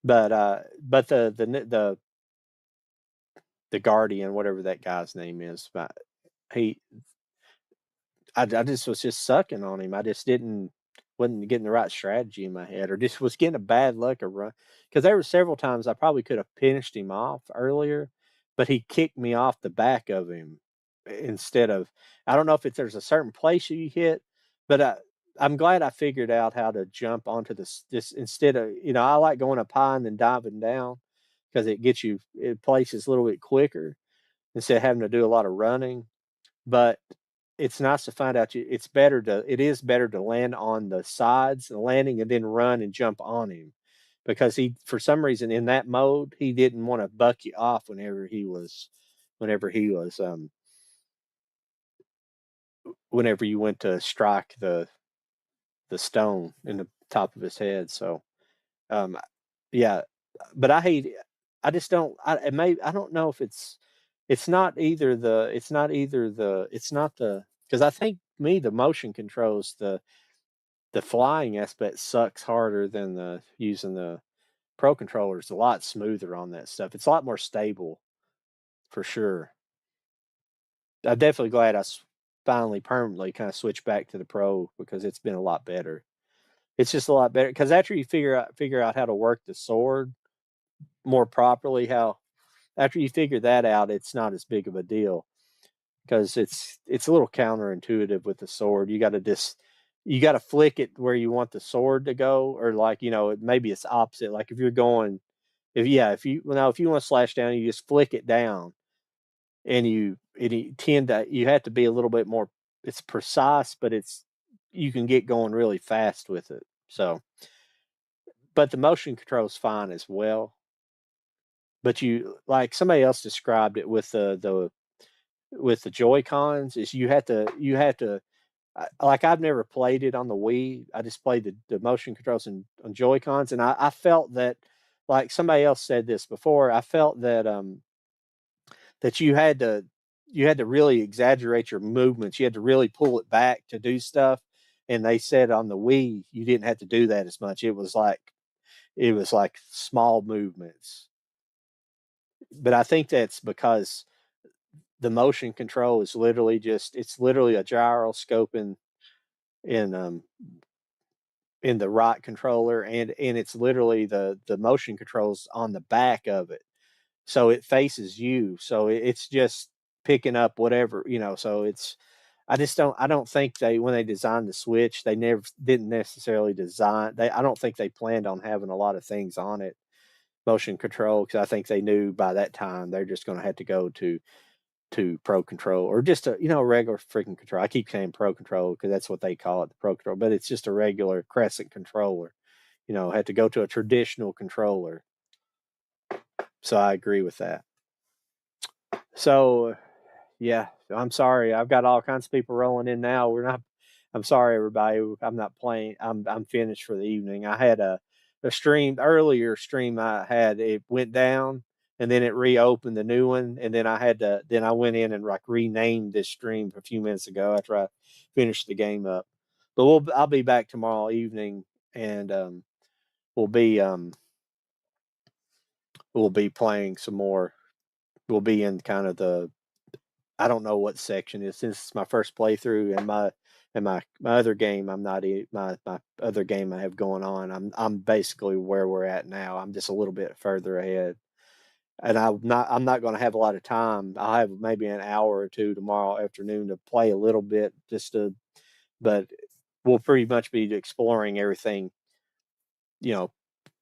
But the guardian, whatever that guy's name is, but he, I just was just sucking on him. I just wasn't getting the right strategy in my head, or just was getting a bad luck or run. Because there were several times I probably could have finished him off earlier, but he kicked me off the back of him instead of. I don't know if there's a certain place you hit, but I'm glad I figured out how to jump onto this instead of I like going up high and then diving down because it places a little bit quicker instead of having to do a lot of running. But it's nice to find out it is better to land on the sides and landing and then run and jump on him because he for some reason in that mode he didn't want to buck you off whenever he was whenever you went to strike the stone in the top of his head. So um yeah, but I just don't I don't know if it's not either the it's not the because I think the motion controls the flying aspect sucks harder than the using the pro controller. Is a lot smoother on that stuff. It's a lot more stable for sure. I'm definitely glad finally permanently kind of switched back to the pro because it's been a lot better. It's just a lot better because after you figure out how to work the sword more properly, how after you figure that out, it's not as big of a deal because it's a little counterintuitive with the sword. You got to just you got to flick it where you want the sword to go, or like maybe it's opposite. Like if you're going, if you if you want to slash down, you just flick it down, and you have to be a little bit more. It's precise, but you can get going really fast with it. So, but the motion control is fine as well. But you like somebody else described it with the Joy Cons is you have to like I've never played it on the Wii. I just played the motion controls on Joy Cons, and I felt that like somebody else said this before. I felt that you had to really exaggerate your movements. You had to really pull it back to do stuff. And they said on the Wii you didn't have to do that as much. It was like small movements. But I think that's because the motion control is literally it's literally a gyroscope in in the right controller, and it's literally the motion controls on the back of it, so it faces you, so it's just picking up whatever so I don't think when they designed the Switch, they never didn't necessarily design they I don't think they planned on having a lot of things on it motion control, because I think they knew by that time they're just going to have to go to Pro Control, or just a regular freaking control. I keep saying Pro Control because that's what they call it, the Pro Control, but it's just a regular Crescent controller. Had to go to a traditional controller. So I agree with that. So yeah, I'm sorry. I've got all kinds of people rolling in now. We're not. I'm sorry, everybody. I'm not playing. I'm finished for the evening. I had a stream earlier. Stream I had, it went down, and then it reopened the new one, and then I went in and like renamed this stream a few minutes ago after I finished the game up. But I'll be back tomorrow evening, and we'll be um we'll be playing some more. We'll be in kind of I don't know what section it is, since it's my first playthrough, and my other game I'm not my other game I have going on. I'm basically where we're at now. I'm just a little bit further ahead, and I'm not going to have a lot of time. I'll have maybe an hour or two tomorrow afternoon to play a little bit, but we'll pretty much be exploring everything. You know,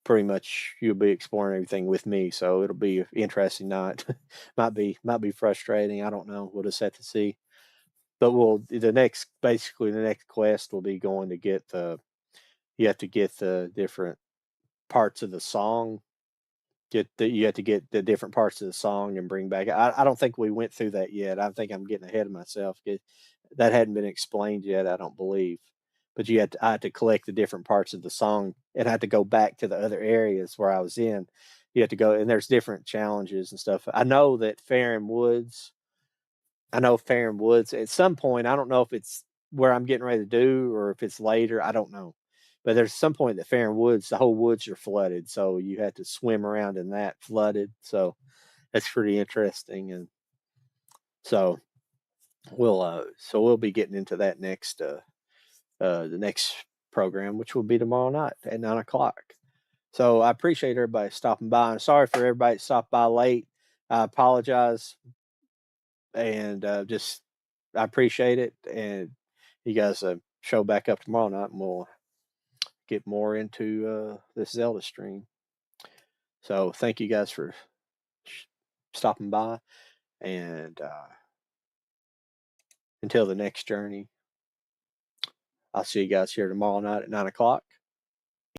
pretty much you'll be exploring everything with me, so it'll be an interesting night. might be frustrating. I don't know. We'll just have to see. But the next quest will be going to get you have to get the different parts of the song. You have to get the different parts of the song and bring back. I don't think we went through that yet. I think I'm getting ahead of myself. That hadn't been explained yet, I don't believe. But I had to collect the different parts of the song, and I had to go back to the other areas where I was in. You have to go, and there's different challenges and stuff. I know Farron Woods at some point. I don't know if it's where I'm getting ready to do or if it's later. I don't know. But there's some point that Farron Woods, the whole woods are flooded. So you have to swim around in that flooded. So that's pretty interesting. And so we'll be getting into that the next program, which will be tomorrow night at 9 o'clock. So I appreciate everybody stopping by. I'm sorry for everybody that stopped by late. I apologize, and just I appreciate it. And you guys show back up tomorrow night, and we'll get more into this Zelda stream. So thank you guys for stopping by, and until the next journey, I'll see you guys here tomorrow night at 9 o'clock.